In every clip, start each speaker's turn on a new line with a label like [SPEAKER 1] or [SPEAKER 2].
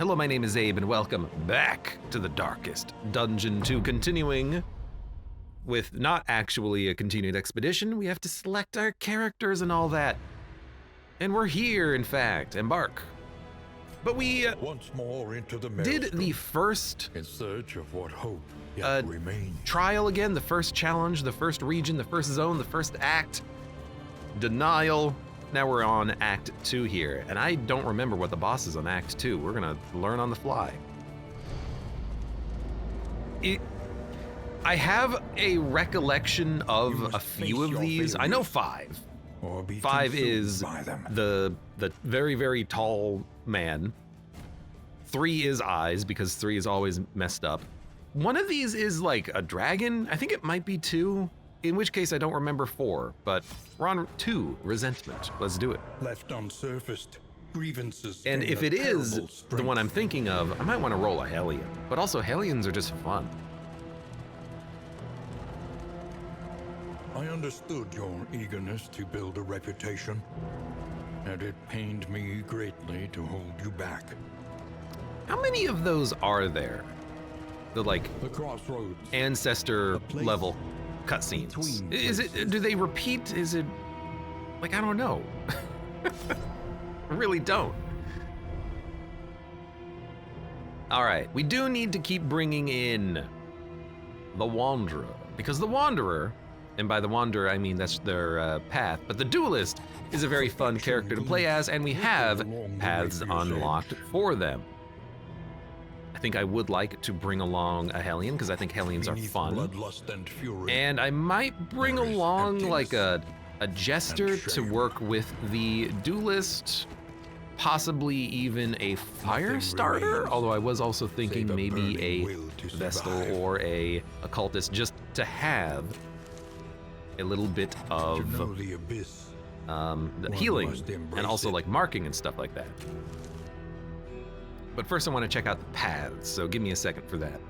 [SPEAKER 1] Hello, my name is Abe, and welcome back to the Darkest Dungeon 2, continuing with not actually a continued expedition. We have to select our characters and all that. And we're here, in fact, embark. But we
[SPEAKER 2] once more into the
[SPEAKER 1] did the first
[SPEAKER 2] in search of what hope yet remains.
[SPEAKER 1] Trial again, the first challenge, the first region, the first zone, the first act, denial. Now we're on Act 2 here, and I don't remember what the boss is on Act 2. We're gonna learn on the fly. I have a recollection of a few of these. I know 5. 5 is the very, very tall man. 3 is eyes, because 3 is always messed up. One of these is like a dragon. I think it might be 2. In which case I don't remember 4, but we're on 2, resentment. Let's do it.
[SPEAKER 2] Left unsurfaced, grievances.
[SPEAKER 1] And if it is the one I'm thinking of, I might want to roll a Hellion. But also Hellions are just fun.
[SPEAKER 2] I understood your eagerness to build a reputation, and it pained me greatly to hold you back.
[SPEAKER 1] How many of those are there? The
[SPEAKER 2] crossroads,
[SPEAKER 1] ancestor level cutscenes. Is it? Do they repeat? Is it? I don't know. I really don't. All right, we do need to keep bringing in the Wanderer, because the Wanderer, and by the Wanderer I mean that's their path, but the Duelist is a very fun character to play as, and we have paths unlocked for them. I think I would like to bring along a Hellion, because I think Hellions are fun. And I might bring along like a Jester to work with the Duelist, possibly even a Fire Starter, although I was also thinking maybe a Vestal or a Occultist, just to have a little bit of healing, and also like marking and stuff like that. But first I want to check out the paths, so give me a second for that.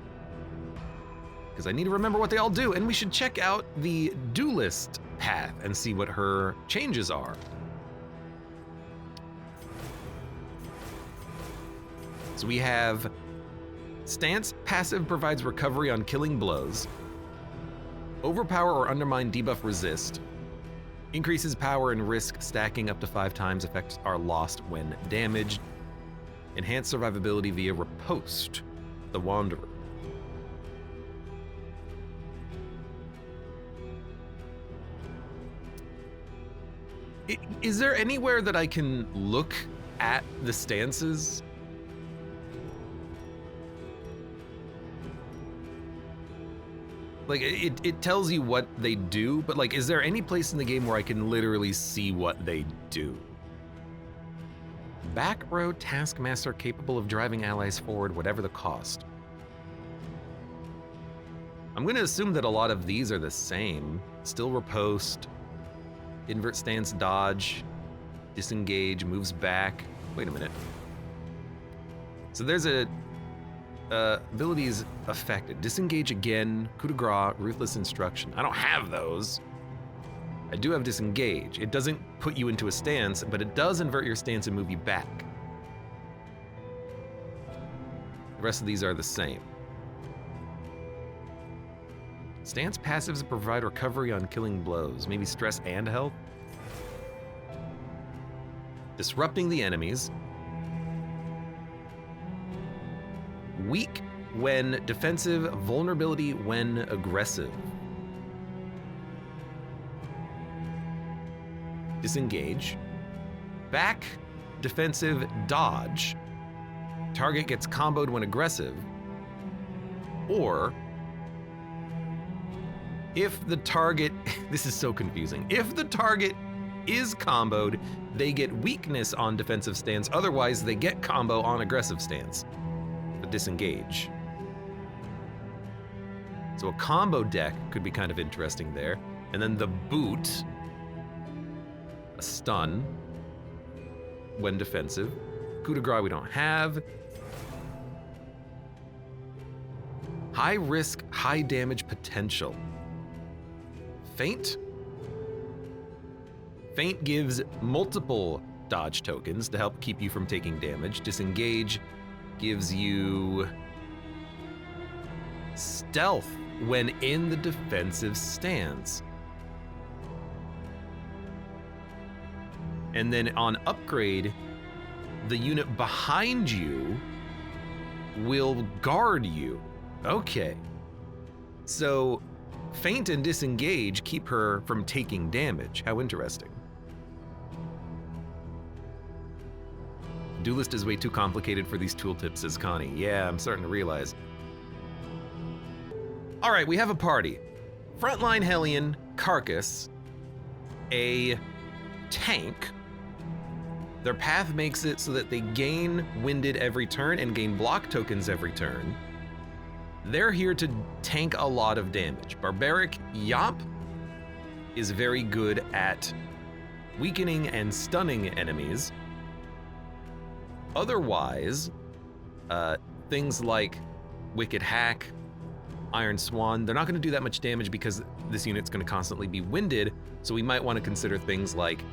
[SPEAKER 1] Because I need to remember what they all do, and we should check out the Duelist path and see what her changes are. So we have Stance passive provides recovery on killing blows. Overpower or undermine debuff resist. Increases power and risk stacking up to 5 times. Effects are lost when damaged. Enhanced survivability via riposte, the Wanderer. Is there anywhere that I can look at the stances? It tells you what they do, but is there any place in the game where I can literally see what they do? Back row taskmaster capable of driving allies forward, whatever the cost. I'm going to assume that a lot of these are the same. Still riposte, invert stance dodge, disengage, moves back. Wait a minute. So there's abilities affected. Disengage again, coup de grace, ruthless instruction. I don't have those. I do have disengage. It doesn't put you into a stance, but it does invert your stance and move you back. The rest of these are the same. Stance passives provide recovery on killing blows, maybe stress and health. Disrupting the enemies. Weak when defensive, vulnerability when aggressive. Disengage. Back, defensive, dodge. Target gets comboed when aggressive. Or, if the target, this is so confusing. If the target is comboed, they get weakness on defensive stance. Otherwise, they get combo on aggressive stance. But disengage. So a combo deck could be kind of interesting there. And then the boot, a stun when defensive. Coup de grace we don't have. High risk, high damage potential. Feint. Feint gives multiple dodge tokens to help keep you from taking damage. Disengage gives you stealth when in the defensive stance. And then on upgrade, the unit behind you will guard you. Okay. So feint and disengage keep her from taking damage. How interesting. Duelist is way too complicated for these tooltips, says Connie. Yeah, I'm starting to realize. All right, we have a party. Frontline Hellion, Carcass, a tank. Their path makes it so that they gain winded every turn and gain block tokens every turn. They're here to tank a lot of damage. Barbaric Yop is very good at weakening and stunning enemies. Otherwise, things like Wicked Hack, Iron Swan, they're not going to do that much damage because this unit's going to constantly be winded, so we might want to consider things like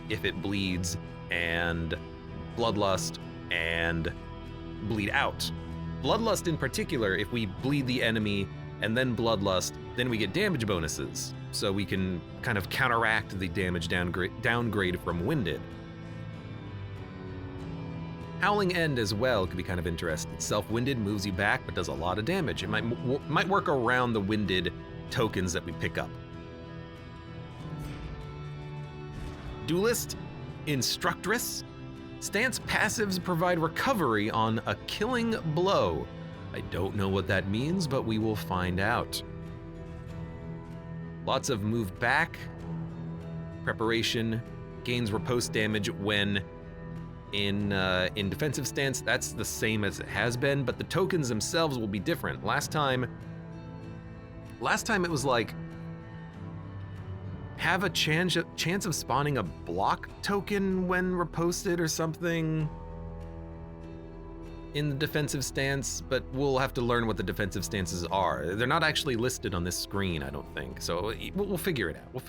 [SPEAKER 1] If It Bleeds and Bloodlust and Bleed Out. Bloodlust in particular, if we bleed the enemy and then Bloodlust, then we get damage bonuses, so we can kind of counteract the damage downgrade from winded. Howling End as well could be kind of interesting. Self-winded moves you back, but does a lot of damage. It might work around the winded tokens that we pick up. Duelist, Instructress. Stance passives provide recovery on a killing blow. I don't know what that means, but we will find out. Lots of move back. Preparation gains riposte damage when in defensive stance. That's the same as it has been, but the tokens themselves will be different. Last time it was like have a chance of spawning a block token when riposted or something in the defensive stance, but we'll have to learn what the defensive stances are. They're not actually listed on this screen, I don't think, so we'll figure it out.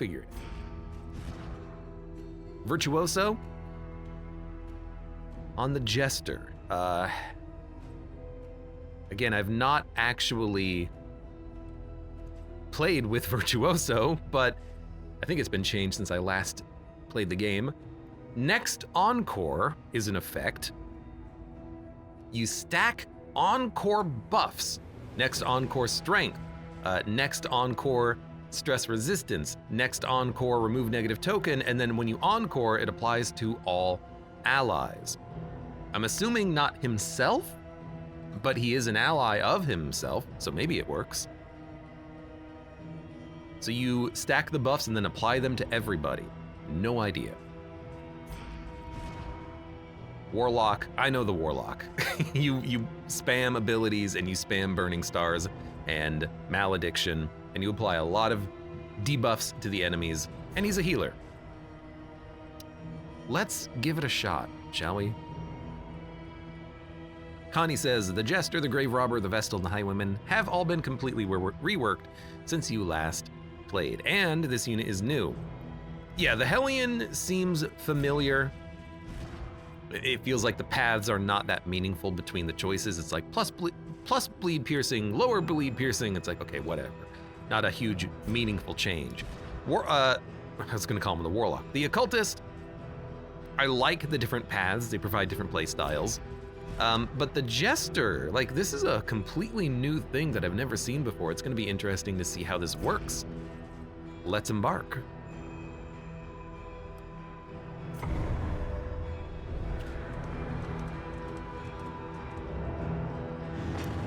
[SPEAKER 1] Virtuoso on the Jester. Again, I've not actually played with Virtuoso, but I think it's been changed since I last played the game. Next Encore is an effect. You stack Encore buffs. Next Encore Strength. Next Encore Stress Resistance. Next Encore Remove Negative Token, and then when you Encore, it applies to all allies. I'm assuming not himself, but he is an ally of himself, so maybe it works. So you stack the buffs and then apply them to everybody. No idea. Warlock, I know the Warlock. you spam abilities and you spam Burning Stars and Malediction, and you apply a lot of debuffs to the enemies, and he's a healer. Let's give it a shot, shall we? Connie says, the Jester, the Grave Robber, the Vestal, and the Highwayman have all been completely reworked since you last played, and this unit is new. Yeah, the Hellion seems familiar. It feels like the paths are not that meaningful between the choices. It's like plus bleed piercing, lower bleed piercing. It's like, okay, whatever. Not a huge meaningful change. I was gonna call him the Warlock. The Occultist, I like the different paths. They provide different play styles. But the Jester, like, this is a completely new thing that I've never seen before. It's gonna be interesting to see how this works. Let's embark.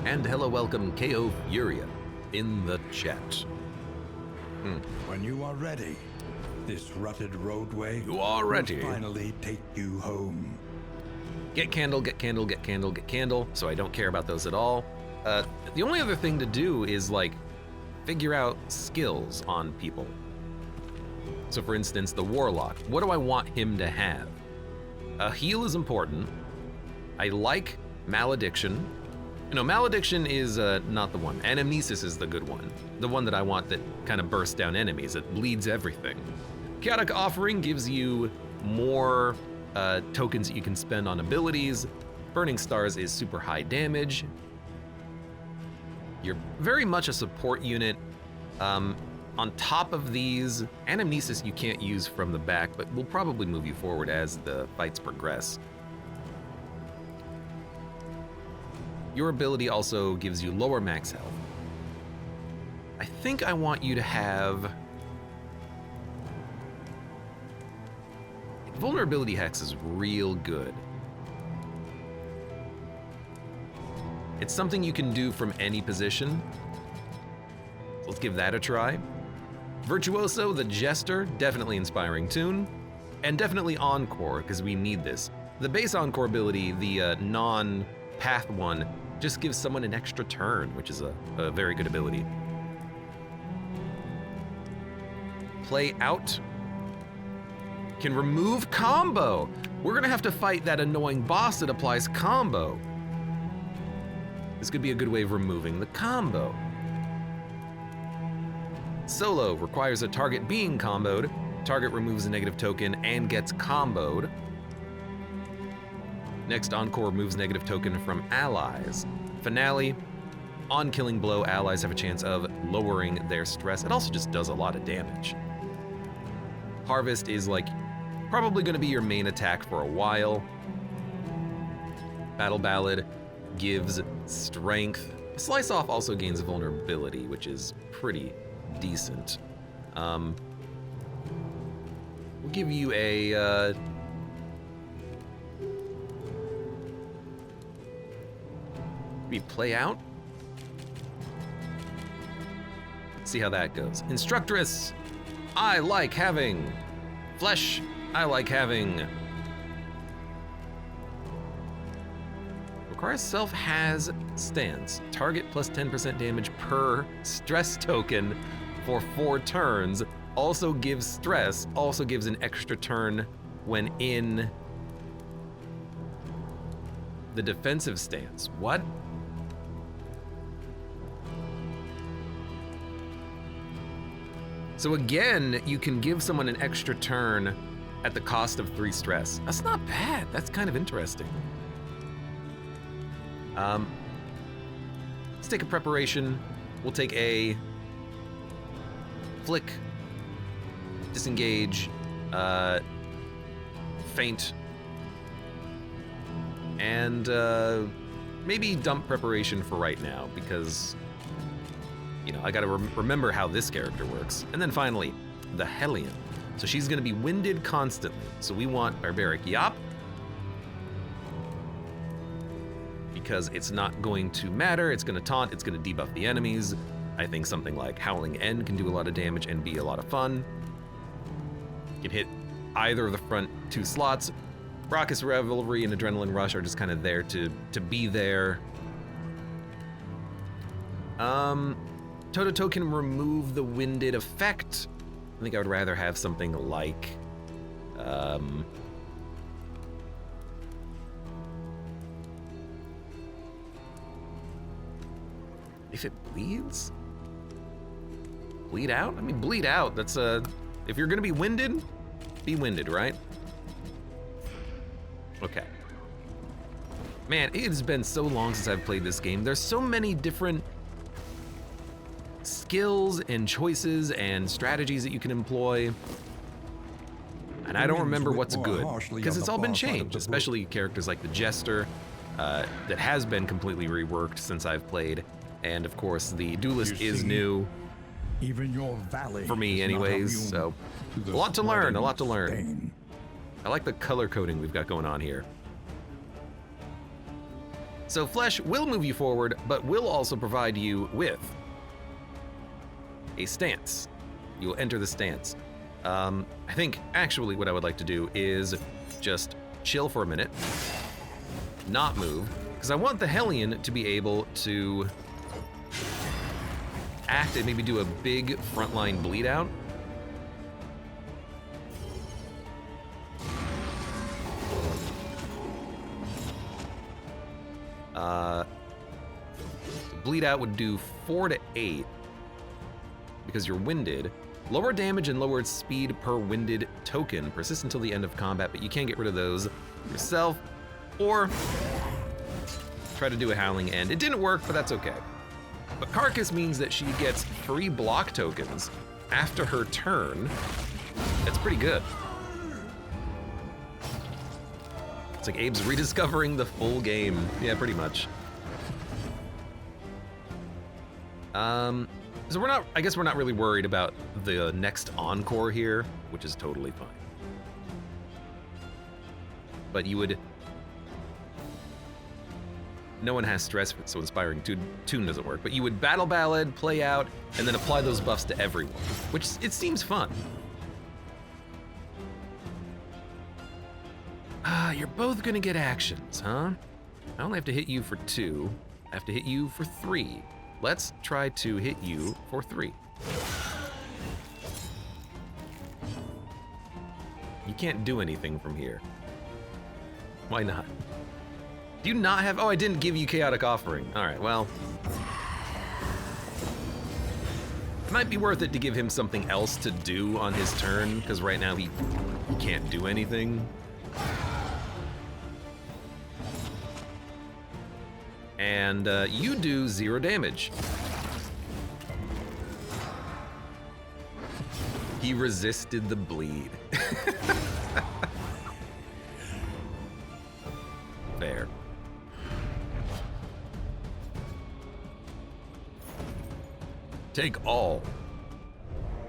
[SPEAKER 1] And hello, welcome KO Furia in the chat.
[SPEAKER 2] When you are ready, this rutted roadway
[SPEAKER 1] will
[SPEAKER 2] finally take you home.
[SPEAKER 1] Get candle, get candle, get candle, get candle, so I don't care about those at all. The only other thing to do is, like, figure out skills on people. So for instance, the Warlock, what do I want him to have? A heal is important. I like Malediction. No, Malediction is not the one. Anamnesis is the good one. The one that I want that kind of bursts down enemies. It bleeds everything. Chaotic Offering gives you more tokens that you can spend on abilities. Burning Stars is super high damage. You're very much a support unit. On top of these, Anamnesis you can't use from the back, but we'll probably move you forward as the fights progress. Your ability also gives you lower max health. I think I want you to have... Vulnerability Hex is real good. It's something you can do from any position. So let's give that a try. Virtuoso, the Jester, definitely inspiring tune. And definitely Encore, because we need this. The base Encore ability, the non-path one, just gives someone an extra turn, which is a very good ability. Play Out can remove combo. We're gonna have to fight that annoying boss that applies combo. This could be a good way of removing the combo. Solo requires a target being comboed. Target removes a negative token and gets comboed. Next, Encore removes negative token from allies. Finale, on killing blow, allies have a chance of lowering their stress. It also just does a lot of damage. Harvest is like probably gonna be your main attack for a while. Battle Ballad gives strength. Slice Off also gains vulnerability, which is pretty decent. We'll give you a maybe Play Out. See how that goes. Instructress, I like having. Flesh, I like having. Requires Self has stance. Target plus 10% damage per stress token for 4 turns. Also gives stress, also gives an extra turn when in the defensive stance. What? So again, you can give someone an extra turn at the cost of 3 stress. That's not bad. That's kind of interesting. Let's take a preparation. We'll take a flick, disengage, feint, and maybe dump preparation for right now because, you know, I gotta remember how this character works. And then finally, the Hellion. So she's gonna be winded constantly. So we want Barbaric Yop, because it's not going to matter. It's gonna taunt, it's gonna debuff the enemies. I think something like Howling End can do a lot of damage and be a lot of fun. You can hit either of the front 2 slots. Raucous Revelry and Adrenaline Rush are just kind of there to be there. Toto can remove the winded effect. I think I would rather have something like, if it bleeds? Bleed out? I mean, bleed out, that's if you're gonna be winded, right? Okay. Man, it has been so long since I've played this game. There's so many different skills and choices and strategies that you can employ. And I don't remember what's good, because it's all been changed, especially characters like the Jester, that has been completely reworked since I've played. And of course, the Duelist is new.
[SPEAKER 2] Even your valley
[SPEAKER 1] for me anyways, so a lot to learn, a lot to learn. I like the color coding we've got going on here. So Flesh will move you forward, but will also provide you with a stance. You'll enter the stance. I think actually what I would like to do is just chill for a minute, not move, because I want the Hellion to be able to act and maybe do a big frontline bleed out. Bleed out would do 4 to 8 because you're winded. Lower damage and lowered speed per winded token. Persist until the end of combat, but you can get rid of those yourself. Or Try to do a Howling End. It didn't work, but that's okay. But Carcass means that she gets free block tokens after her turn. That's pretty good. It's like Abe's rediscovering the full game. Yeah, pretty much. So I guess we're not really worried about the next encore here, which is totally fine. But you would... No one has stress, so Inspiring Tune doesn't work. But you would Battle Ballad, play out, and then apply those buffs to everyone, which it seems fun. You're both gonna get actions, huh? I only have to hit you for 2. I have to hit you for 3. Let's try to hit you for 3. You can't do anything from here. Why not? Do you not have... Oh, I didn't give you Chaotic Offering. All right, well. It might be worth it to give him something else to do on his turn, because right now he can't do anything. And you do 0 damage. He resisted the bleed. Fair. Take all.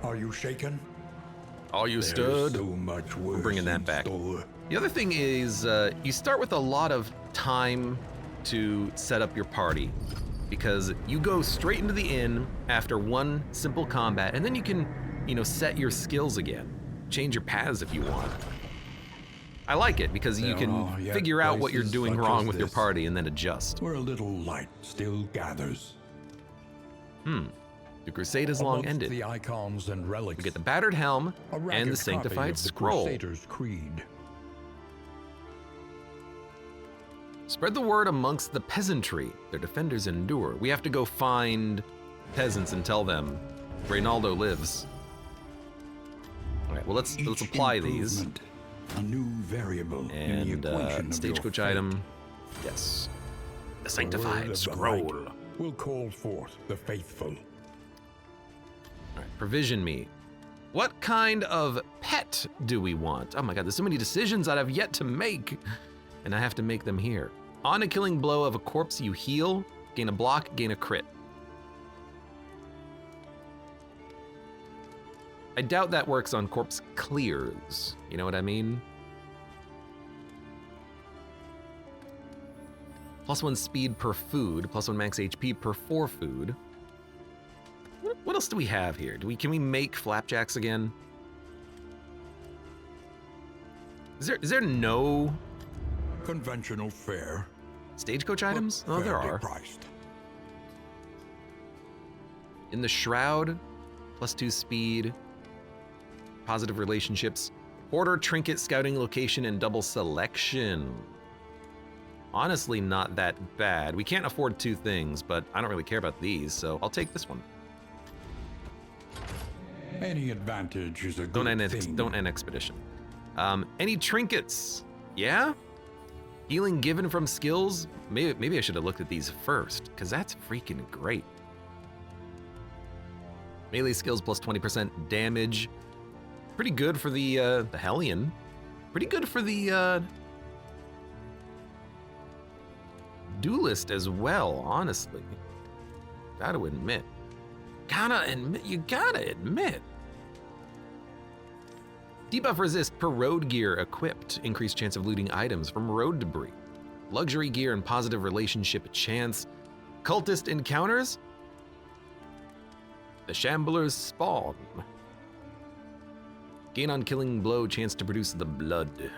[SPEAKER 2] Are you shaken?
[SPEAKER 1] All you
[SPEAKER 2] There's
[SPEAKER 1] stood.
[SPEAKER 2] so much worse
[SPEAKER 1] We're bringing that
[SPEAKER 2] in
[SPEAKER 1] back.
[SPEAKER 2] store.
[SPEAKER 1] The other thing is, you start with a lot of time to set up your party, because you go straight into the inn after one simple combat, and then you can, set your skills again, change your paths if you want. I like it because you can figure out what you're doing wrong with your party and then adjust.
[SPEAKER 2] Where a little light still gathers.
[SPEAKER 1] The crusade is long ended.
[SPEAKER 2] The icons and relics.
[SPEAKER 1] We get the battered helm
[SPEAKER 2] A
[SPEAKER 1] and
[SPEAKER 2] ragged
[SPEAKER 1] the sanctified
[SPEAKER 2] copy of the
[SPEAKER 1] scroll.
[SPEAKER 2] Crusader's Creed.
[SPEAKER 1] Spread the word amongst the peasantry. Their defenders endure. We have to go find peasants and tell them Reynaldo lives. All right, well, let's apply these.
[SPEAKER 2] A new variable in the
[SPEAKER 1] And
[SPEAKER 2] equation of
[SPEAKER 1] stagecoach
[SPEAKER 2] your fate.
[SPEAKER 1] item. Yes. The
[SPEAKER 2] The word
[SPEAKER 1] sanctified
[SPEAKER 2] of the
[SPEAKER 1] scroll.
[SPEAKER 2] light will call forth the faithful.
[SPEAKER 1] All right, provision me. What kind of pet do we want? Oh my god, there's so many decisions that I've yet to make, and I have to make them here. On a killing blow of a corpse, you heal, gain a block, gain a crit. I doubt that works on corpse clears. You know what I mean? +1 speed per food, +1 max HP per 4 food. What else do we have here? Can we make flapjacks again? Is there no
[SPEAKER 2] Conventional fare.
[SPEAKER 1] stagecoach items?
[SPEAKER 2] but
[SPEAKER 1] Oh, there
[SPEAKER 2] fairly
[SPEAKER 1] are.
[SPEAKER 2] priced.
[SPEAKER 1] In the Shroud, +2 speed, positive relationships, order, trinket, scouting location, and double selection. Honestly, not that bad. We can't afford 2 things, but I don't really care about these, so I'll take this one.
[SPEAKER 2] Any advantage is a
[SPEAKER 1] Don't
[SPEAKER 2] good
[SPEAKER 1] end
[SPEAKER 2] thing.
[SPEAKER 1] don't end expedition. Any trinkets? Yeah? Healing given from skills? Maybe I should have looked at these first, because that's freaking great. Melee skills plus 20% damage. Pretty good for the Hellion. Pretty good for the Duelist as well, honestly. Gotta admit. You gotta admit. Debuff resist per road gear equipped. Increased chance of looting items from road debris. Luxury gear and positive relationship chance. Cultist encounters. The Shambler's spawn. Gain on killing blow chance to produce the blood.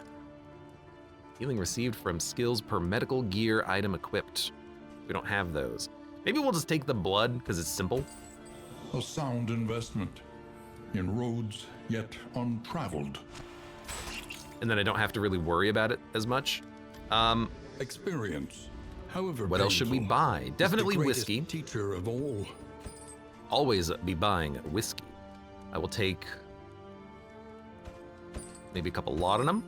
[SPEAKER 1] Healing received from skills per medical gear item equipped. We don't have those. Maybe we'll just take the blood because it's simple.
[SPEAKER 2] A sound investment in roads yet untraveled.
[SPEAKER 1] And then I don't have to really worry about it as much.
[SPEAKER 2] Experience, however
[SPEAKER 1] What else should we
[SPEAKER 2] painful,
[SPEAKER 1] buy?
[SPEAKER 2] is
[SPEAKER 1] Definitely
[SPEAKER 2] the greatest
[SPEAKER 1] whiskey.
[SPEAKER 2] Teacher of all.
[SPEAKER 1] Always be buying whiskey. I will take maybe a couple laudanum.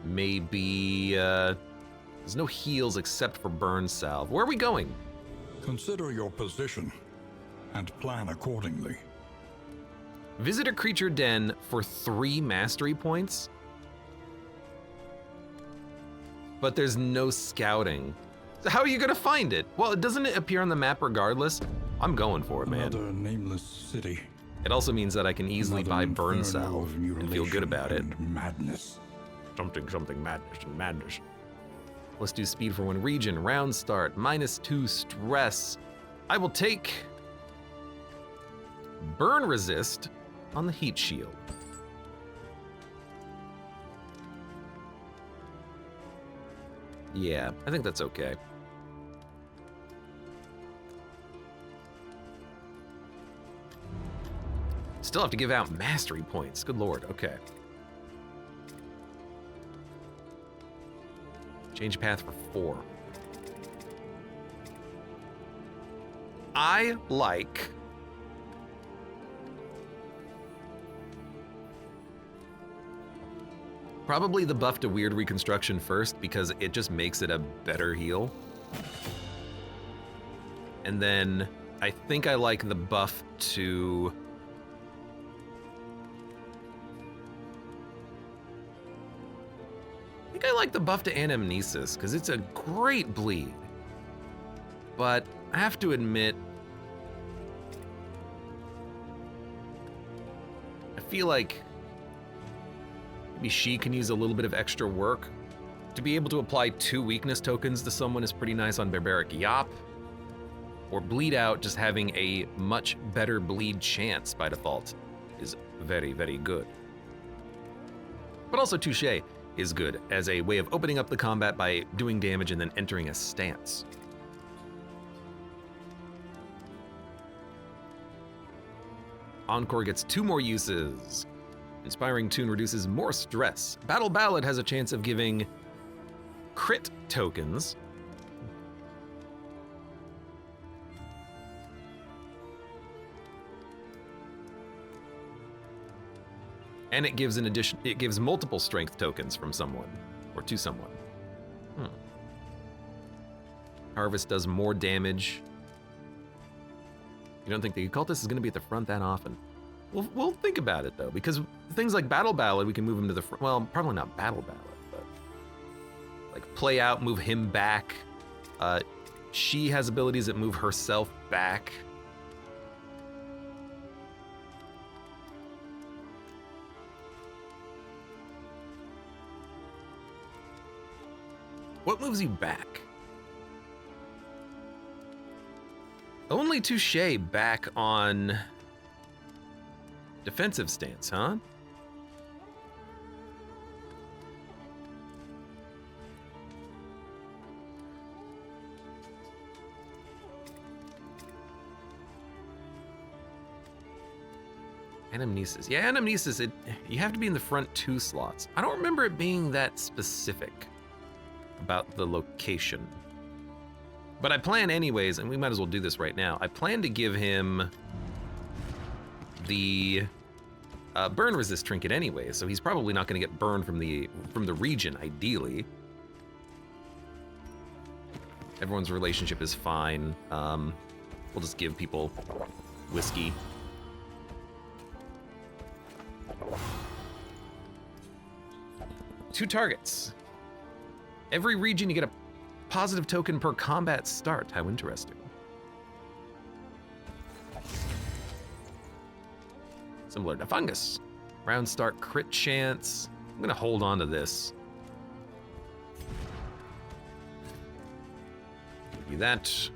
[SPEAKER 1] Maybe There's no heals except for burn salve. Where are we going?
[SPEAKER 2] Consider your position and plan accordingly.
[SPEAKER 1] Visit a creature den for 3 mastery points? But there's no scouting. So how are you gonna find it? Well, doesn't it appear on the map regardless? I'm going for it, man.
[SPEAKER 2] Another nameless city.
[SPEAKER 1] It also means that I can easily buy
[SPEAKER 2] Another
[SPEAKER 1] burn
[SPEAKER 2] inferno
[SPEAKER 1] salve
[SPEAKER 2] of
[SPEAKER 1] and feel good
[SPEAKER 2] mutilation
[SPEAKER 1] about it.
[SPEAKER 2] and madness.
[SPEAKER 1] Something madness and madness. Let's do speed for 1 region. Round start, -2 stress. I will take burn resist on the heat shield. Yeah, I think that's okay. Still have to give out mastery points. Good lord, okay. Change path for 4. I like probably the buff to weird reconstruction first because it just makes it a better heal. And then I think I like the buff to I like the buff to anamnesis because it's a great bleed. But I have to admit, I feel like maybe she can use a little bit of extra work. To be able to apply 2 weakness tokens to someone is pretty nice on Barbaric Yop. Or bleed out, just having a much better bleed chance by default is very, very good. But also Touché is good as a way of opening up the combat by doing damage and then entering a stance. Encore gets 2 more uses. Inspiring Tune reduces more stress. Battle Ballad has a chance of giving crit tokens. And it gives multiple strength tokens from someone, or to someone. Harvest does more damage. You don't think the occultist is gonna be at the front that often? We'll think about it though, because things like Battle Ballad, we can move him to the front. Well, probably not Battle Ballad, but like play out, move him back. She has abilities that move herself back. What moves you back? Only Touché back on defensive stance, huh? Anamnesis. Yeah, Anamnesis, you have to be in the front 2 slots. I don't remember it being that specific about the location. But I plan anyways, and we might as well do this right now. I plan to give him the burn resist trinket anyway, so he's probably not gonna get burned from the region, ideally. Everyone's relationship is fine. We'll just give people whiskey. Two targets. Every region you get a positive token per combat start. How interesting. Similar to fungus. Round start crit chance. I'm gonna hold on to this. Give you that.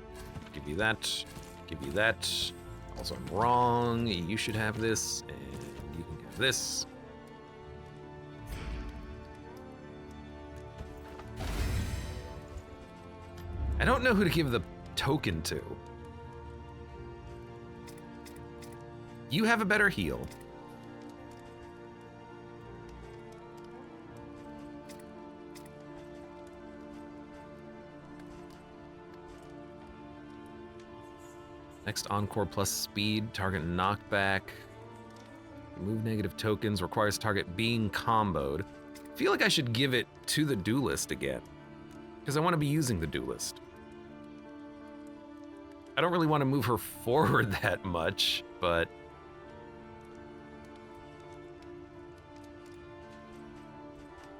[SPEAKER 1] Give you that. Give you that. Also, I'm wrong. You should have this, and you can have this. I don't know who to give the token to. You have a better heal. Next Encore plus speed, target knockback. Remove negative tokens, requires target being comboed. I feel like I should give it to the duelist again. because I want to be using the duelist. I don't really want to move her forward that much, but...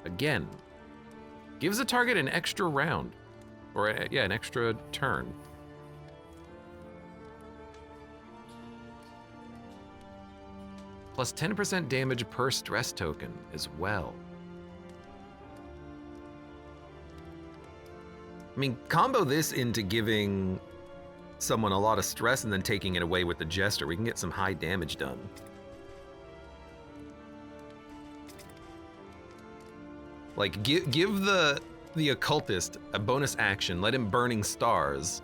[SPEAKER 1] Again, gives a target an extra round. Or, yeah, an extra turn. Plus 10% damage per stress token as well. I mean, combo this into giving someone a lot of stress and then taking it away with the Jester. We can get some high damage done. Like, give the occultist a bonus action, let him burning stars,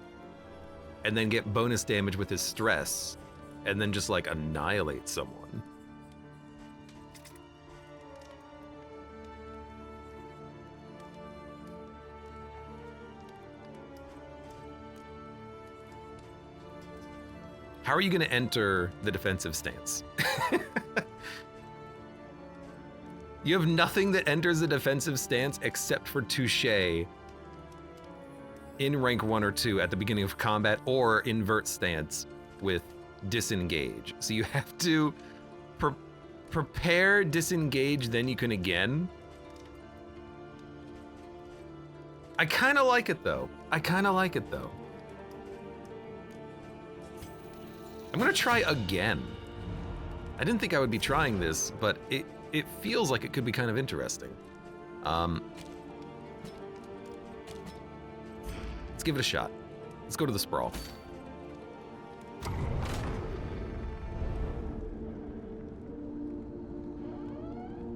[SPEAKER 1] and then get bonus damage with his stress, and then just like annihilate someone. How are you gonna enter the defensive stance? You have nothing that enters the defensive stance except for Touche in rank 1 or 2 at the beginning of combat, or invert stance with disengage. So you have to prepare, disengage, then you can again. I kind of like it though. I'm gonna try again. I didn't think I would be trying this, but it feels like it could be kind of interesting. Let's give it a shot. Let's go to the sprawl.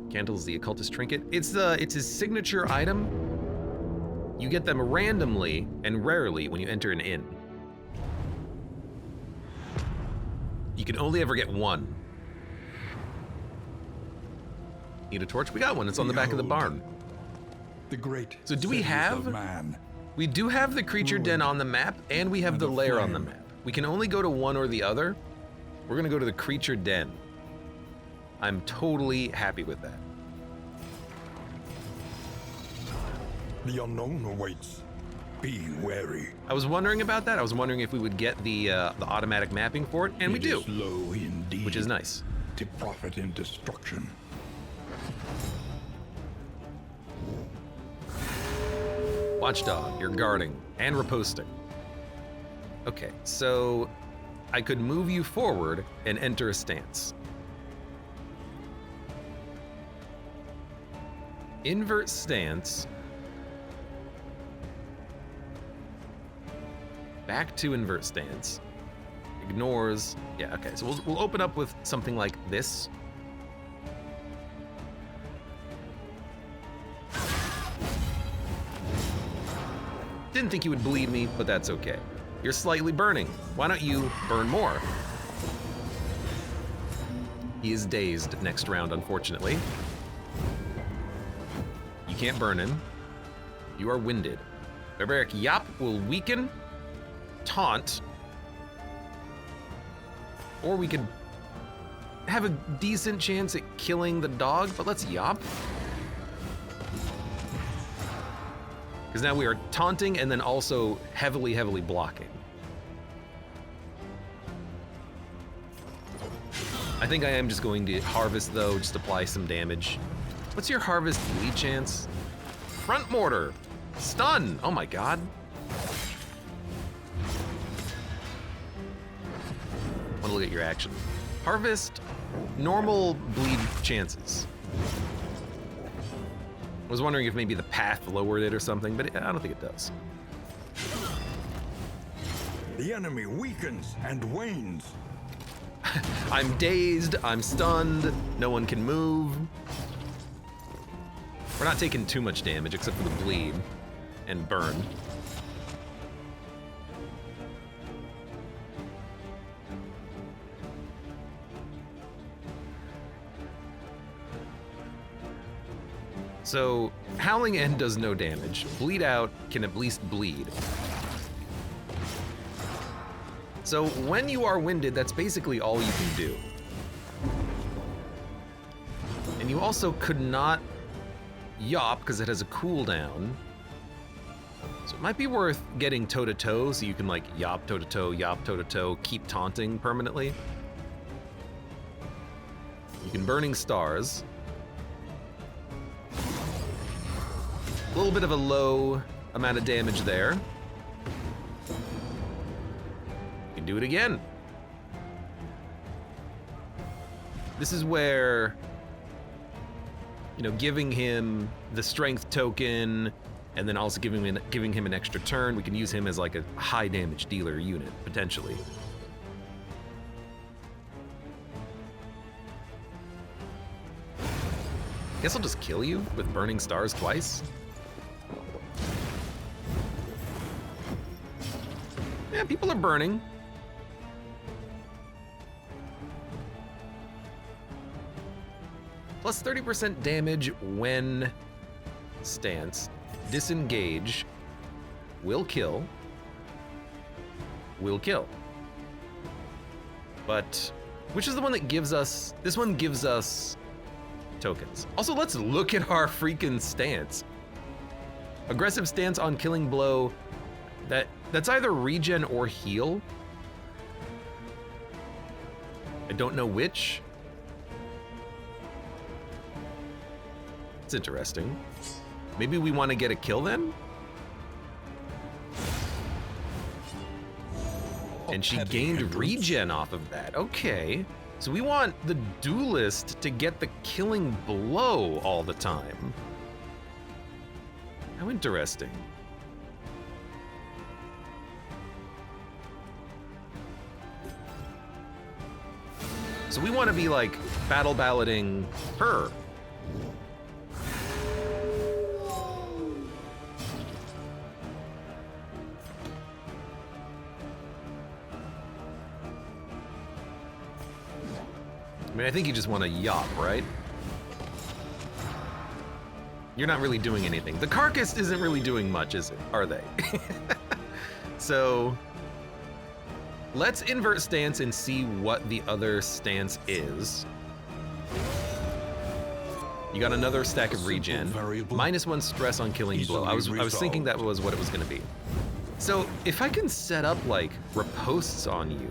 [SPEAKER 1] Candles the occultist trinket. It's his signature item. You get them randomly and rarely when you enter an inn. You can only ever get one. Need a torch? We got one. It's on the back of the barn.
[SPEAKER 2] The great.
[SPEAKER 1] So do we have?
[SPEAKER 2] Man.
[SPEAKER 1] We do have the creature den on the map, and we have the lair on the map. We can only go to one or the other. We're gonna go to the creature den. I'm totally happy with that.
[SPEAKER 2] The unknown awaits. Be wary.
[SPEAKER 1] I was wondering about that. I was wondering if we would get the automatic mapping for it, and we do.
[SPEAKER 2] It is low indeed.
[SPEAKER 1] Which is nice.
[SPEAKER 2] To profit in destruction.
[SPEAKER 1] Watchdog, you're guarding and riposting. Okay, so I could move you forward and enter a stance. Invert stance. Back to invert stance. Ignores. Yeah, okay, so we'll open up with something like this. Didn't think you would bleed me, but that's okay. You're slightly burning. Why don't you burn more? He is dazed next round, unfortunately. You can't burn him. You are winded. Barbaric Yap will weaken, taunt, or we could have a decent chance at killing the dog, but let's Yap. Because now we are taunting and then also heavily, heavily blocking. I think I am just going to harvest though, just apply some damage. What's your harvest bleed chance? Front mortar, stun, oh my God. I want to look at your action. Harvest, normal bleed chances. I was wondering if maybe the path lowered it or something, but I don't think it does.
[SPEAKER 2] The enemy weakens and wanes.
[SPEAKER 1] I'm dazed, I'm stunned, no one can move. We're not taking too much damage except for the bleed and burn. So, Howling End does no damage. Bleed Out can at least bleed. So when you are winded, that's basically all you can do. And you also could not Yop because it has a cooldown. So it might be worth getting toe-to-toe so you can like yop toe-to-toe, yop toe-to-toe, keep taunting permanently. You can Burning Stars. A little bit of a low amount of damage there. You can do it again. This is where, you know, giving him the strength token and then also giving him an extra turn, we can use him as like a high damage dealer unit, potentially. Guess I'll just kill you with Burning Stars twice. Yeah, people are burning. Plus 30% damage when stance. Disengage. Will kill. Will kill. But which is the one that gives us... This one gives us tokens. Also, let's look at our freaking stance. Aggressive stance on killing blow. That's either regen or heal. I don't know which. It's interesting. Maybe we want to get a kill then? And she gained regen off of that. Okay. So we want the duelist to get the killing blow all the time. How interesting. So we want to be like battle balloting her. I mean, I think you just want to yop, right? You're not really doing anything. The carcass isn't really doing much, is it? Are they? So let's invert stance and see what the other stance is. You got another stack of regen. -1 stress on killing blow. I was thinking that was what it was going to be. So if I can set up like riposts on you,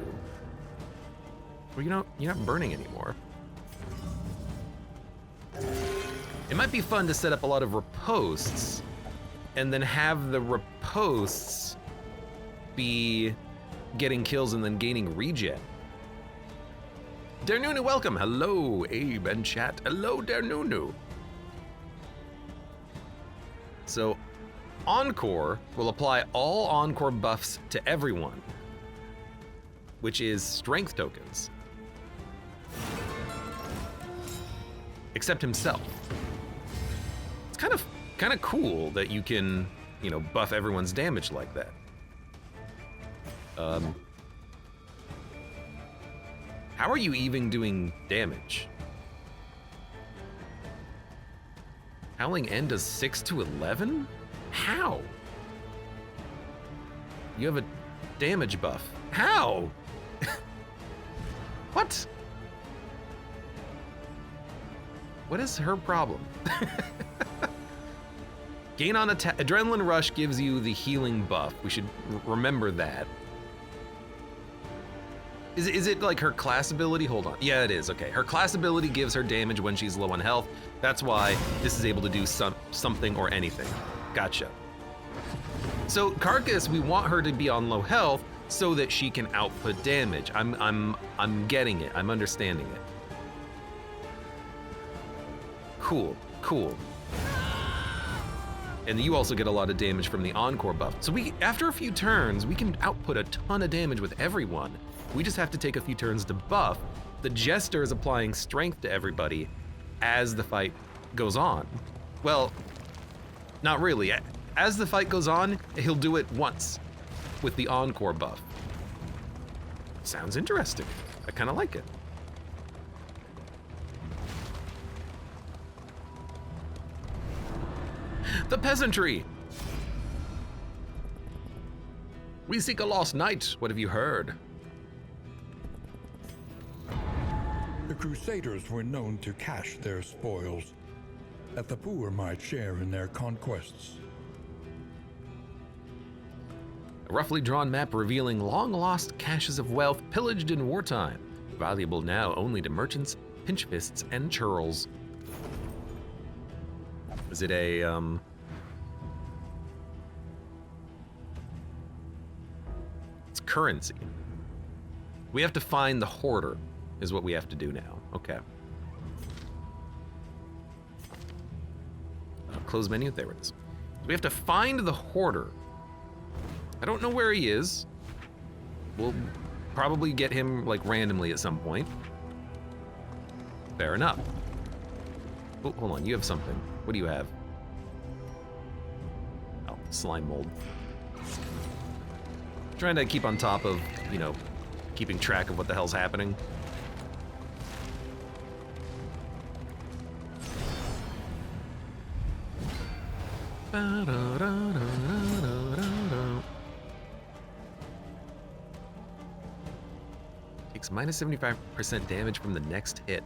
[SPEAKER 1] well, you're not burning anymore. It might be fun to set up a lot of riposts and then have the riposts be getting kills and then gaining regen. Darnunu, welcome. Hello, Abe and chat. Hello, Darnunu. So, Encore will apply all Encore buffs to everyone, which is strength tokens. Except himself. It's kind of cool that you can, you know, buff everyone's damage like that. How are you even doing damage? Howling End does 6 to 11? How? You have a damage buff. How? What? What is her problem? Gain on attack. Adrenaline Rush gives you the healing buff. We should remember that. Is it like her class ability? Hold on. Yeah, it is. Okay. Her class ability gives her damage when she's low on health. That's why this is able to do something or anything. Gotcha. So Carcass, we want her to be on low health so that she can output damage. I'm getting it. I'm understanding it. Cool, cool. And you also get a lot of damage from the Encore buff. So after a few turns, we can output a ton of damage with everyone. We just have to take a few turns to buff. The Jester is applying strength to everybody as the fight goes on. Well, not really. As the fight goes on, he'll do it once with the Encore buff. Sounds interesting. I kind of like it. The Peasantry! We seek a lost knight. What have you heard?
[SPEAKER 2] The Crusaders were known to cache their spoils, that the poor might share in their conquests.
[SPEAKER 1] A roughly drawn map revealing long-lost caches of wealth pillaged in wartime. Valuable now only to merchants, pinchfists, and churls. Is it a, It's currency. We have to find the hoarder, is what we have to do now. Okay. Close menu, there it is. We have to find the hoarder. I don't know where he is. We'll probably get him like randomly at some point. Fair enough. Oh, hold on, you have something. What do you have? Oh, slime mold. Trying to keep on top of, you know, keeping track of what the hell's happening. Takes minus 75% damage from the next hit.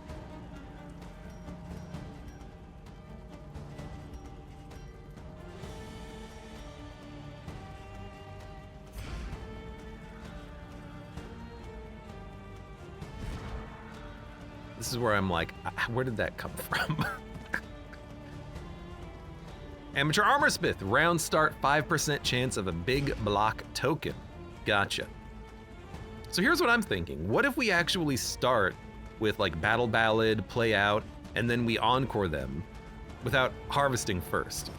[SPEAKER 1] This is where I'm like, where did that come from? Amateur Armorsmith, round start, 5% chance of a big block token. Gotcha. So here's what I'm thinking. What if we actually start with like Battle Ballad, Play Out, and then we encore them without harvesting first?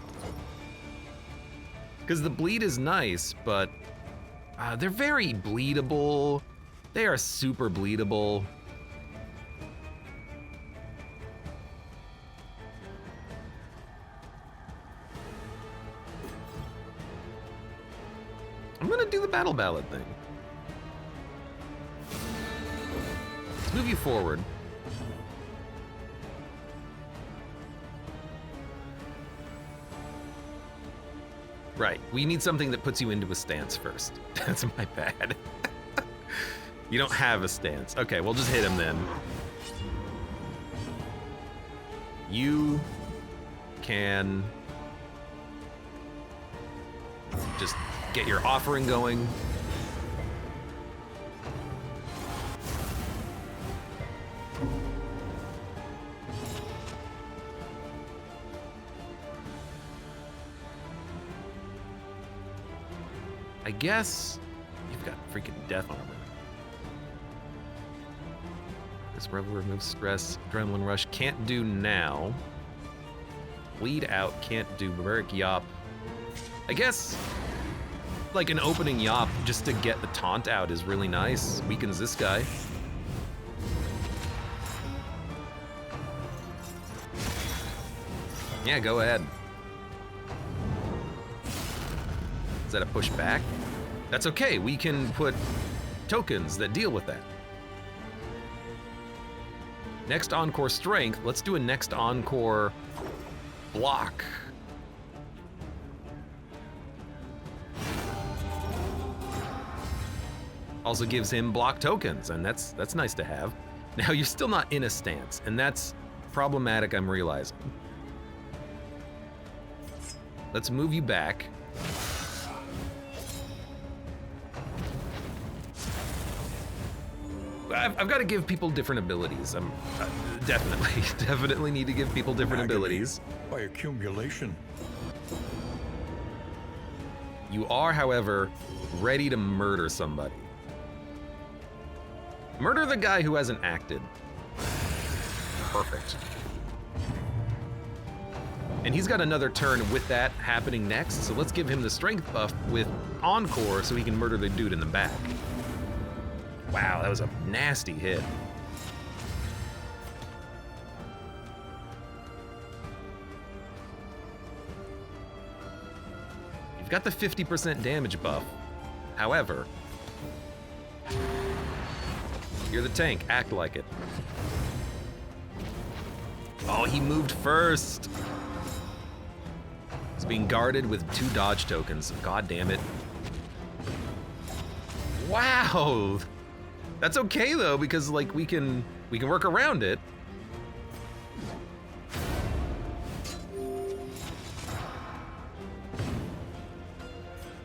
[SPEAKER 1] Because the bleed is nice, but they're very bleedable. They are super bleedable. I'm gonna do the Battle Ballad thing. Let's move you forward. Right, we need something that puts you into a stance first. That's my bad. You don't have a stance. Okay, we'll just hit him then. You can just get your offering going. I guess you've got freaking death armor. This rebel removes stress. Adrenaline rush can't do now. Bleed out can't do. Barbaric yop. I guess like an opening yop just to get the taunt out is really nice. Weakens this guy. Yeah, go ahead. Is that a push back? That's okay, we can put tokens that deal with that. Next encore strength, let's do a next encore block. Also gives him block tokens, and that's nice to have. Now you're still not in a stance, and that's problematic, I'm realizing. Let's move you back. I've got to give people different abilities. I'm definitely need to give people different abilities.
[SPEAKER 2] By accumulation.
[SPEAKER 1] You are, however, ready to murder somebody. Murder the guy who hasn't acted. Perfect. And he's got another turn with that happening next, so let's give him the strength buff with Encore so he can murder the dude in the back. Wow, that was a nasty hit. You've got the 50% damage buff. However, you're the tank, act like it. Oh, he moved first. He's being guarded with 2 dodge tokens. God damn it. Wow. That's okay though, because like we can work around it.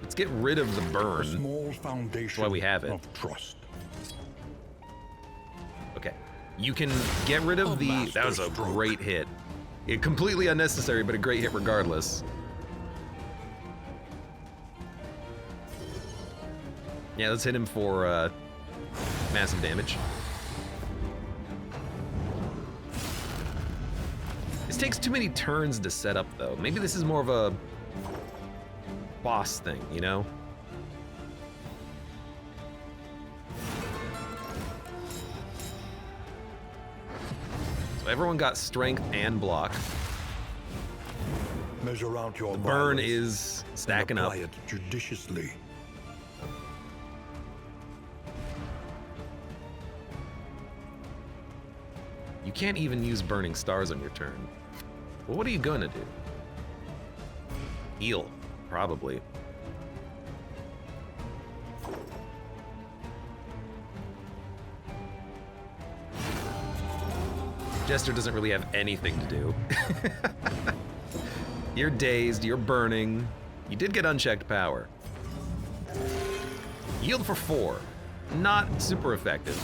[SPEAKER 1] Let's get rid of the
[SPEAKER 2] A
[SPEAKER 1] burn.
[SPEAKER 2] small foundation
[SPEAKER 1] That's why we have it.
[SPEAKER 2] of trust.
[SPEAKER 1] Okay. You can get rid of the... That was a great hit. It completely unnecessary, but a great hit regardless. Yeah, let's hit him for massive damage. This takes too many turns to set up, though. Maybe this is more of a boss thing, you know? So everyone got strength and block.
[SPEAKER 2] Measure out your
[SPEAKER 1] The burn
[SPEAKER 2] violence
[SPEAKER 1] is stacking
[SPEAKER 2] and
[SPEAKER 1] up.
[SPEAKER 2] apply it judiciously.
[SPEAKER 1] You can't even use burning stars on your turn. Well, what are you gonna do? Heal, probably. Jester doesn't really have anything to do. You're dazed, you're burning. You did get unchecked power. Yield for 4. Not super effective.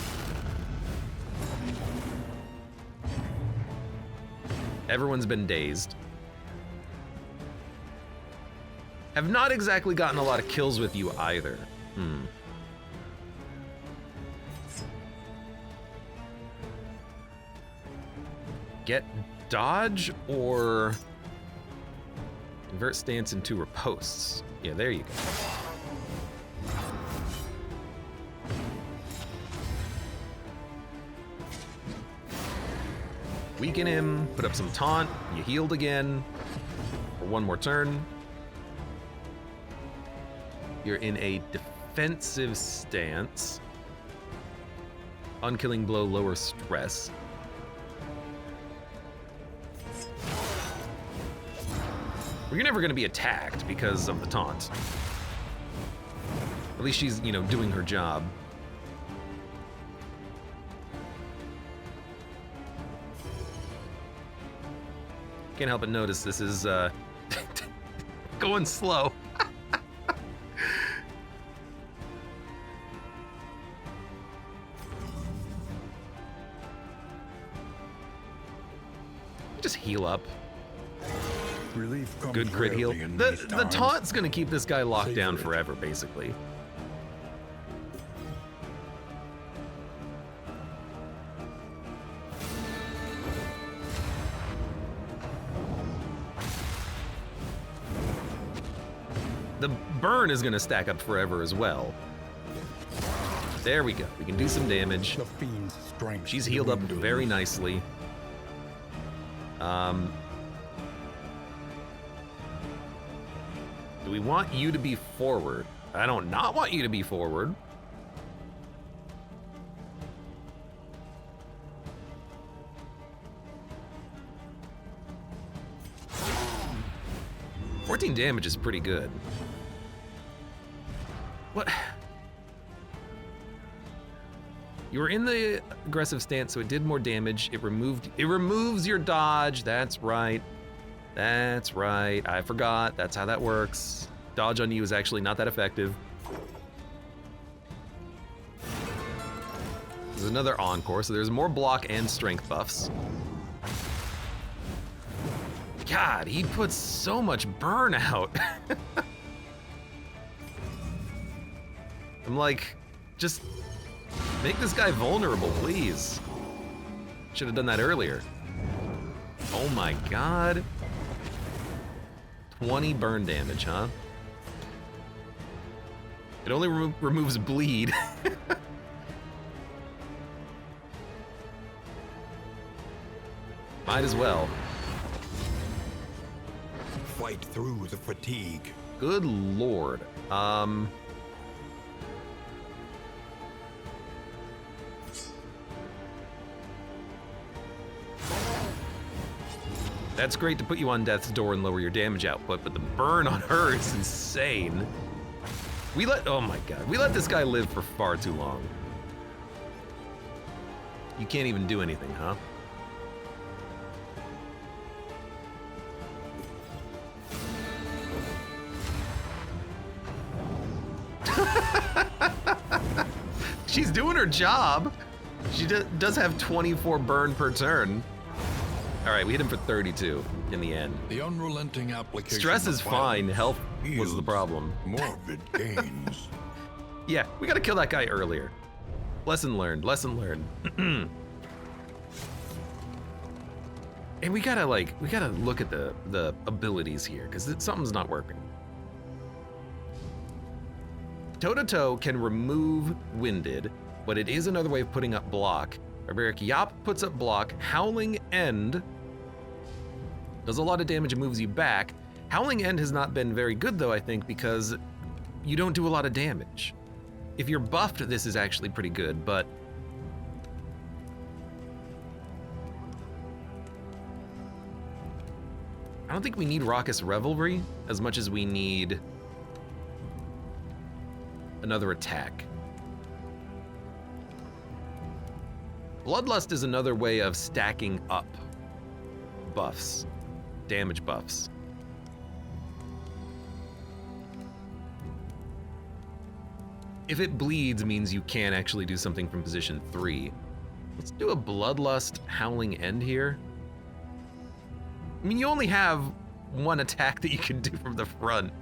[SPEAKER 1] Everyone's been dazed. Have not exactly gotten a lot of kills with you either. Get dodge or invert stance into riposts. Yeah, there you go. Weaken him, put up some taunt, you healed again for one more turn. You're in a defensive stance. Unkilling blow, lower stress. You're never gonna be attacked because of the taunt. At least she's, you know, doing her job. Can't help but notice this is going slow. Just heal up.
[SPEAKER 2] Relief comes
[SPEAKER 1] Good crit heal.
[SPEAKER 2] rarely in
[SPEAKER 1] The
[SPEAKER 2] these
[SPEAKER 1] the
[SPEAKER 2] times.
[SPEAKER 1] taunt's gonna keep this guy locked down
[SPEAKER 2] Savor it.
[SPEAKER 1] forever, basically. The burn is gonna stack up forever as well. There we go. We can do some damage.
[SPEAKER 2] The fiend's strength
[SPEAKER 1] She's healed up
[SPEAKER 2] dwindles.
[SPEAKER 1] very nicely. Do we want you to be forward? I don't not want you to be forward. $14 damage is pretty good. What? You were in the aggressive stance, so it did more damage. It removes your dodge. That's right. That's right. I forgot. That's how that works. Dodge on you is actually not that effective. There's another encore, so there's more block and strength buffs. God, he puts so much burn out. I'm like, just make this guy vulnerable, please. Should have done that earlier. Oh my god. 20 burn damage, huh? It only removes bleed. Might as well.
[SPEAKER 2] Fight through the fatigue.
[SPEAKER 1] Good lord. That's great to put you on death's door and lower your damage output, but the burn on her is insane. Oh my god, we let this guy live for far too long. You can't even do anything, huh? She's doing her job. She does have 24 burn per turn. All right, we hit him for 32 in the end.
[SPEAKER 2] The unrelenting application
[SPEAKER 1] Stress
[SPEAKER 2] of
[SPEAKER 1] is fine.
[SPEAKER 2] violence
[SPEAKER 1] Health was the
[SPEAKER 2] yields
[SPEAKER 1] problem.
[SPEAKER 2] Morbid gains.
[SPEAKER 1] Yeah, we gotta kill that guy earlier. Lesson learned, lesson learned. And we gotta look at the abilities here, because something's not working. Toe-to-toe can remove winded, but it is another way of putting up block. Barbaric Yop puts up block. Howling End does a lot of damage and moves you back. Howling End has not been very good though, I think, because you don't do a lot of damage. If you're buffed, this is actually pretty good, but I don't think we need Raucous Revelry as much as we need another attack. Bloodlust is another way of stacking up buffs, damage buffs. If it bleeds means you can actually do something from position 3. Let's do a Bloodlust Howling End here. I mean, you only have one attack that you can do from the front.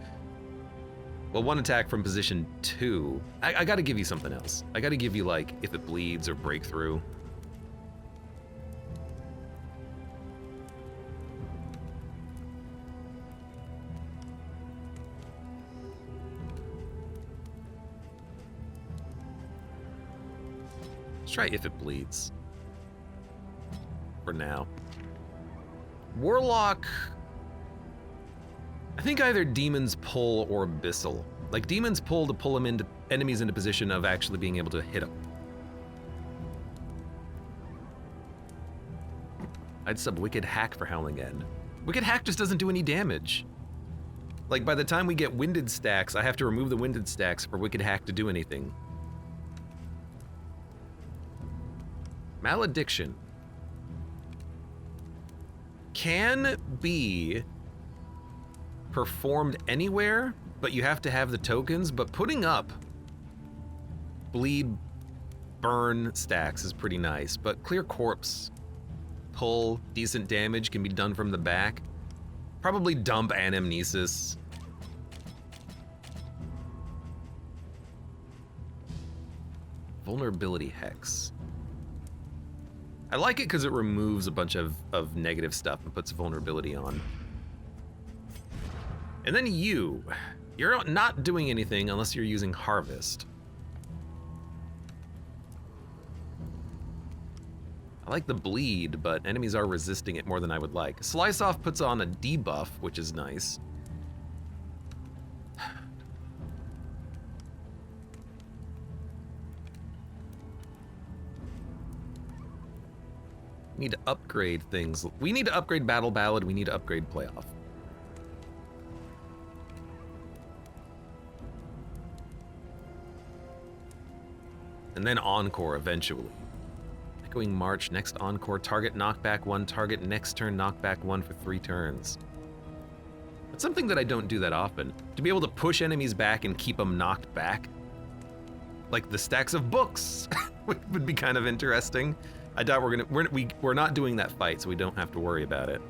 [SPEAKER 1] Well, one attack from position 2. I gotta give you something else. I gotta give you, like, if it bleeds or breakthrough. Let's try if it bleeds. For now. Warlock, I think either Demon's Pull or Abyssal. Like Demon's Pull to pull enemies into position of actually being able to hit them. I'd sub Wicked Hack for Howling End. Wicked Hack just doesn't do any damage. Like by the time we get Winded stacks, I have to remove the Winded stacks for Wicked Hack to do anything. Malediction can be performed anywhere, but you have to have the tokens. But putting up bleed, burn stacks is pretty nice. But Clear Corpse, pull, decent damage can be done from the back. Probably dump Anamnesis. Vulnerability Hex. I like it because it removes a bunch of negative stuff and puts vulnerability on. And then you're not doing anything unless you're using Harvest. I like the bleed, but enemies are resisting it more than I would like. Slice Off puts on a debuff, which is nice. Need to upgrade things. We need to upgrade Battle Ballad. We need to upgrade Playoff. And then Encore eventually. Echoing March, next Encore, target knockback 1, target next turn knockback 1 for 3 turns. That's something that I don't do that often. To be able to push enemies back and keep them knocked back. Like the stacks of books would be kind of interesting. I doubt we're not doing that fight, so we don't have to worry about it.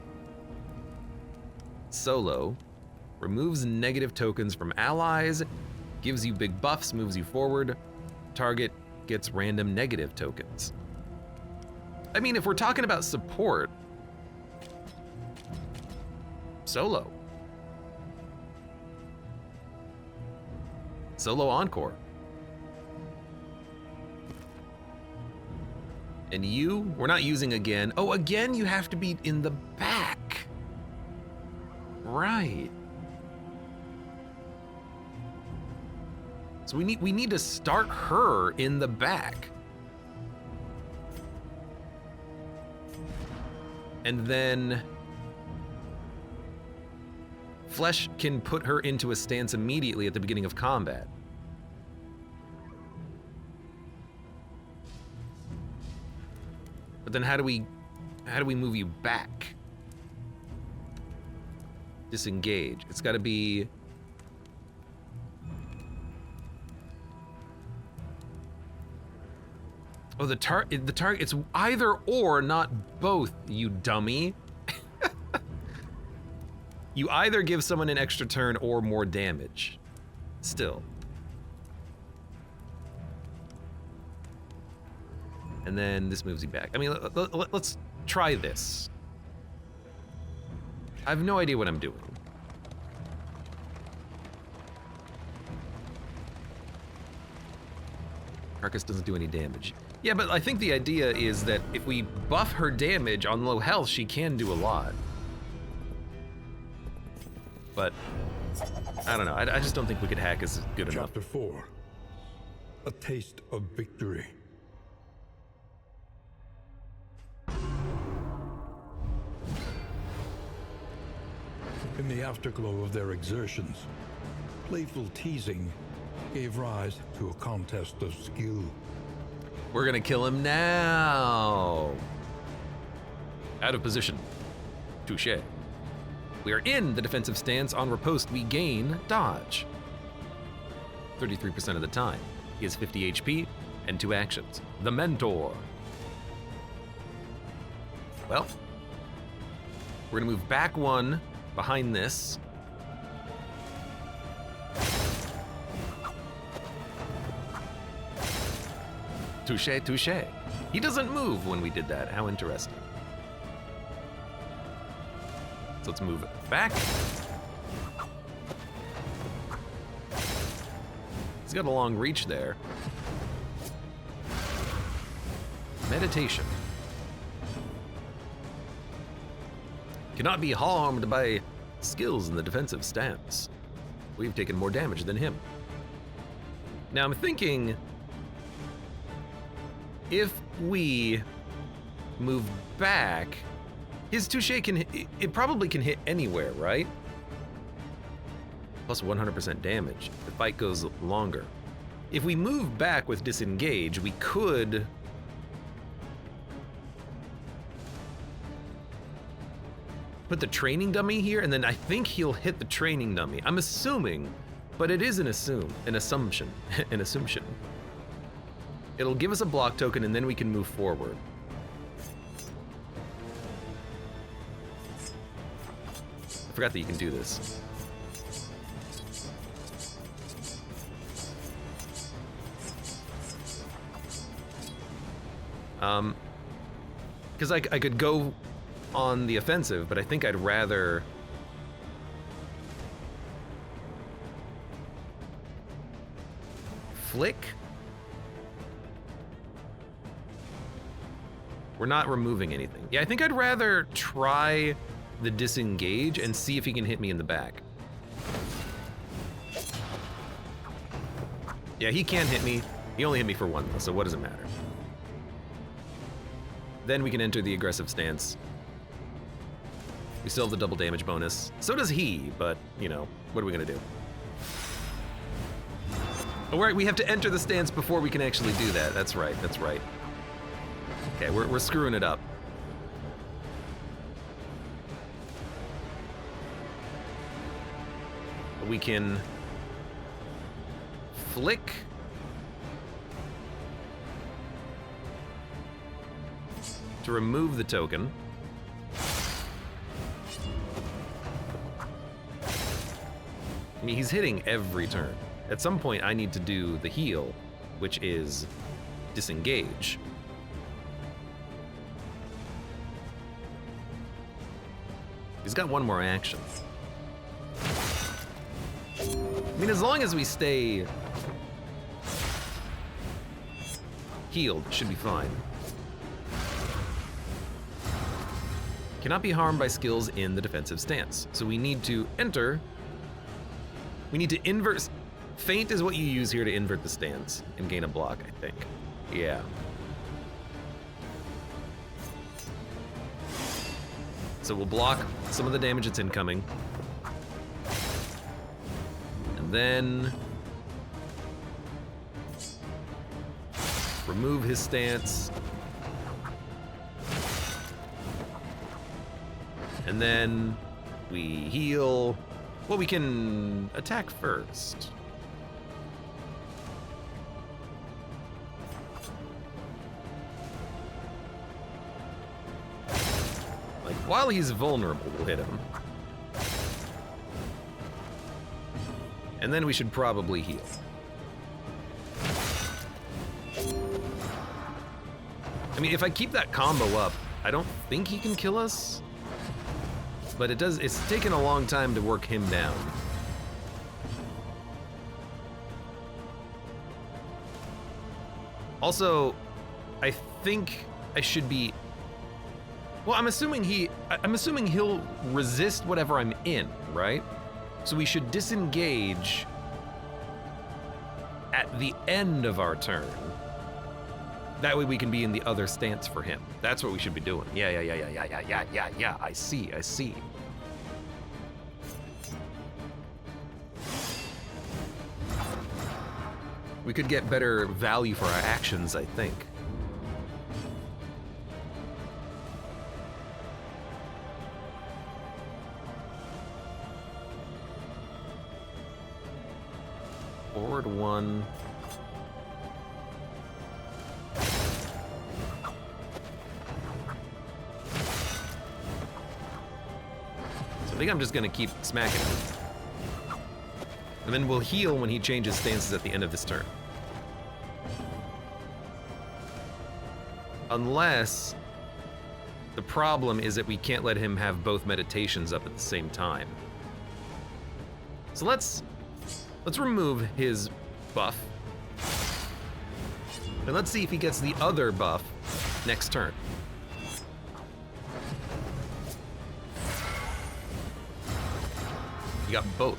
[SPEAKER 1] Solo removes negative tokens from allies, gives you big buffs, moves you forward. Target gets random negative tokens. I mean, if we're talking about support, Solo. Solo Encore. And we're not using again. Oh, again, you have to be in the back. Right. So we need to start her in the back. And then Flesh can put her into a stance immediately at the beginning of combat. But then how do we move you back? Disengage. It's got to be Oh, the target, it's either or, not both, you dummy. You either give someone an extra turn or more damage. Still. And then this moves you back. I mean, let's try this. I have no idea what I'm doing. Carcass doesn't do any damage. Yeah, but I think the idea is that if we buff her damage on low health, she can do a lot. But I don't know. I just don't think we could hack as good enough.
[SPEAKER 2] Chapter 4. A taste of victory. In the afterglow of their exertions, playful teasing gave rise to a contest of skill.
[SPEAKER 1] We're gonna kill him now. Out of position. Touché. We are in the defensive stance. On riposte, we gain dodge. 33% of the time. He has 50 HP and 2 actions. The Mentor. Well, we're gonna move back 1 behind this. Touché, touché. He doesn't move when we did that. How interesting. So let's move back. He's got a long reach there. Meditation. Cannot be harmed by skills in the defensive stance. We've taken more damage than him. Now I'm thinking, if we move back, his touché can hit, it probably can hit anywhere, right? Plus 100% damage. The fight goes longer. If we move back with disengage, we could put the training dummy here, and then I think he'll hit the training dummy. I'm assuming, but it is an assumption. An assumption. It'll give us a block token, and then we can move forward. I forgot that you can do this. Because I could go on the offensive, but I think I'd rather flick. We're not removing anything. Yeah, I think I'd rather try the disengage and see if he can hit me in the back. Yeah, he can hit me. He only hit me for 1 though, so what does it matter? Then we can enter the aggressive stance. We still have the double damage bonus. So does he, but, you know, what are we gonna do? Oh, we have to enter the stance before we can actually do that. That's right, that's right. Okay, we're screwing it up. We can flick. To remove the token. I mean, he's hitting every turn. At some point, I need to do the heal, which is disengage. He's got 1 more action. I mean, as long as we stay healed, should be fine. Cannot be harmed by skills in the defensive stance. So we need to enter. We need to invert. Feint is what you use here to invert the stance and gain a block, I think. Yeah. So we'll block some of the damage that's incoming. And then remove his stance. And then we heal. Well, we can attack first. while he's vulnerable, we'll hit him. And then we should probably heal. I mean, if I keep that combo up, I don't think he can kill us. But it's taken a long time to work him down. Also, I think I should be... Well, I'm assuming he'll resist whatever I'm in, right? So we should disengage at the end of our turn. That way we can be in the other stance for him. That's what we should be doing. Yeah, I see. We could get better value for our actions, I think. Forward one. So I think I'm just gonna keep smacking him. And then we'll heal when he changes stances at the end of this turn. Unless the problem is that we can't let him have both meditations up at the same time. So let's remove his buff. And let's see if he gets the other buff next turn. You got both.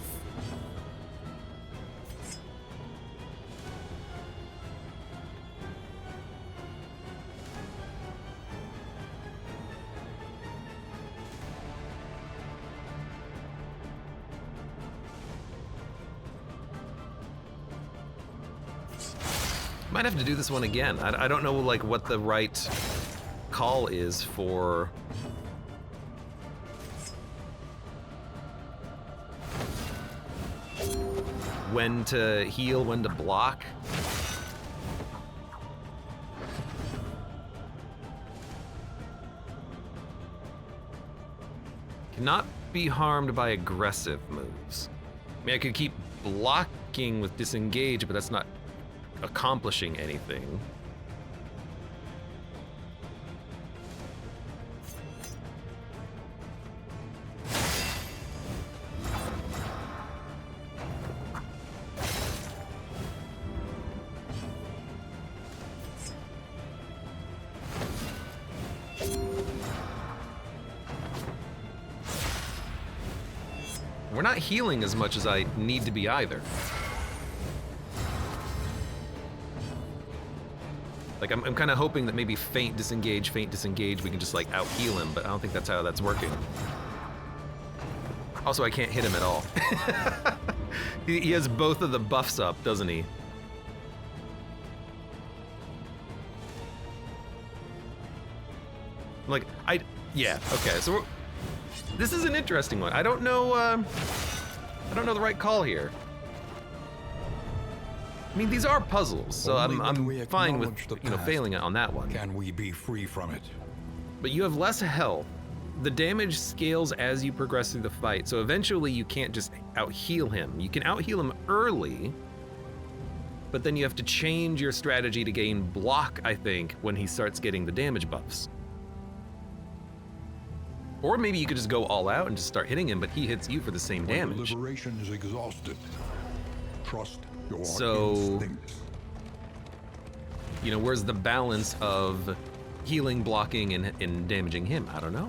[SPEAKER 1] Might have to do this one again. I don't know like what the right call is for when to heal, when to block. Cannot be harmed by aggressive moves. I mean, I could keep blocking with disengage, but that's not accomplishing anything. We're not healing as much as I need to be either. Like, I'm kind of hoping that maybe feint, disengage, we can just, like, out-heal him, but I don't think that's how that's working. Also, I can't hit him at all. He has both of the buffs up, doesn't he? Like, yeah, okay, so this is an interesting one. I don't know the right call here. I mean, these are puzzles, so I'm fine with, failing on that one.
[SPEAKER 2] Can we be free from it?
[SPEAKER 1] But you have less health. The damage scales as you progress through the fight, so eventually you can't just out-heal him. You can out-heal him early, but then you have to change your strategy to gain block, I think, when he starts getting the damage buffs. Or maybe you could just go all out and just start hitting him, but he hits you for the same damage.
[SPEAKER 2] When liberation is exhausted, trust your instincts.
[SPEAKER 1] Where's the balance of healing, blocking, and damaging him? I don't know.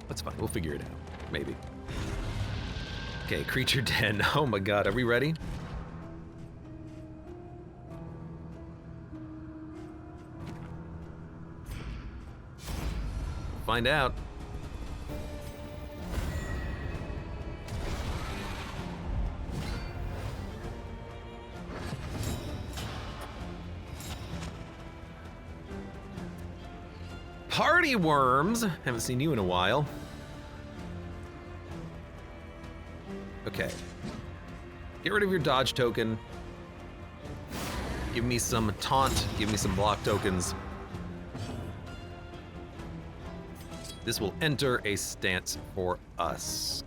[SPEAKER 1] That's fine, we'll figure it out, maybe. Okay, creature 10. Oh my god, are we ready? Find out. Party worms! Haven't seen you in a while. Okay. Get rid of your dodge token. Give me some taunt. Give me some block tokens. This will enter a stance for us.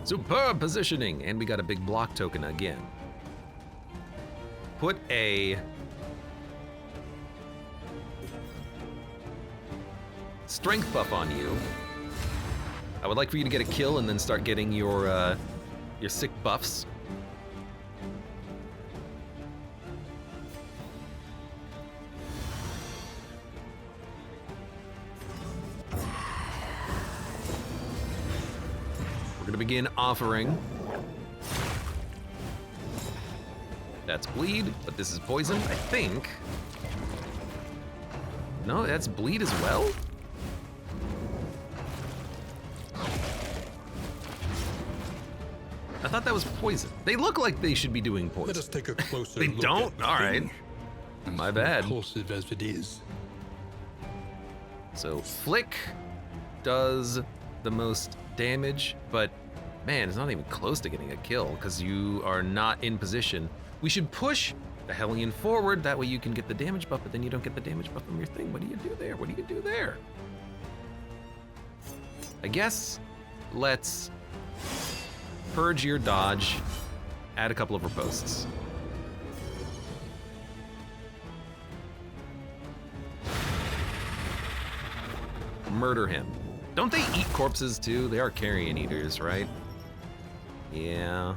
[SPEAKER 1] Superb positioning, and we got a big block token again. Put a strength buff on you. I would like for you to get a kill and then start getting your sick buffs. We're gonna begin offering. That's bleed, but this is poison, I think. No, that's bleed as well? I thought that was poison. They look like they should be doing poison.
[SPEAKER 2] Let us take a closer
[SPEAKER 1] They
[SPEAKER 2] look
[SPEAKER 1] don't?
[SPEAKER 2] at the
[SPEAKER 1] All right.
[SPEAKER 2] thing.
[SPEAKER 1] My bad.
[SPEAKER 2] Impulsive as it is.
[SPEAKER 1] So Flick does the most damage, but man, it's not even close to getting a kill because you are not in position. We should push the Hellion forward, that way you can get the damage buff, but then you don't get the damage buff from your thing. What do you do there? What do you do there? I guess let's purge your dodge, add a couple of ripostes. Murder him. Don't they eat corpses too? They are carrion eaters, right? Yeah.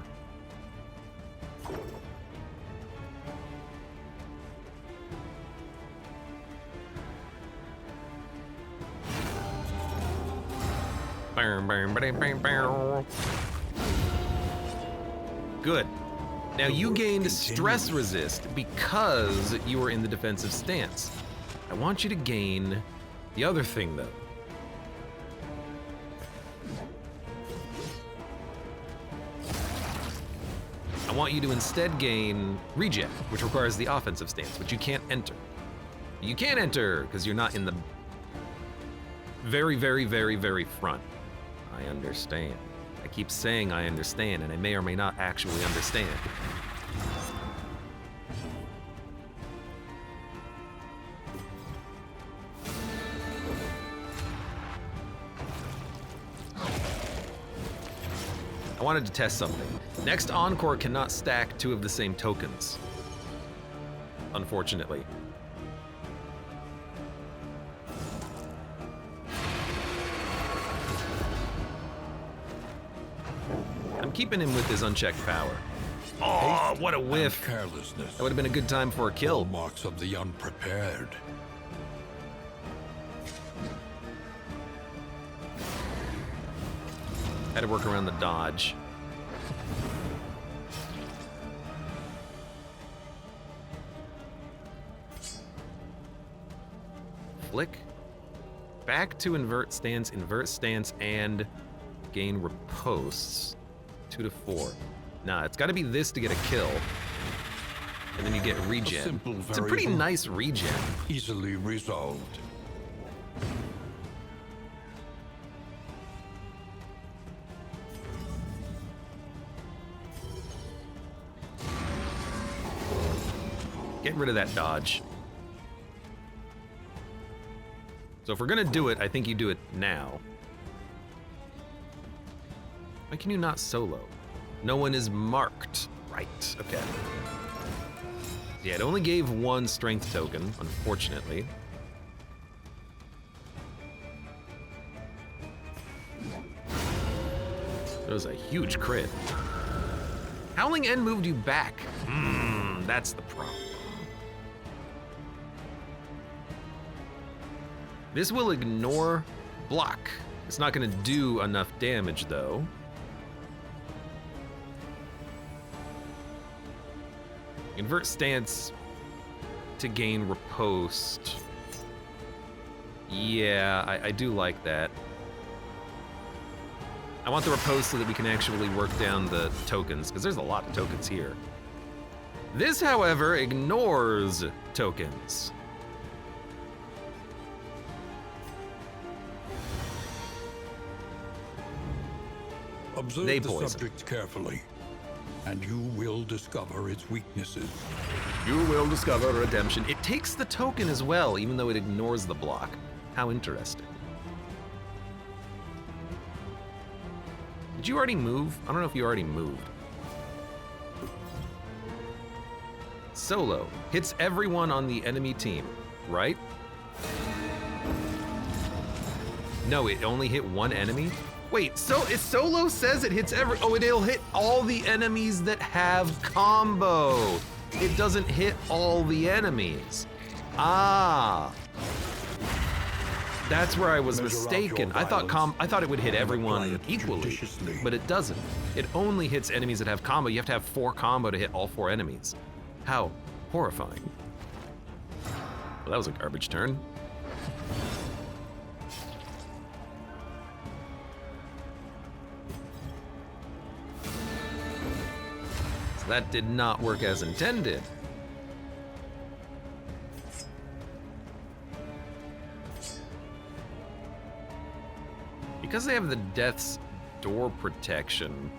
[SPEAKER 1] Good. Now you gained stress resist because you were in the defensive stance. I want you to gain the other thing though. I want you to instead gain regen, which requires the offensive stance, which you can't enter. You can't enter because you're not in the very, very, very, very front. I understand. I keep saying I understand, and I may or may not actually understand. I wanted to test something. Next Encore cannot stack two of the same tokens, unfortunately. I'm keeping him with his unchecked power. Oh, what a whiff.
[SPEAKER 2] Carelessness.
[SPEAKER 1] That would have been a good time for a kill.
[SPEAKER 2] Hallmarks of the unprepared.
[SPEAKER 1] Had to work around the dodge. Flick. Back to invert stance, and gain riposts. 2 to 4. Nah, it's gotta be this to get a kill. And then you get regen.
[SPEAKER 2] simple
[SPEAKER 1] It's a pretty
[SPEAKER 2] variable.
[SPEAKER 1] nice regen.
[SPEAKER 2] Easily resolved.
[SPEAKER 1] Get rid of that dodge. So if we're gonna do it, I think you do it now. Why can you not solo? No one is marked. Right, okay. Yeah, it only gave one strength token, unfortunately. That was a huge crit. Howling End moved you back. That's the problem. This will ignore block. It's not gonna do enough damage though. Invert stance to gain riposte. Yeah, I do like that. I want the riposte so that we can actually work down the tokens, because there's a lot of tokens here. This, however, ignores tokens.
[SPEAKER 2] Observe
[SPEAKER 1] They
[SPEAKER 2] the
[SPEAKER 1] poison.
[SPEAKER 2] subject carefully. and you will discover its weaknesses.
[SPEAKER 1] You will discover redemption. It takes the token as well, even though it ignores the block. How interesting. Did you already move? I don't know if you already moved. Solo hits everyone on the enemy team, right? No, it only hit one enemy? Wait, so if Solo says it hits it'll hit all the enemies that have combo. It doesn't hit all the enemies. Ah. That's where I was mistaken. I thought it would hit everyone equally, but it doesn't. It only hits enemies that have combo. You have to have 4 combo to hit all 4 enemies. How horrifying. Well, that was a garbage turn. So that did not work as intended. Because they have the Death's Door protection.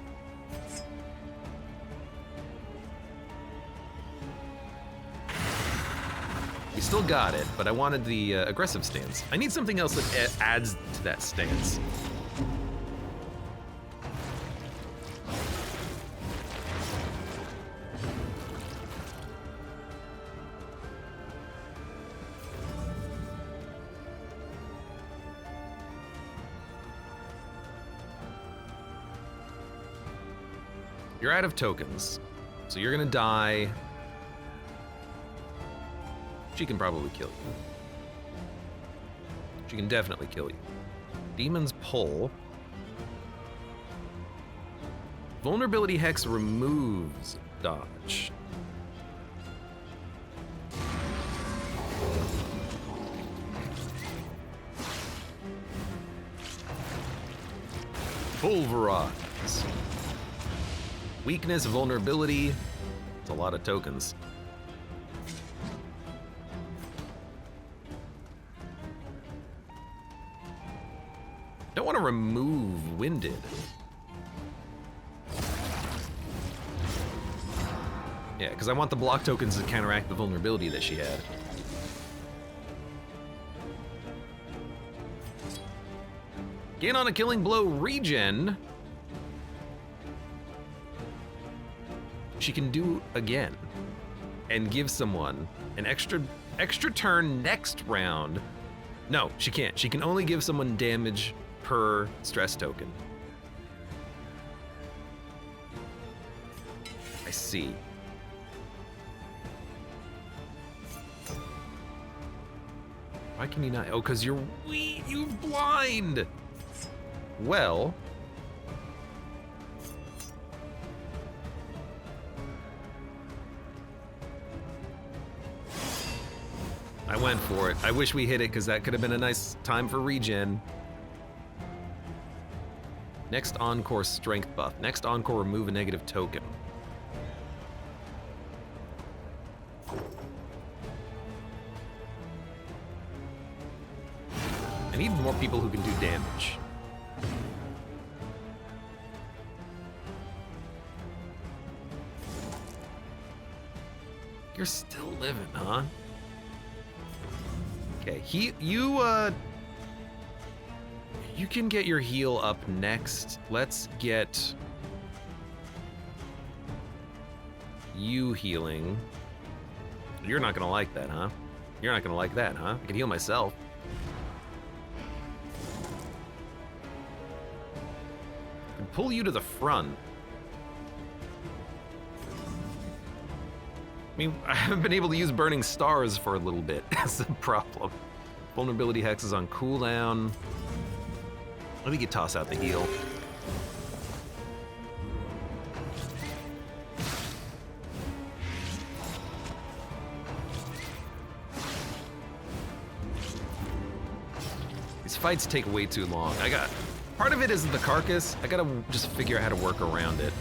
[SPEAKER 1] We still got it, but I wanted the aggressive stance. I need something else that adds to that stance. You're out of tokens, so you're gonna die. She can probably kill you. She can definitely kill you. Demon's Pull. Vulnerability Hex removes dodge. Pulverize. Weakness, vulnerability. It's a lot of tokens. Don't want to remove Winded. Yeah, because I want the block tokens to counteract the vulnerability that she had. Gain on a killing blow regen. She can do again and give someone an extra turn next round. No, she can't. She can only give someone damage per stress token. I see. Why can you not? Oh, because you're weak. You're blind. Well. I went for it. I wish we hit it because that could have been a nice time for regen. Next Encore strength buff. Next Encore remove a negative token. I need more people who can do damage. You're still living, huh? Okay, you can get your heal up next. Let's get you healing. You're not gonna like that, huh? You're not gonna like that, huh? I can heal myself. I can pull you to the front. I mean, I haven't been able to use Burning Stars for a little bit. That's the problem. Vulnerability Hex is on cooldown. I think you toss out the heal. These fights take way too long. Part of it is the carcass. I gotta just figure out how to work around it.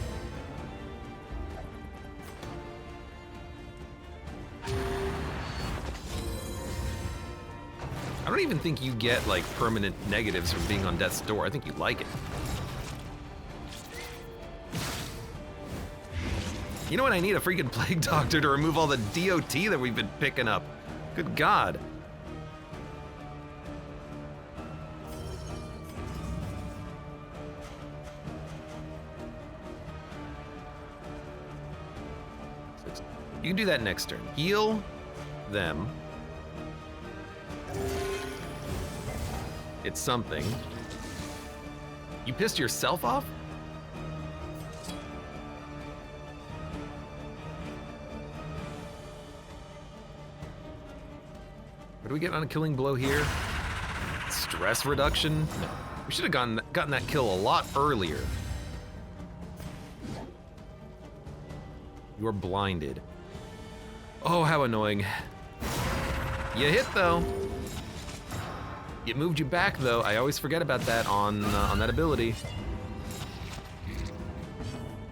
[SPEAKER 1] I don't even think you get like permanent negatives from being on Death's Door. I think you like it. You know what? I need a freaking plague doctor to remove all the DOT that we've been picking up. Good God. You can do that next turn. Heal them. It's something. You pissed yourself off? What do we get on a killing blow here? Stress reduction? No. We should have gotten that kill a lot earlier. You're blinded. Oh, how annoying. You hit though. It moved you back though. I always forget about that on that ability.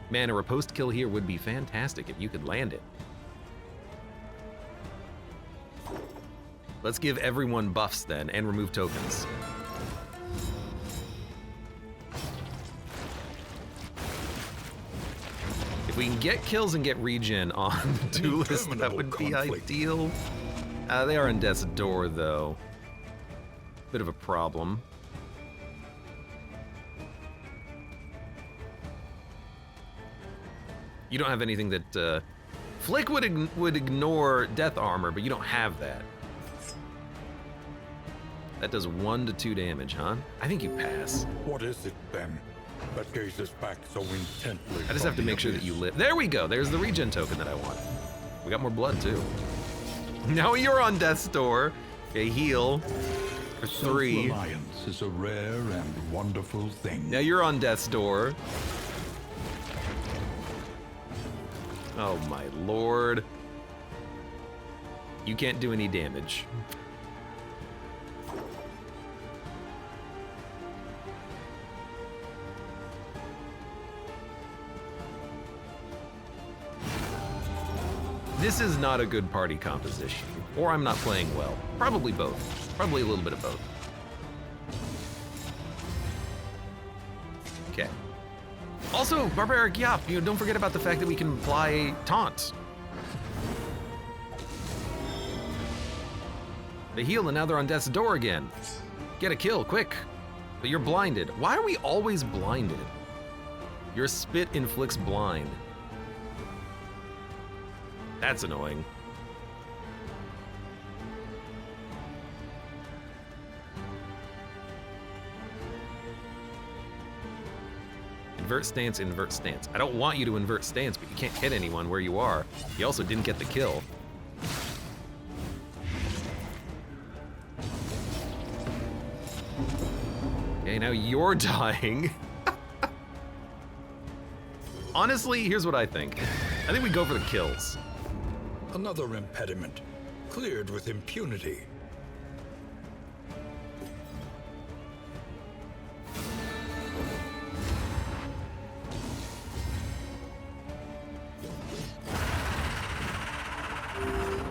[SPEAKER 1] Man, a riposte kill here would be fantastic if you could land it. Let's give everyone buffs then and remove tokens. If we can get kills and get regen on the duelist, that would be ideal. They are on death's door though. Bit of a problem. You don't have anything that Flick would ignore death armor, but you don't have that. That does 1 to 2 damage, huh? I think you pass.
[SPEAKER 2] What is it then that gazes back so intently?
[SPEAKER 1] I just have to make sure that you live. There we go. There's the regen token that I want. We got more blood too. Now you're on death's door. Okay, heal for 3.
[SPEAKER 2] Self-reliance is a rare and wonderful thing.
[SPEAKER 1] Now you're on death's door. Oh my lord. You can't do any damage. This is not a good party composition, or I'm not playing well. Probably both. Probably a little bit of both. Okay. Also, Barbaric Yop, don't forget about the fact that we can apply taunts. They heal and now they're on death's door again. Get a kill, quick. But you're blinded. Why are we always blinded? Your spit inflicts blind. That's annoying. Invert stance, invert stance. I don't want you to invert stance, but you can't hit anyone where you are. You also didn't get the kill. Okay, now you're dying. Honestly, here's what I think. I think we go for the kills.
[SPEAKER 2] Another impediment, cleared with impunity.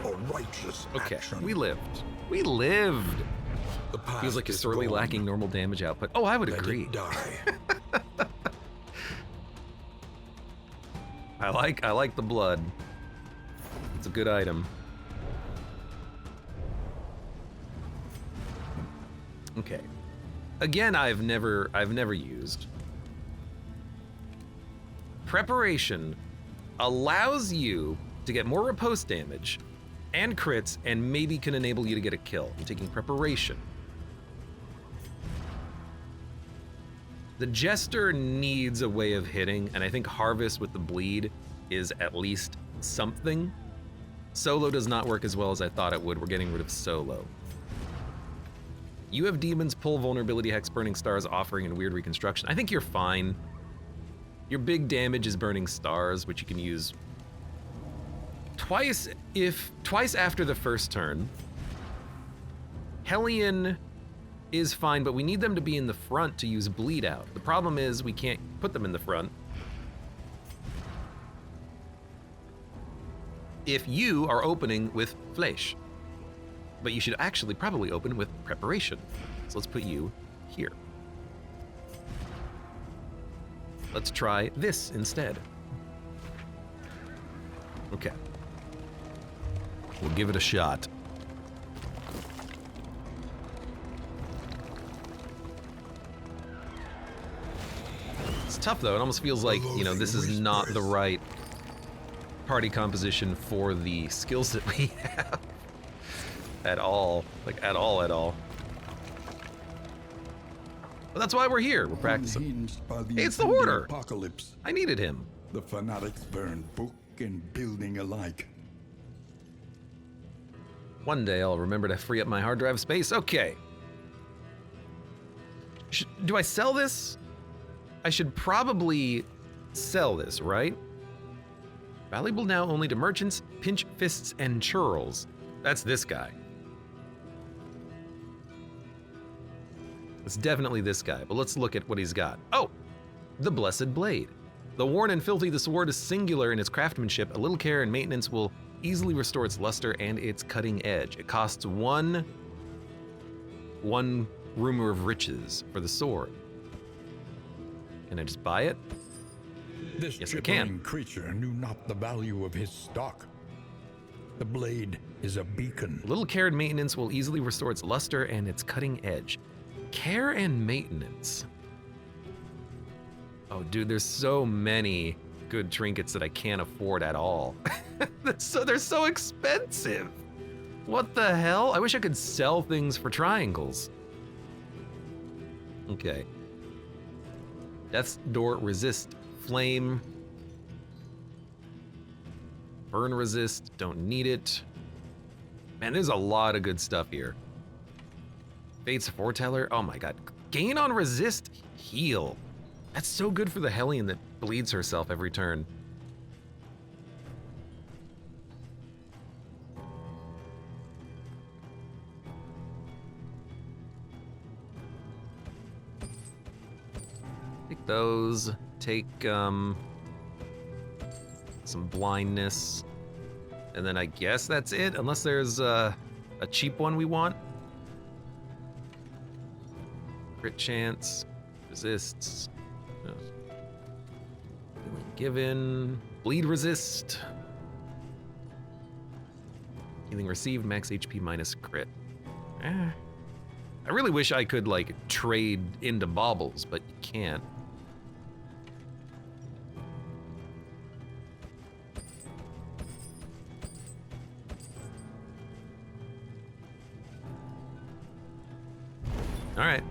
[SPEAKER 2] A righteous action.
[SPEAKER 1] We lived. We lived.
[SPEAKER 2] The past
[SPEAKER 1] Feels like you're
[SPEAKER 2] is
[SPEAKER 1] sorely
[SPEAKER 2] gone.
[SPEAKER 1] lacking normal damage output. Oh, I would
[SPEAKER 2] Let
[SPEAKER 1] agree.
[SPEAKER 2] it die.
[SPEAKER 1] I like the blood. It's a good item. Okay. Again, I've never used. Preparation allows you to get more riposte damage and crits, and maybe can enable you to get a kill. I'm taking preparation. The Jester needs a way of hitting, and I think Harvest with the bleed is at least something. Solo does not work as well as I thought it would. We're getting rid of Solo. You have Demons, Pull, Vulnerability, Hex, Burning Stars, Offering, and Weird Reconstruction. I think you're fine. Your big damage is Burning Stars, which you can use twice after the first turn. Hellion is fine, but we need them to be in the front to use Bleed Out. The problem is we can't put them in the front if you are opening with Fleisch. But you should actually probably open with Preparation. So let's put you here. Let's try this instead. Okay. We'll give it a shot. It's tough though. It almost feels like, you know, this is not the right party composition for the skills that we have. At all. Like, at all, at all. But that's why we're here. We're practicing. Hey, it's the Hoarder!
[SPEAKER 2] Apocalypse.
[SPEAKER 1] I needed him.
[SPEAKER 2] The fanatics burn book and building alike.
[SPEAKER 1] One day I'll remember to free up my hard drive space. Okay. Do I sell this? I should probably sell this, right? Valuable now only to merchants, pinch fists, and churls. That's this guy. It's definitely this guy, but let's look at what he's got. Oh, the Blessed Blade. Though worn and filthy, the sword is singular in its craftsmanship. A little care and maintenance will easily restore its luster and its cutting edge. It costs one rumor of riches for the sword. Can I just buy it?
[SPEAKER 2] This
[SPEAKER 1] yes, I can.
[SPEAKER 2] gibbering creature knew not the value of his stock. The blade is a beacon.
[SPEAKER 1] A little care and maintenance will easily restore its luster and its cutting edge. Care and maintenance. Oh, dude, there's so many good trinkets that I can't afford at all. They're so expensive. What the hell? I wish I could sell things for triangles. Okay. Death's Door resist flame. Burn resist, don't need it. Man, there's a lot of good stuff here. Fate's Foreteller, oh my god. Gain on resist, heal. That's so good for the Hellion that bleeds herself every turn. Take those, take some blindness, and then I guess that's it, unless there's a cheap one we want. Crit chance, resists, healing given, bleed resist, healing received, max HP minus crit. I really wish I could like trade into baubles, but you can't. All right.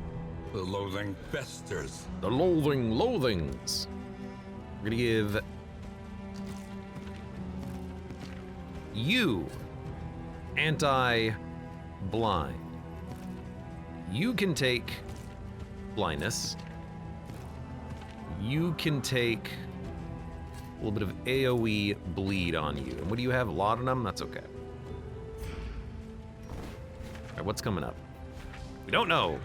[SPEAKER 2] The loathing festers.
[SPEAKER 1] The loathing loathings. We're gonna give you anti-blind. You can take blindness. You can take a little bit of AoE bleed on you. And what do you have? Laudanum? That's okay. All right, what's coming up? We don't know.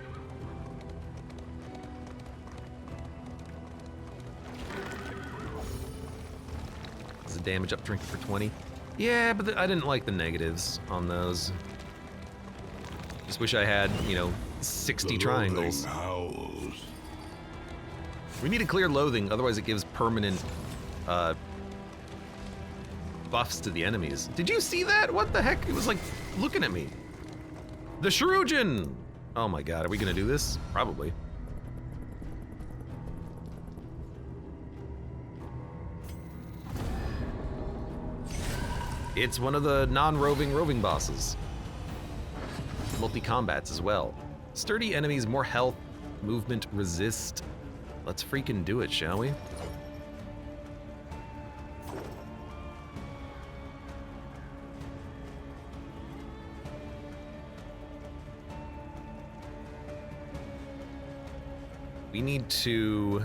[SPEAKER 1] Is the damage up drink for 20? Yeah, but I didn't like the negatives on those. Just wish I had, you know, 60 triangles.
[SPEAKER 2] Howls.
[SPEAKER 1] We need to clear loathing, otherwise it gives permanent buffs to the enemies. Did you see that? What the heck? It was like looking at me. The Shrujin! Oh my god, are we gonna do this? Probably. It's one of the non-roving roving bosses. Multi-combats as well. Sturdy enemies, more health, movement, resist. Let's freaking do it, shall we? We need to...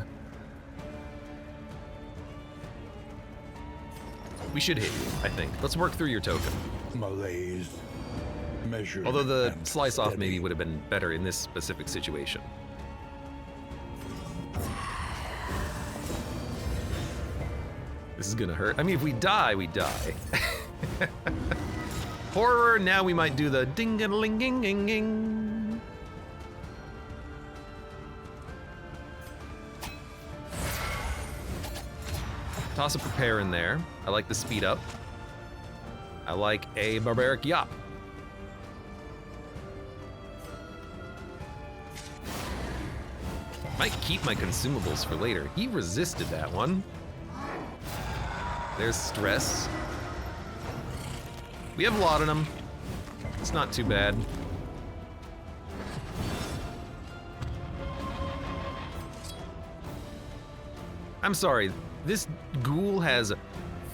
[SPEAKER 1] We should hit you, I think. Let's work through your token.
[SPEAKER 2] Malaise. Measured.
[SPEAKER 1] Although the
[SPEAKER 2] and
[SPEAKER 1] slice off
[SPEAKER 2] steady.
[SPEAKER 1] maybe would have been better in this specific situation. This is gonna hurt. I mean, if we die, we die. Horror, now we might do the ding-a-ling-ging-ging-ging. Toss a prepare in there. I like the speed up. I like a barbaric yop. Might keep my consumables for later. He resisted that one. There's stress. We have laudanum. It's not too bad. I'm sorry, this ghoul has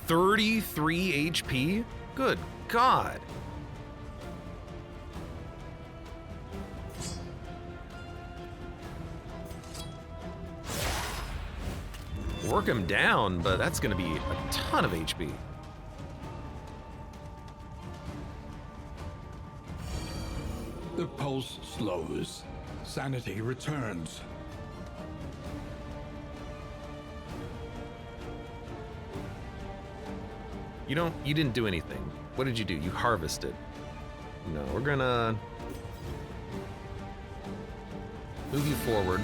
[SPEAKER 1] 33 HP? Good God. Work him down, but that's gonna be a ton of HP.
[SPEAKER 2] The pulse slows. Sanity returns.
[SPEAKER 1] You didn't do anything. What did you do? You harvested. No, we're gonna move you forward.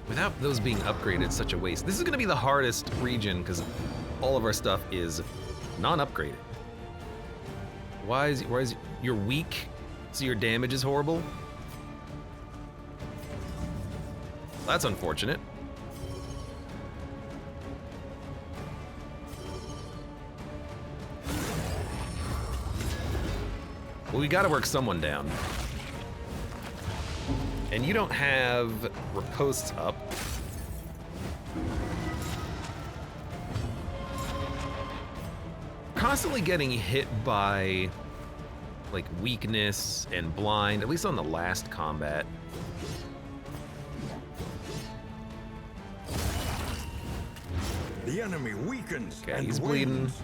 [SPEAKER 1] Without those being upgraded, it's such a waste. This is gonna be the hardest region because all of our stuff is non-upgraded. Why is you're weak, so your damage is horrible? That's unfortunate. Well, we gotta work someone down. And you don't have riposte up. Constantly getting hit by like weakness and blind, at least on the last combat.
[SPEAKER 2] The enemy weakens.
[SPEAKER 1] Okay,
[SPEAKER 2] and
[SPEAKER 1] he's bleeding.
[SPEAKER 2] wins.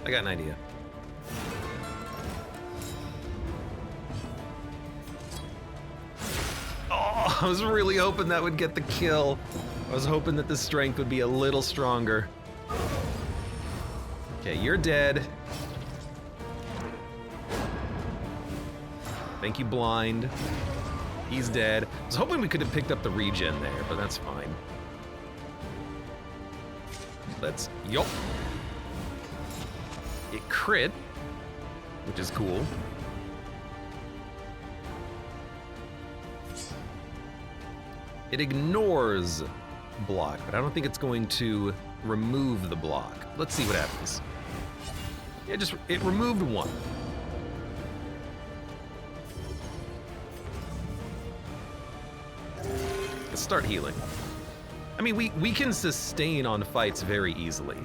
[SPEAKER 1] I got an idea. Oh, I was really hoping that would get the kill. I was hoping that the strength would be a little stronger. Okay, you're dead. Thank you, blind. He's dead. I was hoping we could have picked up the regen there, but that's fine. Let's, yup. It crit, which is cool. It ignores block, but I don't think it's going to remove the block. Let's see what happens. Yeah, it removed one. Let's start healing. I mean, we can sustain on fights very easily.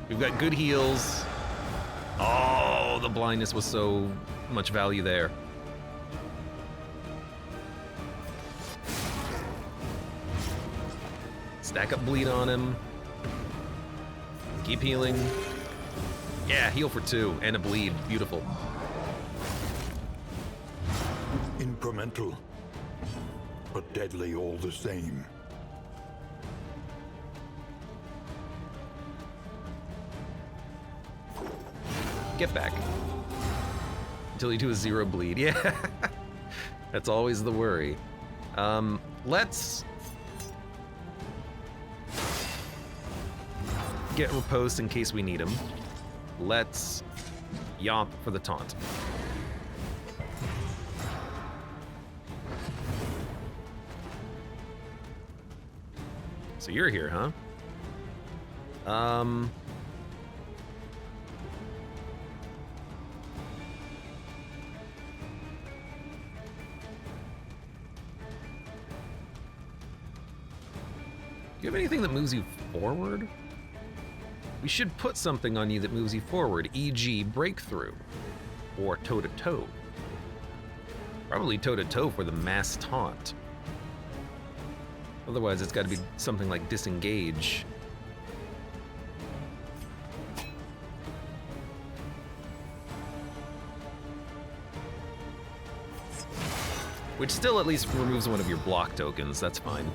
[SPEAKER 1] We've got good heals. Oh, the blindness was so much value there. Stack up bleed on him. Keep healing. Yeah, heal for 2 and a bleed. Beautiful.
[SPEAKER 2] Incremental, but deadly all the same.
[SPEAKER 1] Get back. Until you do a 0 bleed. Yeah. That's always the worry. Let's get riposte in case we need him. Let's yomp for the taunt. So you're here, huh? Do you have anything that moves you forward? We should put something on you that moves you forward, e.g. breakthrough, or toe-to-toe. Probably toe-to-toe for the mass taunt. Otherwise, it's got to be something like disengage. Which still at least removes one of your block tokens, that's fine.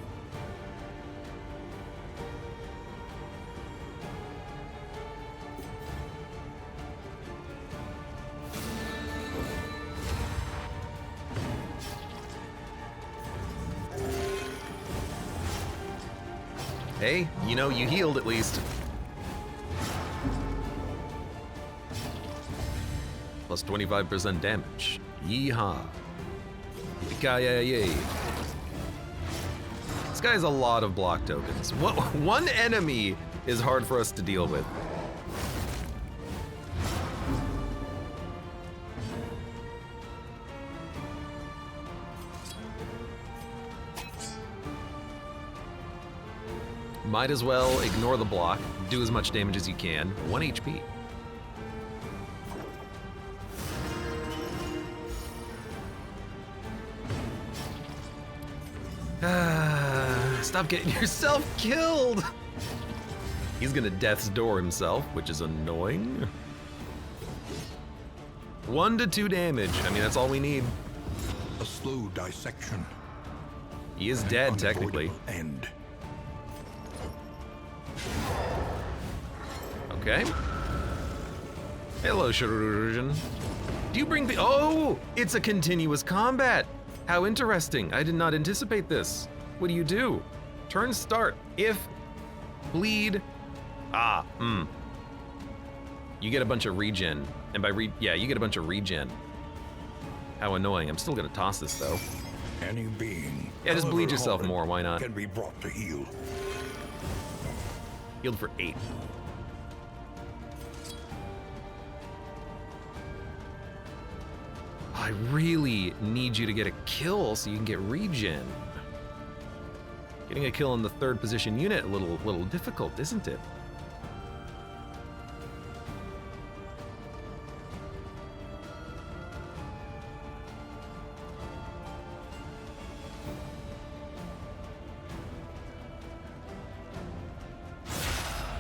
[SPEAKER 1] Hey, you know, you healed at least. Plus 25% damage. Yeehaw. Decaying. This guy has a lot of block tokens. One enemy is hard for us to deal with. Might as well ignore the block, do as much damage as you can. 1 HP. Stop getting yourself killed! He's gonna death's door himself, which is annoying. 1 to 2 damage. I mean, that's all we need.
[SPEAKER 2] A slow dissection.
[SPEAKER 1] He is dead, technically.
[SPEAKER 2] End.
[SPEAKER 1] Okay. Hello, Shuriken. Do you bring the— oh! It's a continuous combat! How interesting. I did not anticipate this. What do you do? Turn start. If bleed. You get a bunch of regen. And by yeah, you get a bunch of regen. How annoying. I'm still gonna toss this though.
[SPEAKER 2] Any being.
[SPEAKER 1] Yeah, just bleed yourself more. Why not?
[SPEAKER 2] Can be brought to heal.
[SPEAKER 1] Healed for 8. I really need you to get a kill so you can get regen. Getting a kill in the 3rd position unit, a little difficult, isn't it?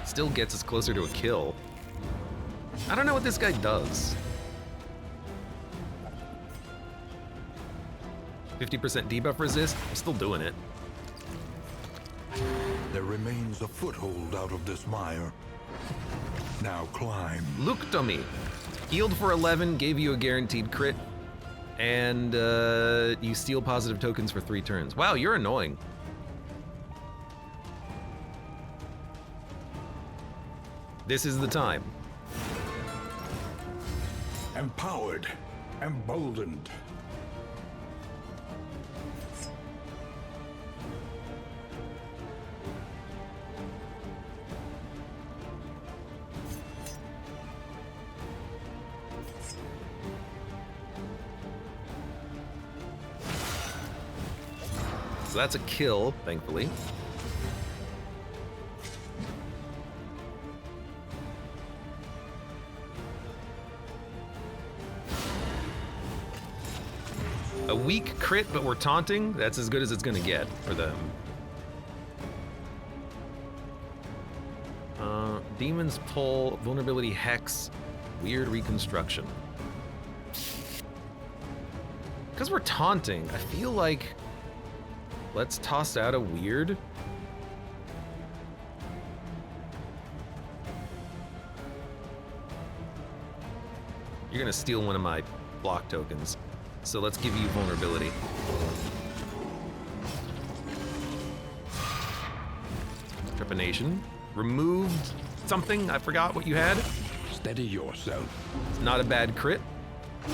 [SPEAKER 1] Still gets us closer to a kill. I don't know what this guy does. 50% debuff resist? I'm still doing it.
[SPEAKER 2] There remains a foothold out of this mire. Now climb.
[SPEAKER 1] Look to me. Healed for 11, gave you a guaranteed crit, and you steal positive tokens for 3 turns. Wow, you're annoying. This is the time.
[SPEAKER 2] Empowered, emboldened.
[SPEAKER 1] So that's a kill, thankfully. A weak crit, but we're taunting. That's as good as it's gonna get for them. Demon's Pull, Vulnerability Hex, Weird Reconstruction. Because we're taunting, I feel like let's toss out a weird. You're gonna steal one of my block tokens, so let's give you vulnerability. Trepanation. Removed something, I forgot what you had.
[SPEAKER 2] Steady yourself.
[SPEAKER 1] It's not a bad crit.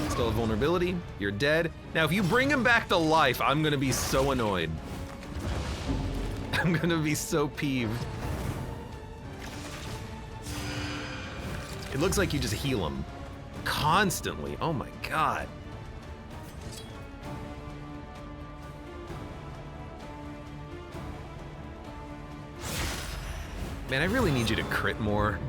[SPEAKER 1] Still a vulnerability. You're dead. Now, if you bring him back to life, I'm gonna be so annoyed. I'm gonna be so peeved. It looks like you just heal him constantly. Oh my god. Man, I really need you to crit more.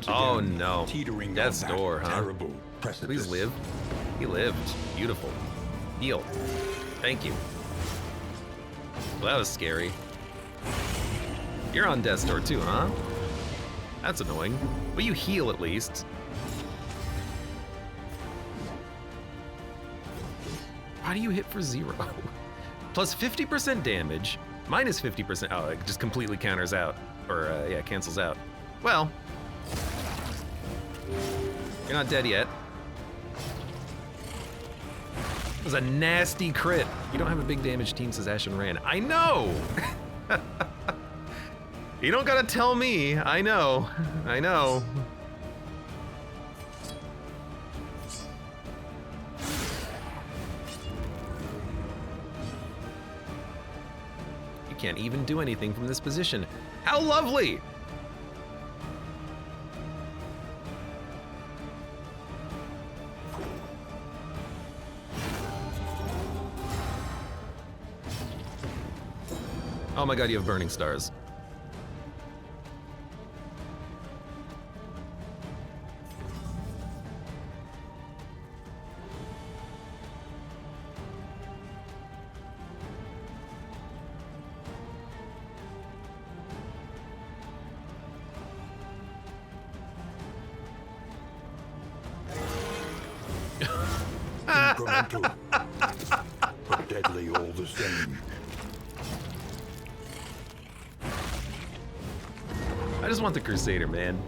[SPEAKER 1] Oh no. Death's door, huh? Please live. He lived. Beautiful. Heal. Thank you. Well, that was scary. You're on death's door too, huh? That's annoying. But you heal at least. Why do you hit for 0? Plus 50% damage, minus 50%. Oh, it just completely counters out. Or, yeah, cancels out. Well, you're not dead yet. It was a nasty crit. You don't have a big damage team, says Ashen Rand. I know! You don't gotta tell me. I know. I know. You can't even do anything from this position. How lovely! Oh my god, you have burning stars.
[SPEAKER 2] Incremental, but deadly all the same.
[SPEAKER 1] I just want the Crusader, man.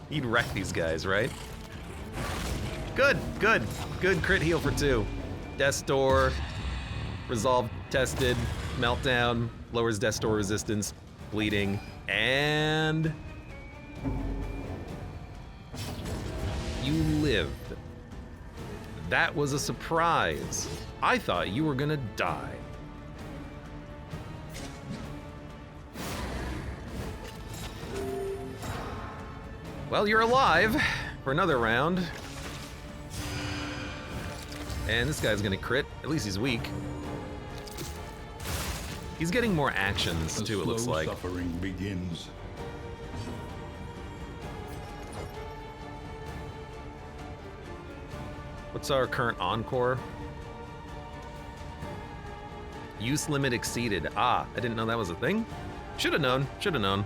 [SPEAKER 1] He'd wreck these guys, right? Good, good, good crit heal for 2. Death's Door, resolve tested, meltdown, lowers Death's Door resistance, bleeding, and you lived. That was a surprise. I thought you were gonna die. Well, you're alive for another round. And this guy's gonna crit. At least he's weak. He's getting more actions too, it looks like.
[SPEAKER 2] Suffering begins.
[SPEAKER 1] What's our current encore? Use limit exceeded. Ah, I didn't know that was a thing. Should have known, should have known.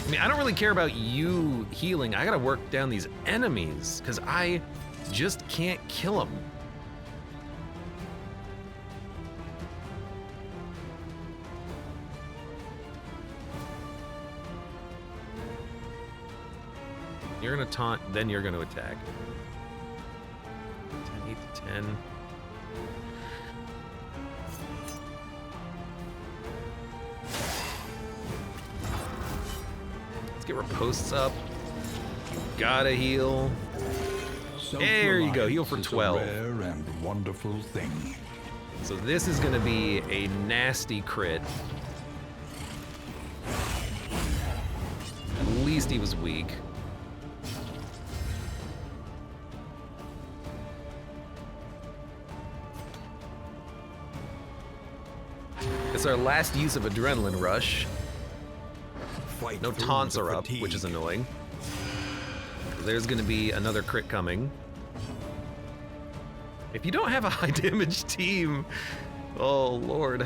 [SPEAKER 1] I mean, I don't really care about you healing. I gotta work down these enemies, because I just can't kill them. You're gonna taunt, then you're gonna attack. 10, 8 to 10. Let's get riposts up. You gotta heal. There you go, heal for 12.
[SPEAKER 2] Is a rare and wonderful thing.
[SPEAKER 1] So this is gonna be a nasty crit. At least he was weak. It's our last use of Adrenaline Rush.
[SPEAKER 2] Fight
[SPEAKER 1] No
[SPEAKER 2] through
[SPEAKER 1] taunts
[SPEAKER 2] the
[SPEAKER 1] are up,
[SPEAKER 2] fatigue.
[SPEAKER 1] which is annoying. There's gonna be another crit coming. If you don't have a high damage team, oh lord.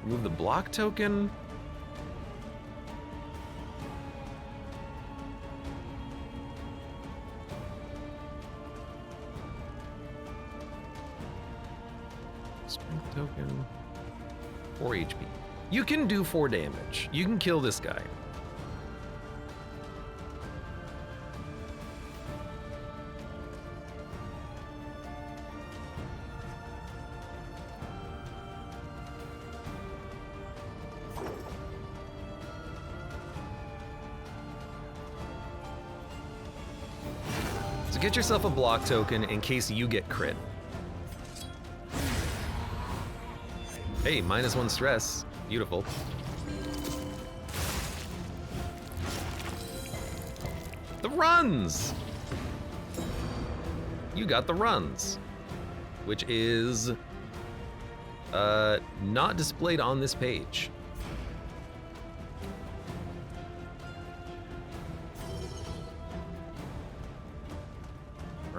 [SPEAKER 1] Remove the block token. Strength token. 4 HP. You can do 4 damage. You can kill this guy. So get yourself a block token in case you get crit. Hey, -1 stress. Beautiful. The runs! You got the runs. Which is not displayed on this page.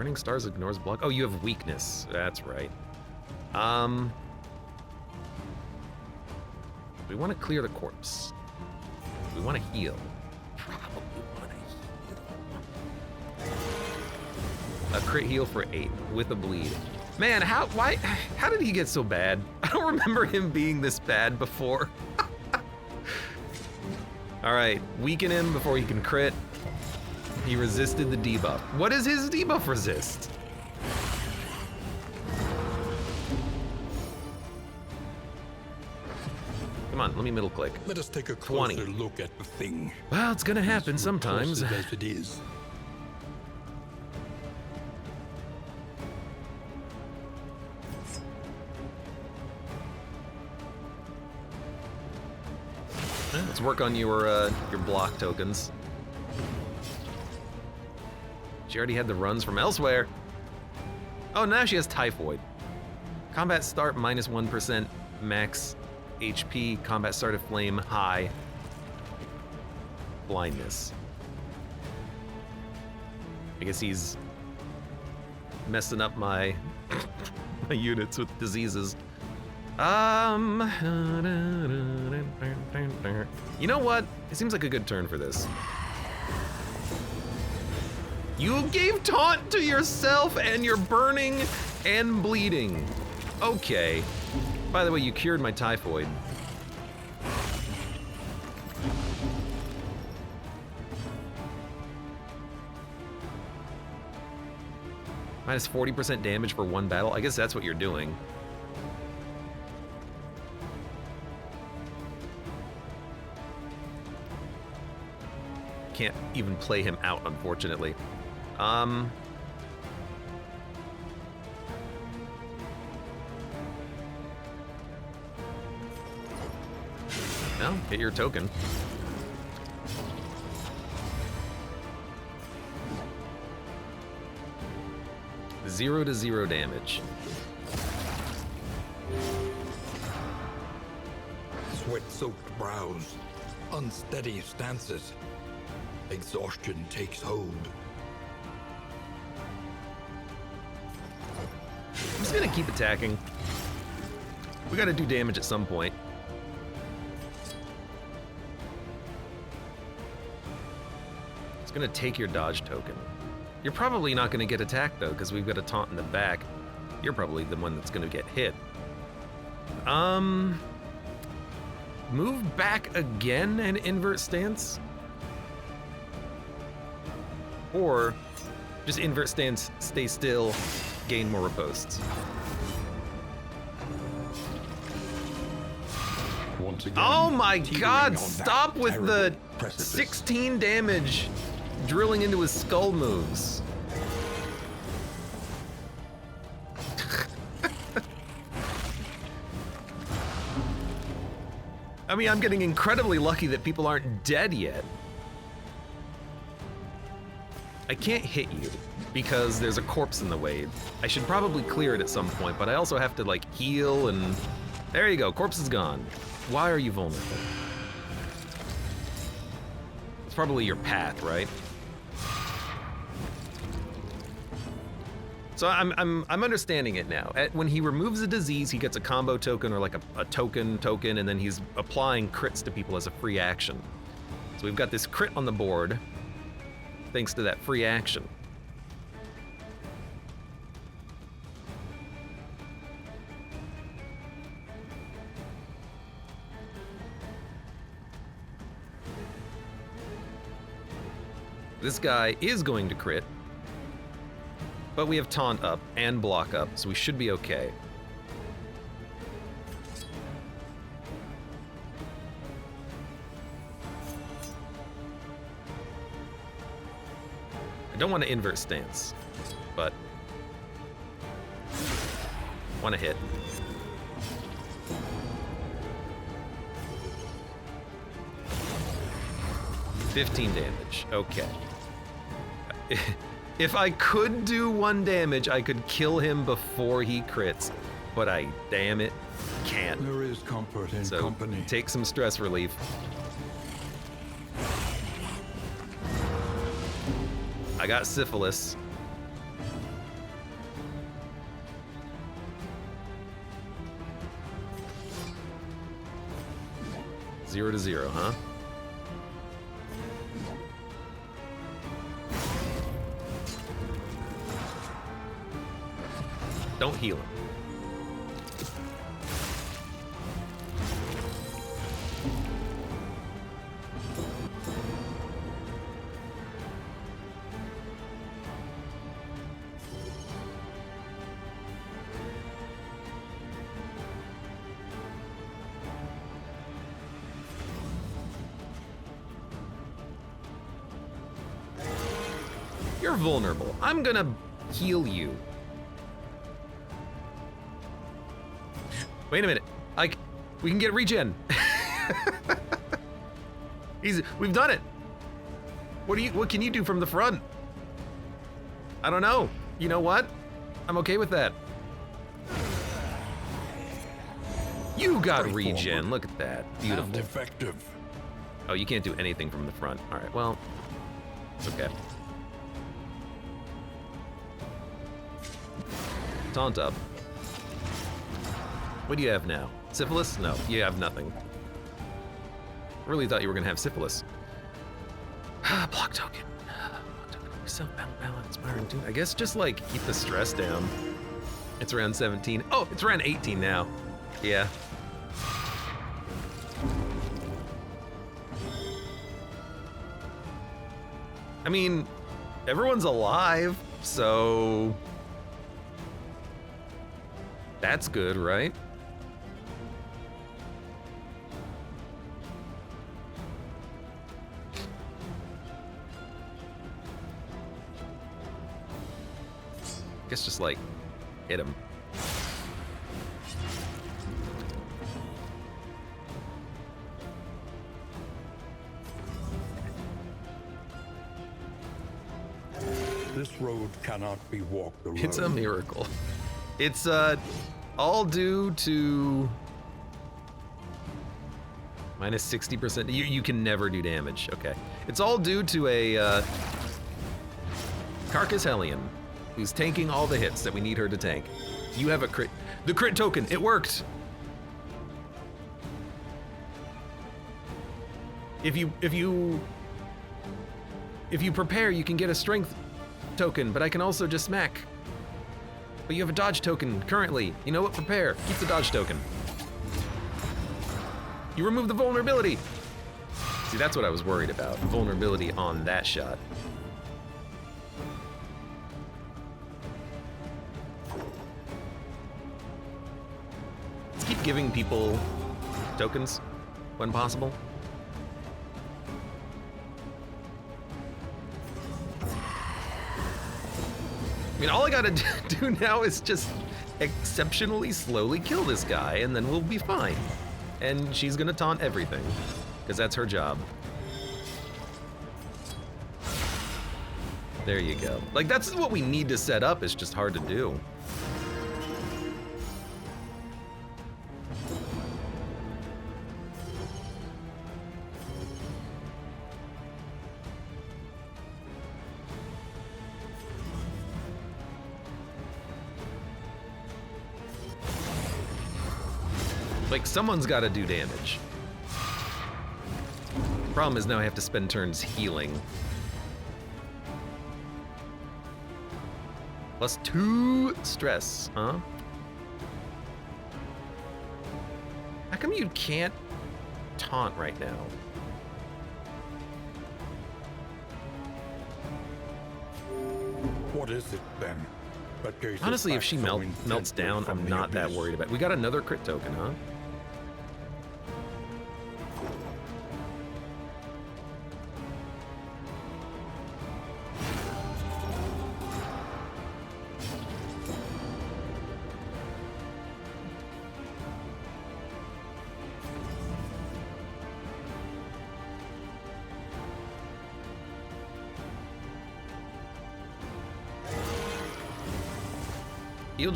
[SPEAKER 1] Burning stars ignores block. Oh, you have weakness. That's right. We want to clear the corpse. We want to heal. Probably want to heal. A crit heal for 8 with a bleed. Man, how did he get so bad? I don't remember him being this bad before. All right, weaken him before he can crit. He resisted the debuff. What does his debuff resist? Come on, let me middle click.
[SPEAKER 2] Let us take a
[SPEAKER 1] 20.
[SPEAKER 2] closer look at the thing.
[SPEAKER 1] Well, it's gonna happen sometimes.
[SPEAKER 2] Repulsive as it is.
[SPEAKER 1] Let's work on your block tokens. She already had the runs from elsewhere. Oh, now she has typhoid. Combat start minus 1%, max HP, combat start of flame, high. Blindness. I guess he's messing up my my units with diseases. You know what? It seems like a good turn for this. You gave taunt to yourself and you're burning and bleeding. Okay. By the way, you cured my typhoid. Minus 40% damage for one battle. I guess that's what you're doing. Can't even play him out, unfortunately. No, get your token. Zero to zero damage.
[SPEAKER 2] Sweat-soaked brows, unsteady stances. Exhaustion takes hold.
[SPEAKER 1] I'm just gonna keep attacking. We gotta do damage at some point. It's gonna take your dodge token. You're probably not gonna get attacked though, because we've got a taunt in the back. You're probably the one that's gonna get hit. Move back again and invert stance? Or just invert stance, stay still, gain more riposts.
[SPEAKER 2] Once again,
[SPEAKER 1] Oh my god,
[SPEAKER 2] on
[SPEAKER 1] stop
[SPEAKER 2] that
[SPEAKER 1] with the
[SPEAKER 2] terrible precipice.
[SPEAKER 1] 16 damage drilling into his skull moves. I mean, I'm getting incredibly lucky that people aren't dead yet. I can't hit you because there's a corpse in the way. I should probably clear it at some point, but I also have to like heal and... There you go, corpse is gone. Why are you vulnerable? It's probably your path, right? So I'm understanding it now. When he removes a disease, he gets a combo token or like a token, and then he's applying crits to people as a free action. So we've got this crit on the board, thanks to that free action. This guy is going to crit, but we have taunt up and block up, so we should be okay. I don't want to invert stance, but want to hit. $15 damage, okay. If I could do 1 damage, I could kill him before he crits, but I, damn it, can't.
[SPEAKER 2] There is comfort in
[SPEAKER 1] So
[SPEAKER 2] company.
[SPEAKER 1] take some stress relief. I got syphilis. 0 to 0, huh? Don't heal him. You're vulnerable. I'm gonna heal you. Wait a minute. We can get regen. We've done it. What can you do from the front? I don't know. You know what? I'm okay with that. You got regen. Look at that. Beautiful.
[SPEAKER 2] And effective.
[SPEAKER 1] Oh, you can't do anything from the front. All right. Well, it's okay. Taunt up. What do you have now? Syphilis? No, you have nothing. Really thought you were gonna have syphilis. Block token. Self-balance, inspiring tune. I guess just like keep the stress down. It's around 17. Oh, it's around 18 now. Yeah. I mean, everyone's alive, so that's good, right? Guess just like hit him.
[SPEAKER 2] This road cannot be walked alone.
[SPEAKER 1] It's a miracle. It's all due to minus 60%. You can never do damage. Okay. It's all due to a Carcass Hellion who's tanking all the hits that we need her to tank. You have a crit. The crit token. It worked. If you prepare, you can get a strength token, but I can also just smack. But you have a dodge token currently. You know what? Prepare. Keep the dodge token. You remove the vulnerability. See, that's what I was worried about. Vulnerability on that shot. Let's keep giving people tokens when possible. I mean, all I gotta do now is just exceptionally slowly kill this guy, and then we'll be fine. And she's gonna taunt everything, because that's her job. There you go. Like, that's what we need to set up, it's just hard to do. Like, someone's got to do damage. Problem is now I have to spend turns healing. Plus 2 stress, huh? How come you can't taunt right now?
[SPEAKER 2] What is it then?
[SPEAKER 1] Honestly, if she melts down, I'm not that worried about it. We got another crit token, huh? Heal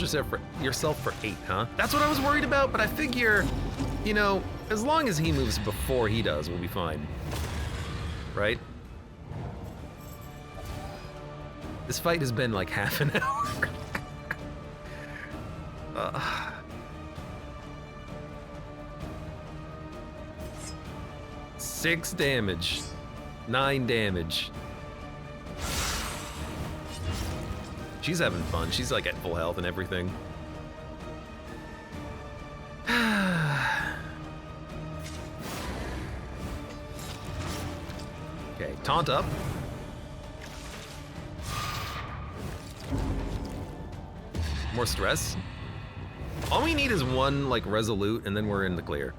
[SPEAKER 1] yourself for 8, huh? That's what I was worried about, but I figure, you know, as long as he moves before he does, we'll be fine. Right? This fight has been like half an hour. 6 damage. 9 damage. She's having fun. She's like at full health and everything. Okay, taunt up. More stress. All we need is one like resolute and then we're in the clear.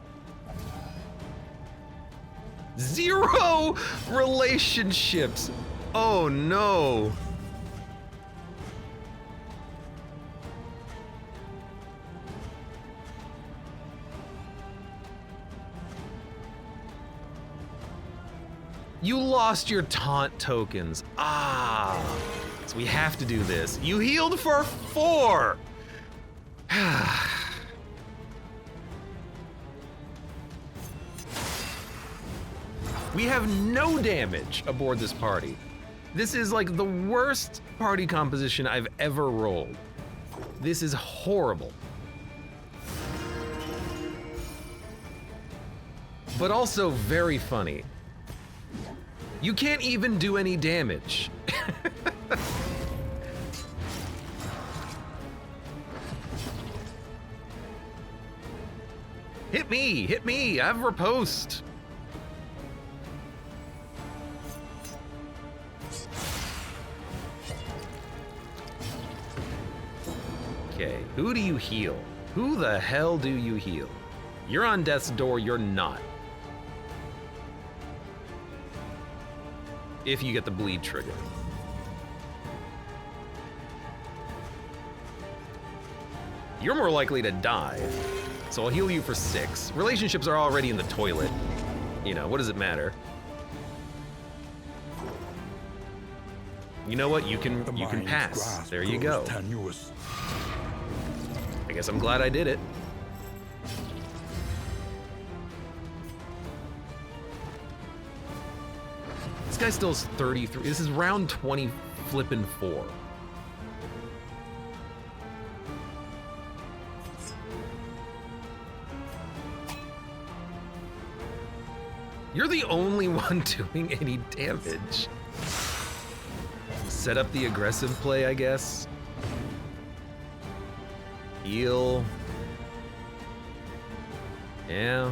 [SPEAKER 1] 0 relationships. Oh no. You lost your taunt tokens. Ah. So we have to do this. You healed for 4. We have no damage aboard this party. This is like the worst party composition I've ever rolled. This is horrible. But also very funny. You can't even do any damage. Hit me, I have riposte. Okay, who do you heal? Who the hell do you heal? You're on death's door, you're not. If you get the bleed trigger. You're more likely to die, so I'll heal you for 6. Relationships are already in the toilet. You know, what does it matter? You know what? You can pass. There you go.
[SPEAKER 2] Tenuous.
[SPEAKER 1] I guess I'm glad I did it. This guy still has 33. This is round 20 flippin' 4. You're the only one doing any damage. Set up the aggressive play, I guess. Heal. Yeah.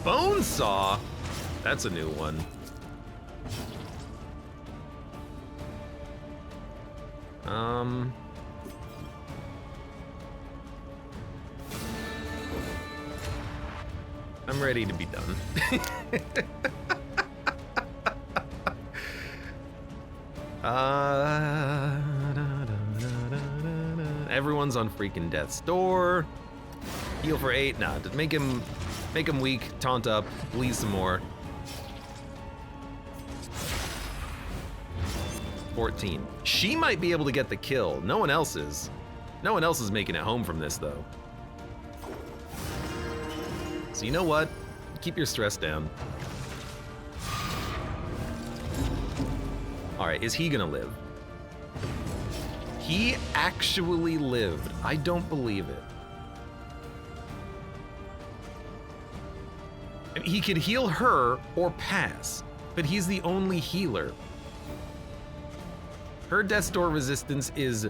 [SPEAKER 1] Bone saw? That's a new one. I'm ready to be done. Everyone's on freaking death's door. Heal for 8. Nah, just make him weak, taunt up, bleed some more. 14. She might be able to get the kill. No one else is. No one else is making it home from this, though. So you know what? Keep your stress down. All right, is he gonna live? He actually lived. I don't believe it. And he could heal her or pass, but he's the only healer. Her death's door resistance is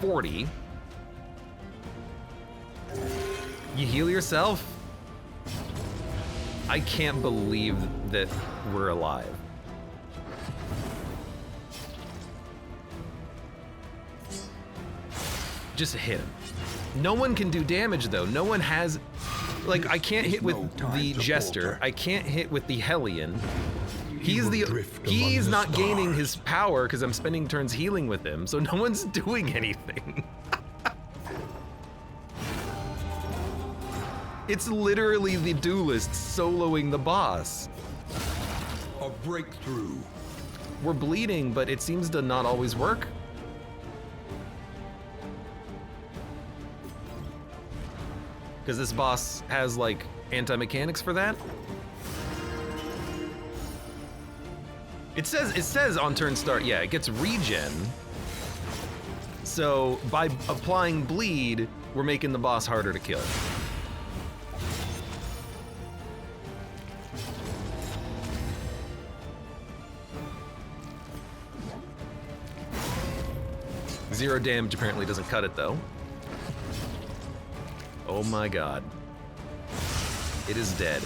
[SPEAKER 1] 40. You heal yourself? I can't believe that we're alive. Just hit him. No one can do damage though. No one has, like, I can't hit with the Jester. I can't hit with the Hellion. He's not gaining his power because I'm spending turns healing with him, so no one's doing anything. It's literally the duelist soloing the boss.
[SPEAKER 2] A breakthrough.
[SPEAKER 1] We're bleeding, but it seems to not always work. Because this boss has like anti-mechanics for that. It says on turn start, yeah, it gets regen. So by applying bleed, we're making the boss harder to kill. 0 damage apparently doesn't cut it though. Oh my god. It is dead.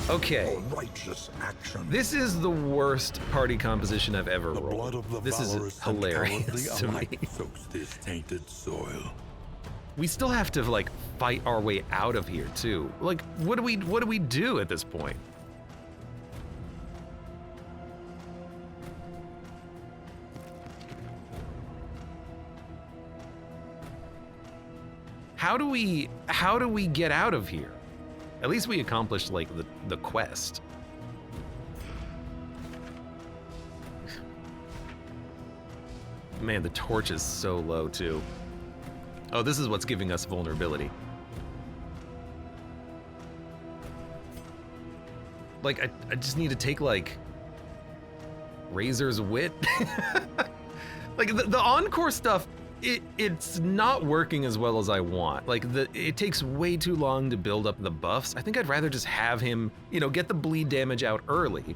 [SPEAKER 1] Okay.
[SPEAKER 2] A righteous action.
[SPEAKER 1] This is the worst party composition I've ever
[SPEAKER 2] The
[SPEAKER 1] rolled.
[SPEAKER 2] blood of the
[SPEAKER 1] This is
[SPEAKER 2] valorous and
[SPEAKER 1] hilarious to
[SPEAKER 2] cowardly
[SPEAKER 1] me.
[SPEAKER 2] alike soaks this tainted soil.
[SPEAKER 1] We still have to like fight our way out of here too. Like, what do we do at this point? How do we get out of here? At least we accomplished like the quest. Man, the torch is so low too. Oh, this is what's giving us vulnerability. Like, I just need to take like Razor's Wit. Like the encore stuff, it's not working as well as I want. Like it takes way too long to build up the buffs. I think I'd rather just have him, you know, get the bleed damage out early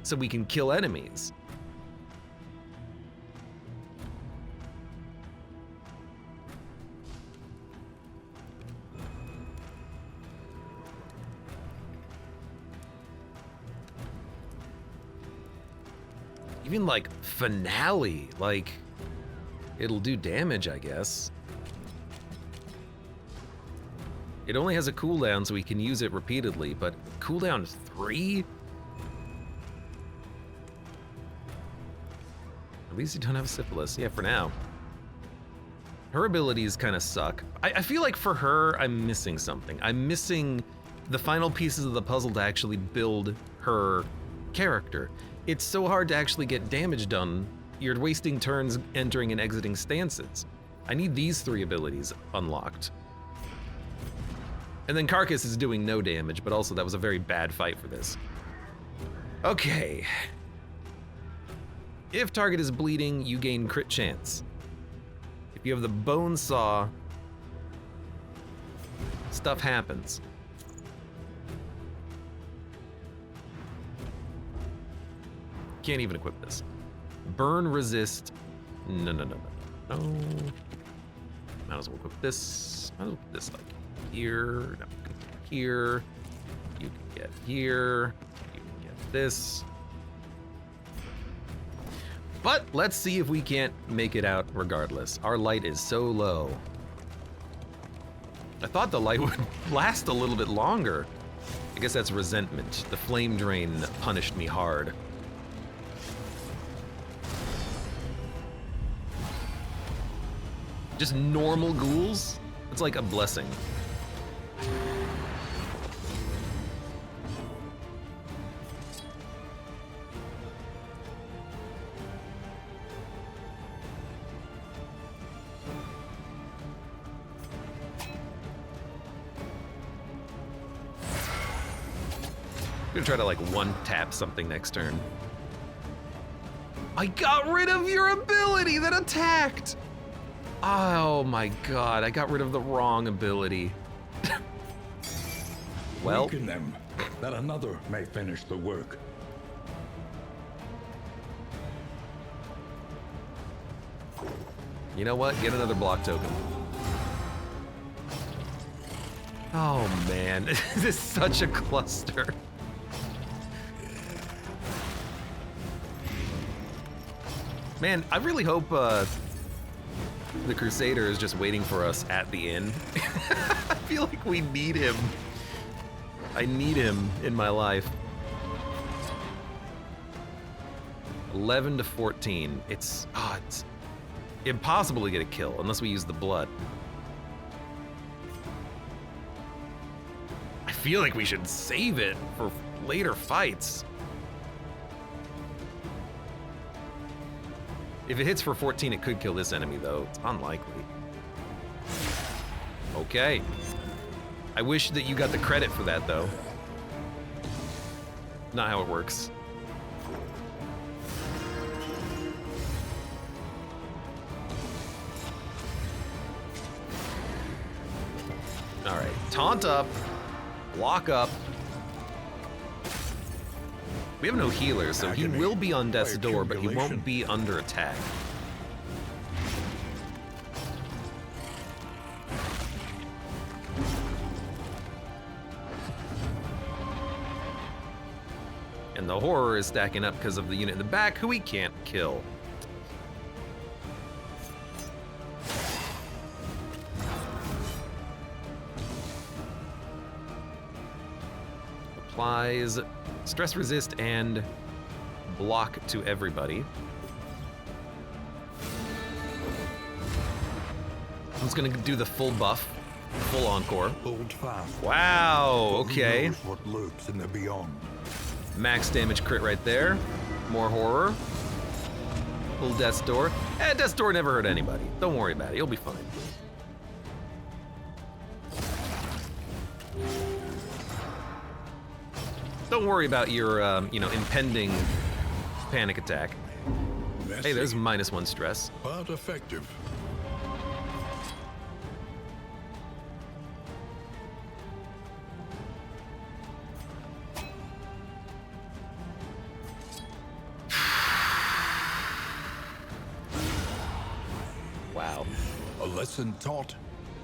[SPEAKER 1] so we can kill enemies. Even like finale, like it'll do damage, I guess. It only has a cooldown, so we can use it repeatedly, but cooldown 3? At least you don't have syphilis. Yeah, for now. Her abilities kind of suck. I feel like for her, I'm missing something. I'm missing the final pieces of the puzzle to actually build her character. It's so hard to actually get damage done. You're wasting turns entering and exiting stances. I need these 3 abilities unlocked. And then Carcass is doing no damage, but also that was a very bad fight for this. Okay. If target is bleeding, you gain crit chance. If you have the bone saw, stuff happens. Can't even equip this. Burn resist. No. Might as well equip this. Might as well put this like here. No, here. You can get here. You can get this. But let's see if we can't make it out regardless. Our light is so low. I thought the light would last a little bit longer. I guess that's resentment. The flame drain punished me hard. Just normal ghouls? It's like a blessing. I'm gonna try to like one tap something next turn. I got rid of your ability that attacked! Oh my god, I got rid of the wrong ability. Well,
[SPEAKER 2] weaken them, that another may finish the work.
[SPEAKER 1] you know what? Get another block token. Oh man, this is such a cluster. Man, I really hope the Crusader is just waiting for us at the inn. I feel like we need him. I need him in my life. 11 to 14. It's impossible to get a kill unless we use the blood. I feel like we should save it for later fights. If it hits for 14, it could kill this enemy, though. It's unlikely. Okay. I wish that you got the credit for that, though. Not how it works. All right, taunt up, lock up. We have no healer, so he will be on death's door, but he won't be under attack. And the horror is stacking up because of the unit in the back who he can't kill. Applies stress resist and block to everybody. I'm just gonna do the full buff, full encore.
[SPEAKER 2] Hold fast.
[SPEAKER 1] Wow,
[SPEAKER 2] Who
[SPEAKER 1] okay.
[SPEAKER 2] knows what lurks in the beyond?
[SPEAKER 1] Max damage crit right there. More horror. Little Death's Door. Death's Door never hurt anybody. Don't worry about it, you'll be fine. Don't worry about your, impending panic attack.
[SPEAKER 2] Messy,
[SPEAKER 1] Hey, there's -1 stress.
[SPEAKER 2] but effective.
[SPEAKER 1] Wow.
[SPEAKER 2] A lesson taught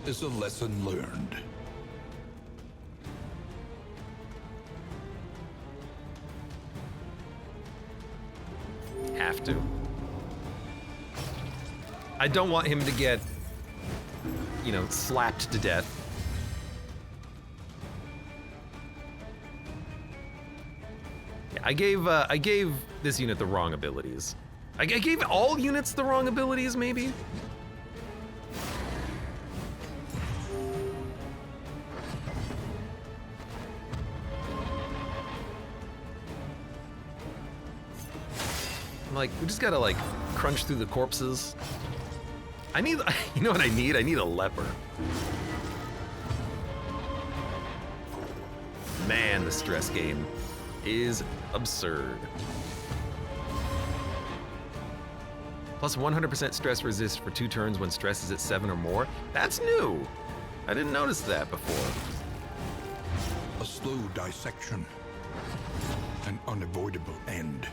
[SPEAKER 2] is a lesson learned.
[SPEAKER 1] Have to. I don't want him to get, slapped to death. Yeah, I gave this unit the wrong abilities. I gave all units the wrong abilities, maybe? Like, we just gotta, crunch through the corpses. I need, you know what I need? I need a leper. Man, the stress game is absurd. Plus 100% stress resist for 2 turns when stress is at 7 or more. That's new. I didn't notice that before.
[SPEAKER 2] A slow dissection. An unavoidable end.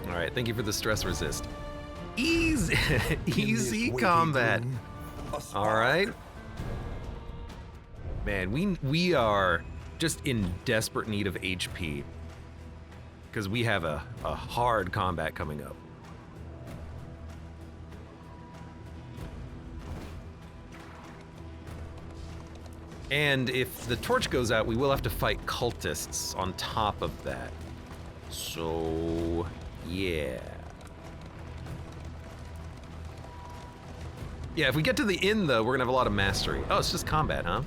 [SPEAKER 1] All right, thank you for the stress resist. Easy, easy
[SPEAKER 2] waiting
[SPEAKER 1] combat.
[SPEAKER 2] room, a spark.
[SPEAKER 1] All right. Man, we are just in desperate need of HP because we have a hard combat coming up. And if the torch goes out, we will have to fight cultists on top of that. So, yeah. Yeah, if we get to the inn, though, we're gonna have a lot of mastery. Oh, it's just combat, huh?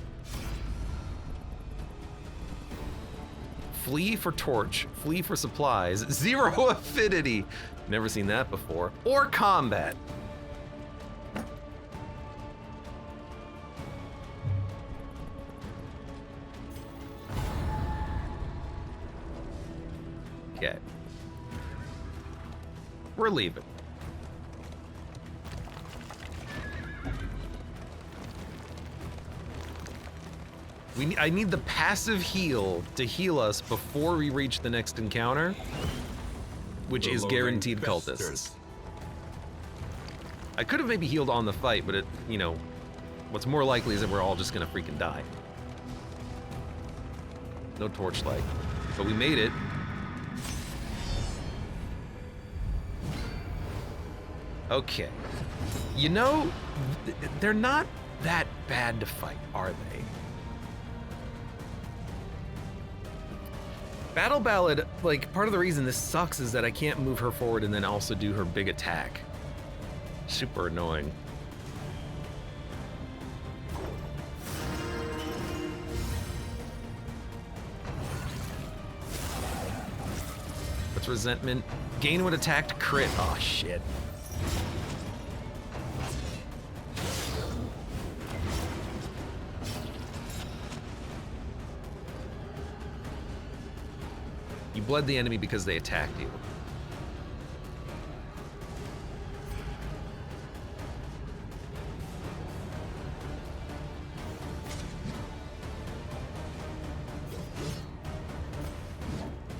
[SPEAKER 1] Flee for torch, flee for supplies, 0 affinity. Never seen that before. Or combat. Okay. We're leaving. I need the passive heal to heal us before we reach the next encounter, which
[SPEAKER 2] The
[SPEAKER 1] is
[SPEAKER 2] loathing
[SPEAKER 1] guaranteed
[SPEAKER 2] festers.
[SPEAKER 1] cultists. I could have maybe healed on the fight, but what's more likely is that we're all just gonna freaking die. No torchlight, but we made it. Okay. They're not that bad to fight, are they? Battle Ballad, part of the reason this sucks is that I can't move her forward and then also do her big attack. Super annoying. What's resentment? Gain when attacked, crit. Oh, shit. You bled the enemy because they attacked you.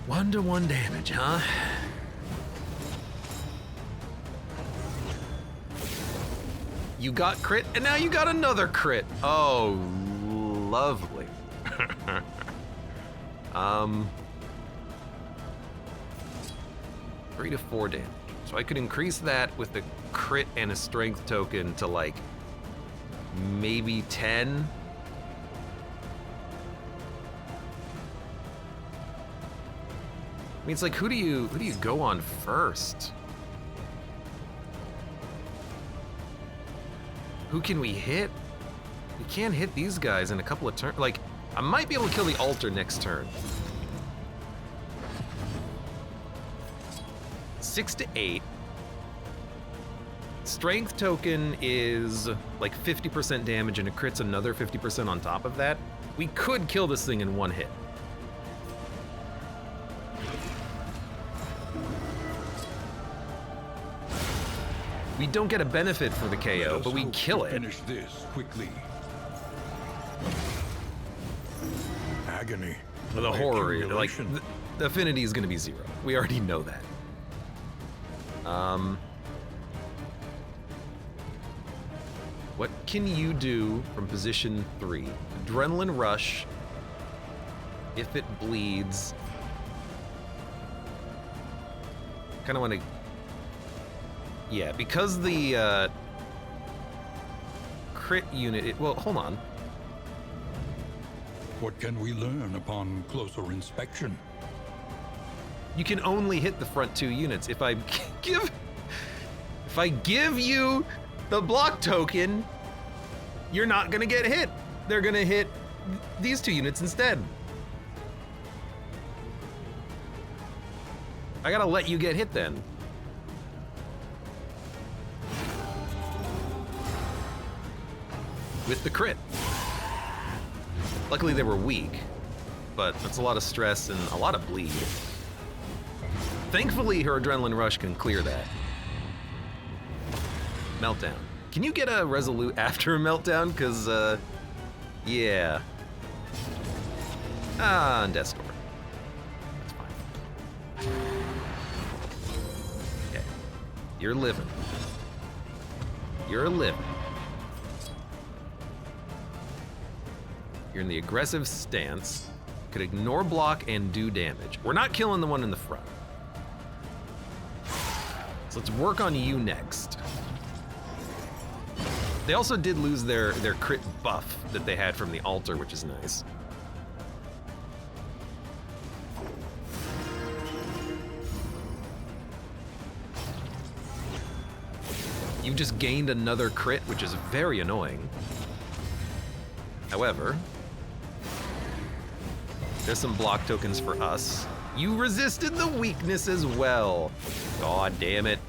[SPEAKER 1] 1-to-1 damage, huh? You got crit, and now you got another crit. Oh, lovely. 3 to 4 damage. So I could increase that with a crit and a strength token to like maybe 10. I mean, it's like, who do you go on first? Who can we hit? We can't hit these guys in a couple of turns. Like, I might be able to kill the altar next turn. 6 to 8. Strength token is like 50% damage and a crit's another 50% on top of that. We could kill this thing in one hit. We don't get a benefit for the KO, but we kill it.
[SPEAKER 2] Finish this quickly. Agony.
[SPEAKER 1] The horror, like, the affinity is gonna be 0. We already know that. What can you do from position 3? Adrenaline rush. If it bleeds. Kinda wanna... Yeah, because the crit unit, well, hold on.
[SPEAKER 2] What can we learn upon closer inspection?
[SPEAKER 1] You can only hit the front 2 units. If I give you the block token, you're not gonna get hit. They're gonna hit these 2 units instead. I gotta let you get hit then. With the crit. Luckily they were weak, but that's a lot of stress and a lot of bleed. Thankfully her adrenaline rush can clear that. Meltdown. Can you get a resolute after a meltdown? Cause yeah. And Death Door. That's fine. Okay. You're living. You're living. You're in the aggressive stance. Could ignore block and do damage. We're not killing the one in the front. So let's work on you next. They also did lose their crit buff that they had from the altar, which is nice. You just gained another crit, which is very annoying. However, there's some block tokens for us. You resisted the weakness as well. God damn it.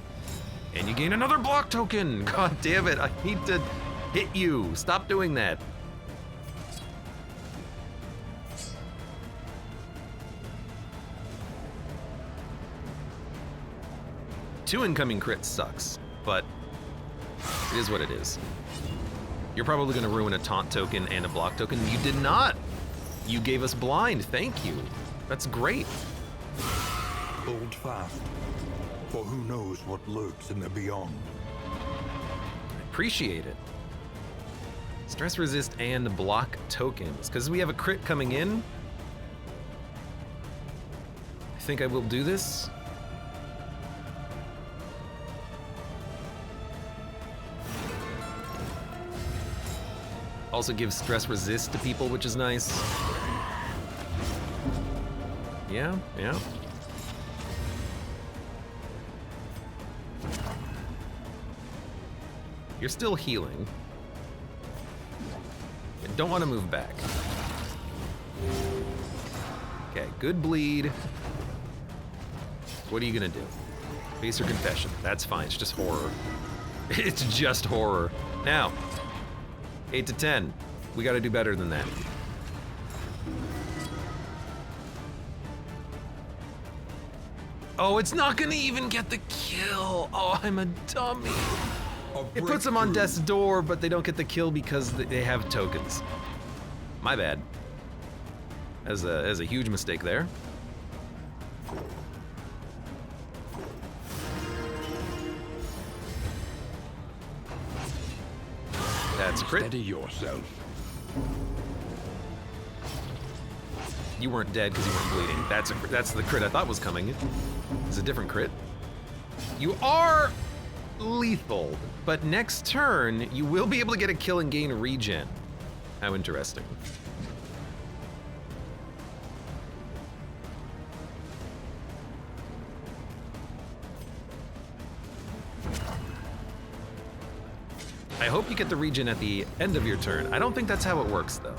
[SPEAKER 1] And you gain another block token. God damn it, I need to hit you. Stop doing that. Two incoming crits sucks, but it is what it is. You're probably gonna ruin a taunt token and a block token. You did not. You gave us blind, thank you. That's great.
[SPEAKER 2] Hold fast, for who knows what lurks in the beyond.
[SPEAKER 1] Appreciate it. Stress resist and block tokens. Because we have a crit coming in. I think I will do this. Also gives stress resist to people, which is nice. Yeah, yeah. You're still healing. I don't want to move back. Okay, good bleed. What are you gonna do? Face or confession? That's fine, it's just horror. It's just horror. Now, 8 to 10. We gotta do better than that. Oh, it's not gonna even get the kill. Oh, I'm a dummy. It puts them on death's door, but they don't get the kill because they have tokens. My bad. As a huge mistake there. That's a crit.
[SPEAKER 2] Steady yourself.
[SPEAKER 1] You weren't dead because you weren't bleeding. That's the crit I thought was coming. It's a different crit. You are lethal, but next turn you will be able to get a kill and gain regen. How interesting. I hope you get the regen at the end of your turn. I don't think that's how it works, though.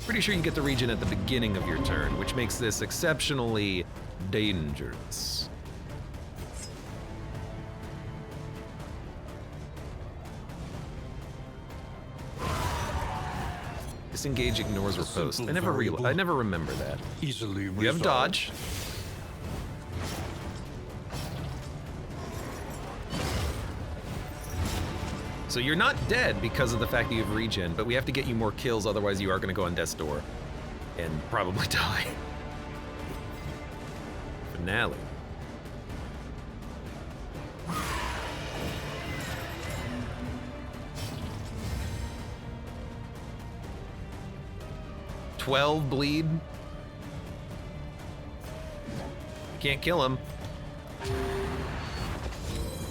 [SPEAKER 1] Pretty sure you get the regen at the beginning of your turn, which makes this exceptionally dangerous. Disengage ignores riposte. I never remember that.
[SPEAKER 2] Easily
[SPEAKER 1] You have
[SPEAKER 2] resolved.
[SPEAKER 1] dodge. So you're not dead because of the fact that you have regen, but we have to get you more kills, otherwise you are going to go on death's door and probably die. Finale. $12 bleed. Can't kill him.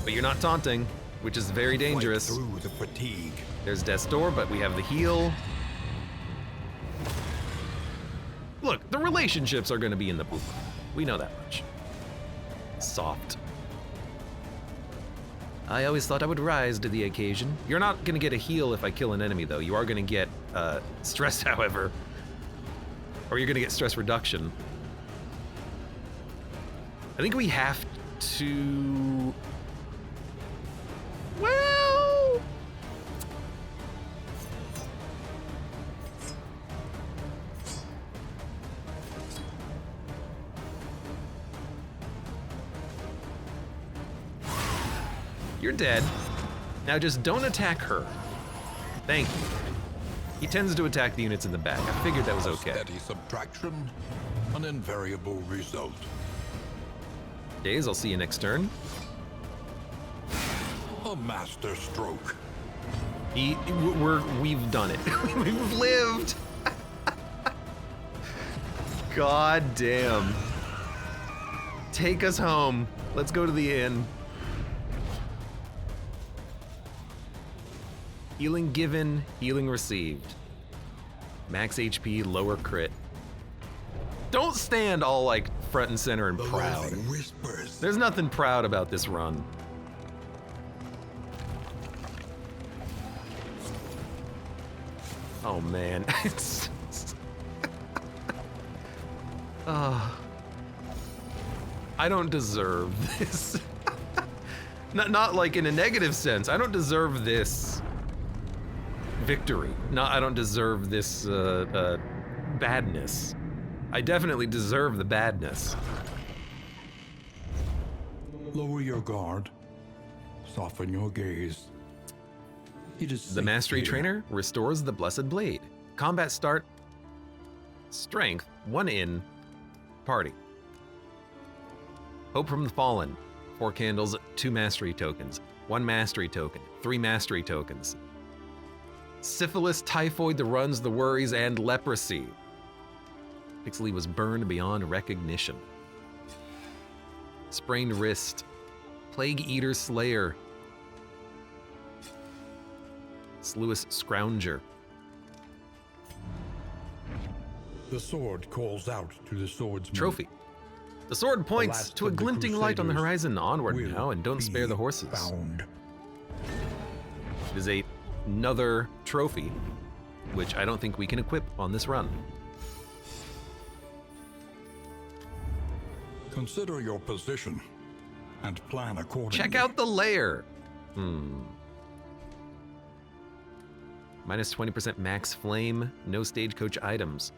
[SPEAKER 1] But you're not taunting, which is very dangerous.
[SPEAKER 2] Fight through the fatigue.
[SPEAKER 1] There's death's door, but we have the heal. Look, the relationships are going to be in the poop. We know that much. Soft. I always thought I would rise to the occasion. You're not going to get a heal if I kill an enemy, though. You are going to get stress, however. Or you're going to get stress reduction. I think we have to... Well... You're dead. Now just don't attack her. Thank you. He tends to attack the units in the back. I figured that was okay.
[SPEAKER 2] Steady subtraction, an invariable result.
[SPEAKER 1] Days, I'll see you next turn.
[SPEAKER 2] A master stroke.
[SPEAKER 1] We've done it. We've lived. God damn. Take us home. Let's go to the inn. Healing given, healing received. Max HP, lower crit. Don't stand all like front and center and proud.
[SPEAKER 2] Whispers.
[SPEAKER 1] There's nothing proud about this run. Oh man. I don't deserve this. Not like in a negative sense. I don't deserve this victory. I don't deserve this badness. I definitely deserve the badness.
[SPEAKER 2] Lower your guard. Soften your gaze. It is
[SPEAKER 1] The
[SPEAKER 2] safe
[SPEAKER 1] Mastery
[SPEAKER 2] here.
[SPEAKER 1] Trainer restores the Blessed Blade. Combat start. Strength, 1 in. Party. Hope from the Fallen. 4 candles, 2 Mastery tokens. 1 Mastery token. 3 Mastery tokens. Syphilis, typhoid, the runs, the worries, and leprosy. Pixley was burned beyond recognition. Sprained wrist. Plague Eater Slayer. Sluice Scrounger.
[SPEAKER 2] The sword calls out to the swordsman.
[SPEAKER 1] Trophy. The sword points
[SPEAKER 2] last
[SPEAKER 1] to a
[SPEAKER 2] of the
[SPEAKER 1] glinting light on the
[SPEAKER 2] Crusaders
[SPEAKER 1] horizon. Onward
[SPEAKER 2] will
[SPEAKER 1] now, and don't spare
[SPEAKER 2] be
[SPEAKER 1] the horses.
[SPEAKER 2] Bound.
[SPEAKER 1] It is another trophy, which I don't think we can equip on this run.
[SPEAKER 2] Consider your position and plan accordingly.
[SPEAKER 1] Check out the lair. Minus 20% max flame, no stagecoach items.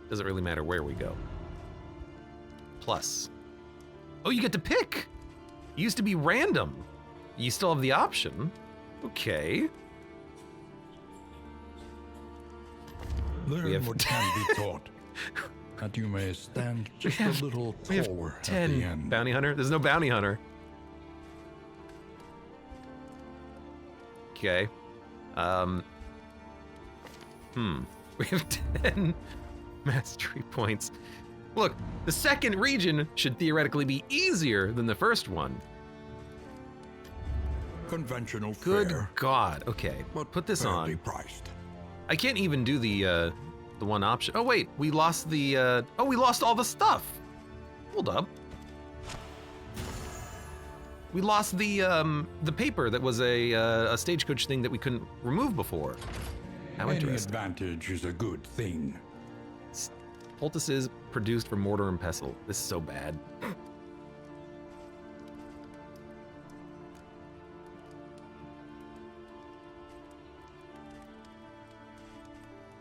[SPEAKER 1] Doesn't really matter where we go. Plus. Oh, you get to pick. It used to be random. You still have the option. Okay.
[SPEAKER 2] Learn
[SPEAKER 1] have-
[SPEAKER 2] what can be taught, that you may stand just
[SPEAKER 1] have-
[SPEAKER 2] a little
[SPEAKER 1] We have
[SPEAKER 2] taller at the
[SPEAKER 1] 10
[SPEAKER 2] end.
[SPEAKER 1] bounty hunter. There's no bounty hunter. Okay. We have 10 mastery points. Look, the second region should theoretically be easier than the first one.
[SPEAKER 2] Conventional
[SPEAKER 1] Good
[SPEAKER 2] fare,
[SPEAKER 1] God. Okay,
[SPEAKER 2] but
[SPEAKER 1] put this
[SPEAKER 2] fairly
[SPEAKER 1] on.
[SPEAKER 2] priced.
[SPEAKER 1] I can't even do the one option. Oh wait, we lost the we lost all the stuff. Hold up. We lost the paper that was a stagecoach thing that we couldn't remove before. How
[SPEAKER 2] Any
[SPEAKER 1] interesting.
[SPEAKER 2] advantage is a good thing.
[SPEAKER 1] Poultices produced from mortar and pestle. This is so bad.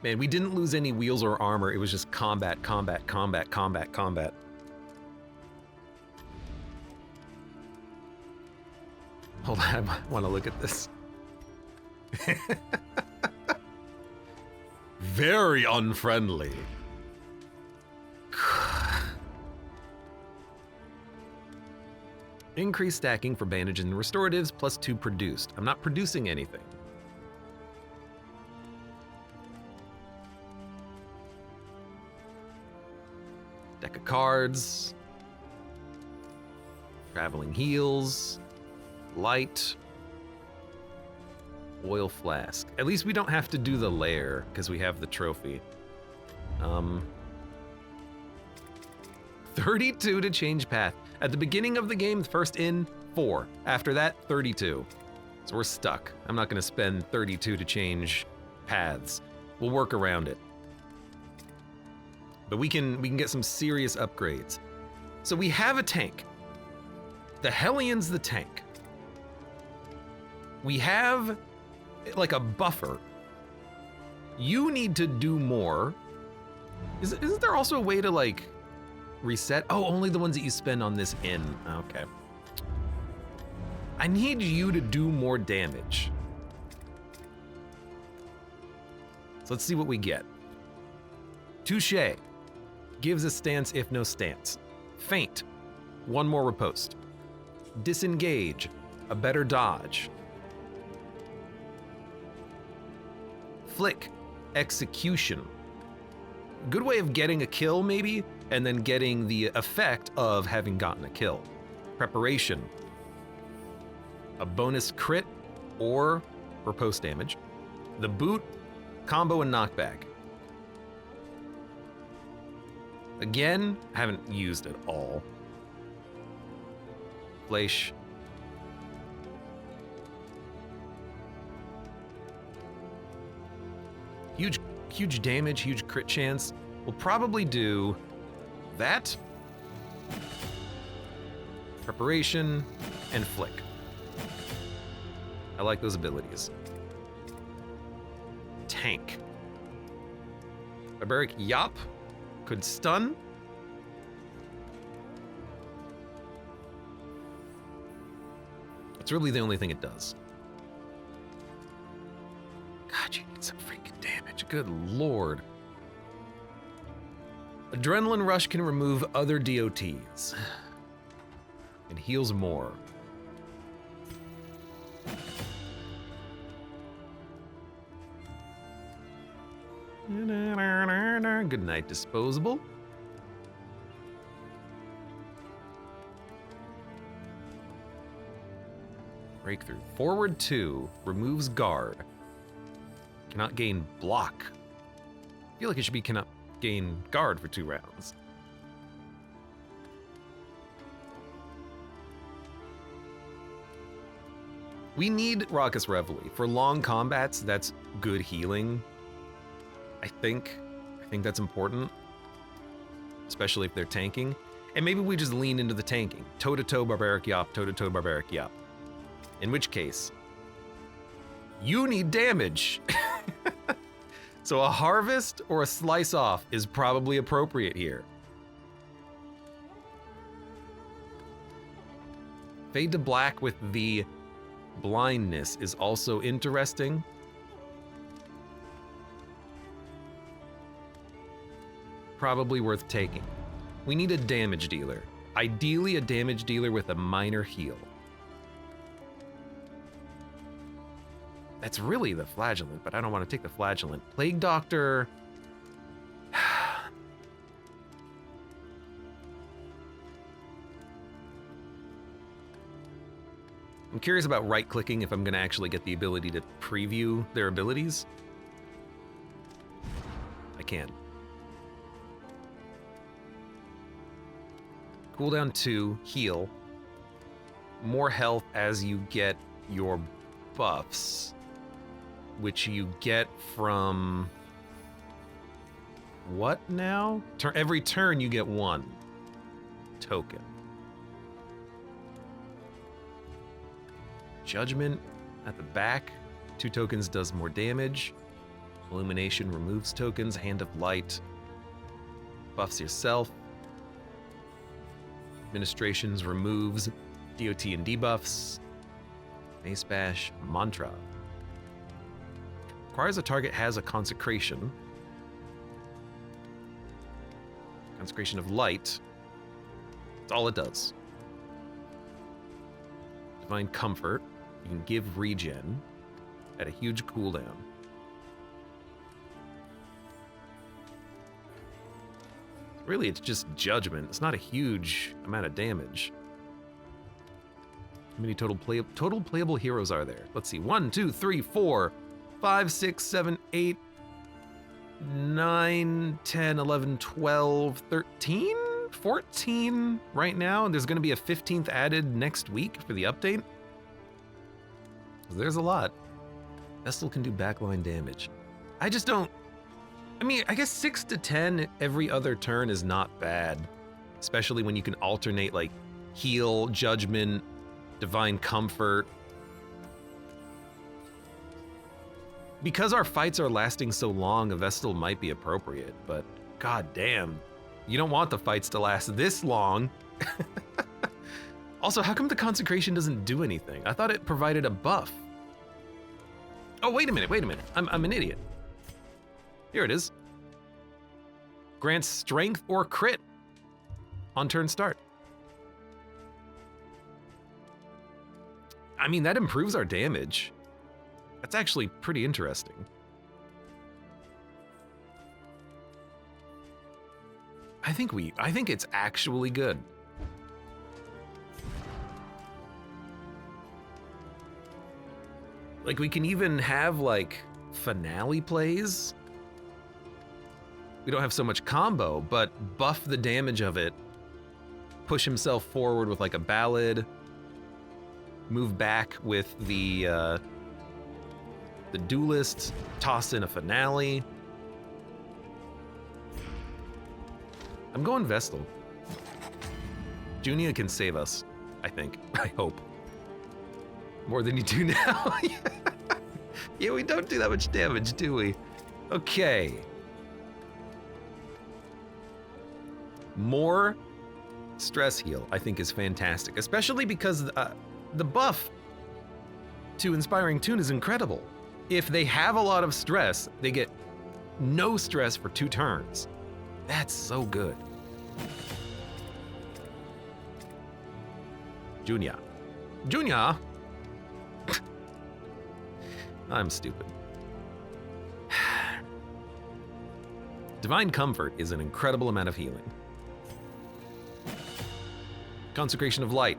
[SPEAKER 1] Man, we didn't lose any wheels or armor. It was just combat, combat, combat, combat, combat. Hold on, I want to look at this. Very unfriendly. Increase stacking for bandage and restoratives, +2 produced. I'm not producing anything. Deck of cards. Traveling heals. Light. Oil flask. At least we don't have to do the lair because we have the trophy. 32 to change path. At the beginning of the game, first in, 4. After that, 32. So we're stuck. I'm not gonna spend 32 to change paths. We'll work around it. But we can get some serious upgrades. So we have a tank. The Hellions the tank. We have like a buffer. You need to do more. Isn't there also a way to like reset? Oh, only the ones that you spend on this inn. Okay. I need you to do more damage. So let's see what we get. Touche. Gives a stance if no stance. Feint. 1 more riposte. Disengage. A better dodge. Flick. Execution. Good way of getting a kill, maybe, and then getting the effect of having gotten a kill. Preparation. A bonus crit or riposte damage. The boot, combo and knockback. Again, haven't used it all. Flash. Huge damage, huge crit chance. We'll probably do that. Preparation and flick. I like those abilities. Tank. Barbaric Yop could stun. It's really the only thing it does. God, you need some freaking damage. Good lord. Adrenaline Rush can remove other DOTs. It heals more. Good night, disposable. Breakthrough. Forward 2 removes guard. Cannot gain block. I feel like it should be cannot gain guard for 2 rounds. We need Raucous Reveille. For long combats, that's good healing. I think that's important. Especially if they're tanking. And maybe we just lean into the tanking. Toe-to-toe Barbaric Yop, toe-to-toe Barbaric Yop. In which case, you need damage. So a harvest or a slice off is probably appropriate here. Fade to black with the blindness is also interesting. Probably worth taking. We need a damage dealer. Ideally a damage dealer with a minor heal. That's really the flagellant, but I don't want to take the flagellant. Plague Doctor. I'm curious about right-clicking if I'm going to actually get the ability to preview their abilities. I can. Cooldown 2, heal. More health as you get your buffs, which you get from... what now? Every turn you get 1 token. Judgment at the back. 2 tokens does more damage. Illumination removes tokens. Hand of Light buffs yourself. Administrations removes DOT and debuffs. Mace Bash, Mantra. Requires a target has a consecration. Consecration of Light. That's all it does. Divine Comfort. You can give regen at a huge cooldown. Really, it's just Judgment. It's not a huge amount of damage. How many total playable heroes are there? Let's see. 1, 2, 3, 4, 5, 6, 7, 8, 9, 10, 11, 12, 13, 14 right now. And there's going to be a 15th added next week for the update. There's a lot. Vestal can do backline damage. I just don't... I mean, I guess 6 to 10 every other turn is not bad. Especially when you can alternate, like, heal, judgment, divine comfort. Because our fights are lasting so long, a Vestal might be appropriate, but god damn. You don't want the fights to last this long. Also, how come the consecration doesn't do anything? I thought it provided a buff. Oh, wait a minute. I'm an idiot. Here it is. Grants strength or crit on turn start. I mean, that improves our damage. That's actually pretty interesting. I think it's actually good. Like, we can even have, like, finale plays. We don't have so much combo, but buff the damage of it. Push himself forward with, like, a ballad. Move back with the duelist. Toss in a finale. I'm going Vestal. Junia can save us, I think. I hope. More than you do now. Yeah, we don't do that much damage, do we? Okay. More stress heal, I think, is fantastic, especially because the buff to Inspiring Tune is incredible. If they have a lot of stress, they get no stress for 2 turns. That's so good. Junia. I'm stupid. Divine Comfort is an incredible amount of healing. Consecration of Light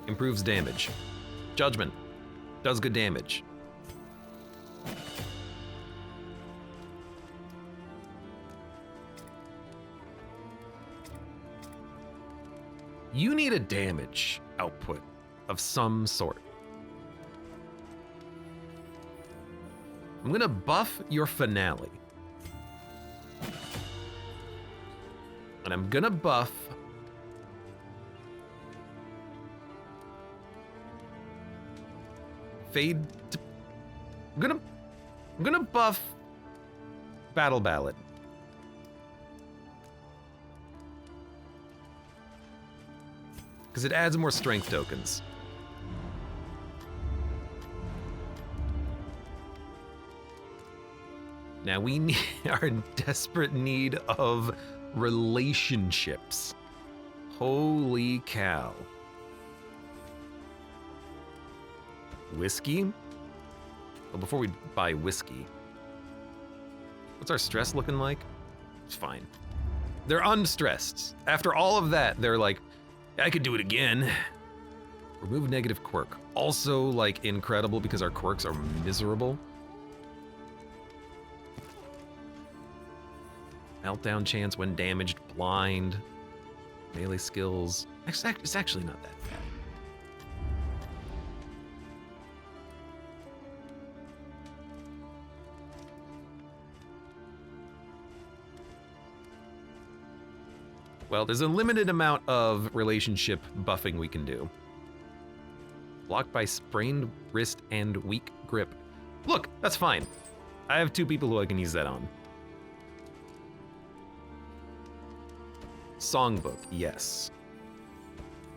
[SPEAKER 1] improves damage. Judgment does good damage. You need a damage output of some sort. I'm gonna buff your finale. And I'm gonna buff Fade to, I'm gonna buff Battle Ballad. Because it adds more strength tokens. Now we are in desperate need of relationships. Holy cow. Whiskey? Well, before we buy whiskey, what's our stress looking like? It's fine. They're unstressed. After all of that, they're like, I could do it again. Remove negative quirk. Also, like, incredible because our quirks are miserable. Meltdown chance when damaged, blind. Melee skills. It's actually not that bad. Well, there's a limited amount of relationship buffing we can do. Blocked by sprained wrist and weak grip. Look, that's fine. I have 2 people who I can use that on. Songbook, yes.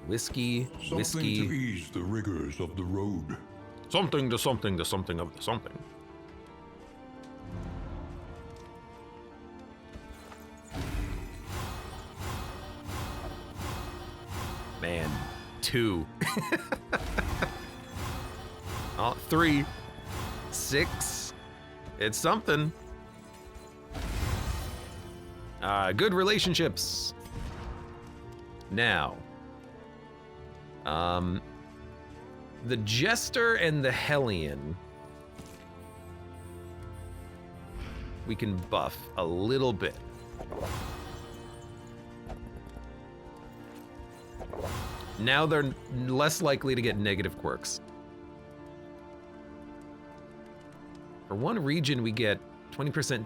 [SPEAKER 1] Whiskey.
[SPEAKER 2] Something to ease the rigors of the road.
[SPEAKER 1] Something to something to something of the something. Man, 2. Oh, 3. 6. It's something. Good relationships. Now, the Jester and the Hellion, we can buff a little bit. Now they're less likely to get negative quirks. For one region, we get 20%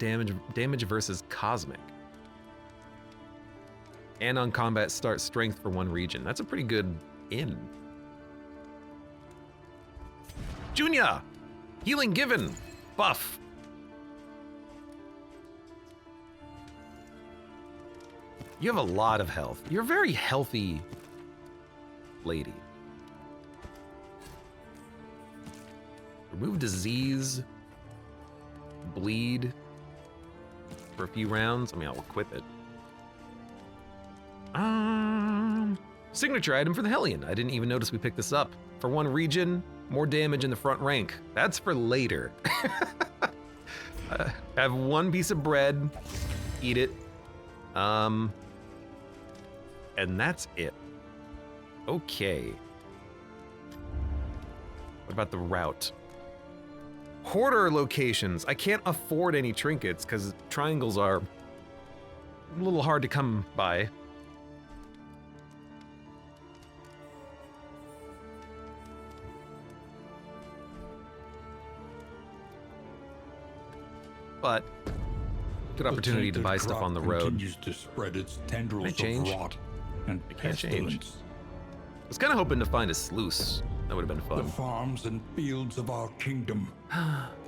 [SPEAKER 1] damage versus cosmic. And on combat start strength for one region. That's a pretty good in. Junior! Healing given! Buff! You have a lot of health. You're a very healthy lady. Remove disease. Bleed. For a few rounds. I mean, I'll equip it. Signature item for the Hellion. I didn't even notice we picked this up. For one region, more damage in the front rank. That's for later. Have 1 piece of bread, eat it. And that's it. Okay. What about the route? Hoarder locations. I can't afford any trinkets because triangles are a little hard to come by. But good opportunity to buy stuff on the road.
[SPEAKER 2] Continues to spread its tendrils of rot and pestilence.
[SPEAKER 1] I was kind of hoping to find a sluice. That would have been fun.
[SPEAKER 2] The farms and fields of our kingdom,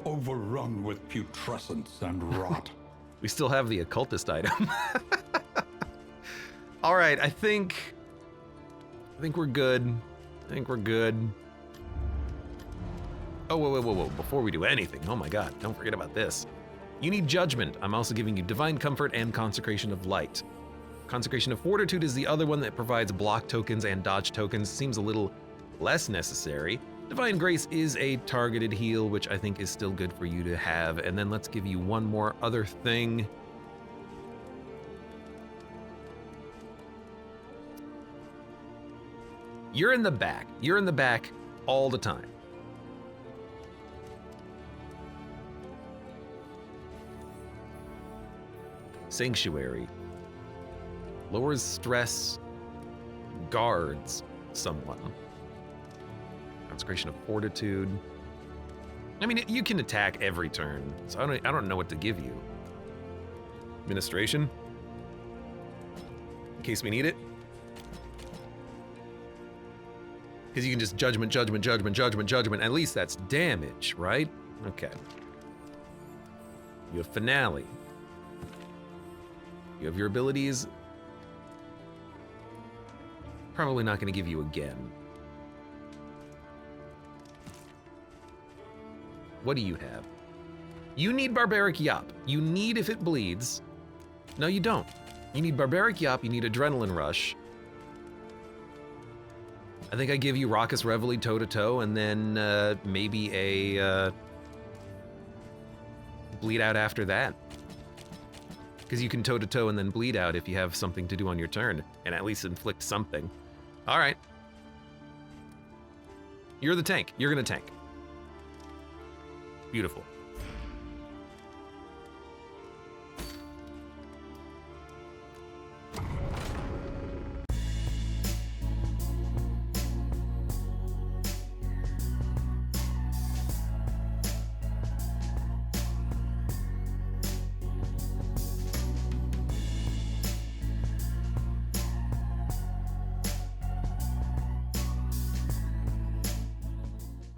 [SPEAKER 2] overrun with putrescence and rot.
[SPEAKER 1] We still have the occultist item. All right, I think we're good. I think we're good. Oh, whoa. Before we do anything, oh my God, don't forget about this. You need judgment. I'm also giving you divine comfort and consecration of light. Consecration of fortitude is the other one that provides block tokens and dodge tokens. Seems a little less necessary. Divine grace is a targeted heal, which I think is still good for you to have. And then let's give you one more other thing. You're in the back. You're in the back all the time. Sanctuary. Lowers stress, guards someone. Consecration of fortitude. I mean, you can attack every turn, so I don't know what to give you. Administration. In case we need it. Because you can just judgment. At least that's damage, right? Okay. You have finale. You have your abilities. Probably not going to give you again. What do you have? You need Barbaric Yop. You need if it bleeds. No, you don't. You need Barbaric Yop. You need Adrenaline Rush. I think I give you Raucous Reveille toe-to-toe, and then maybe a bleed out after that. Because you can toe-to-toe and then bleed out if you have something to do on your turn, and at least inflict something. All right. You're the tank. You're gonna tank. Beautiful.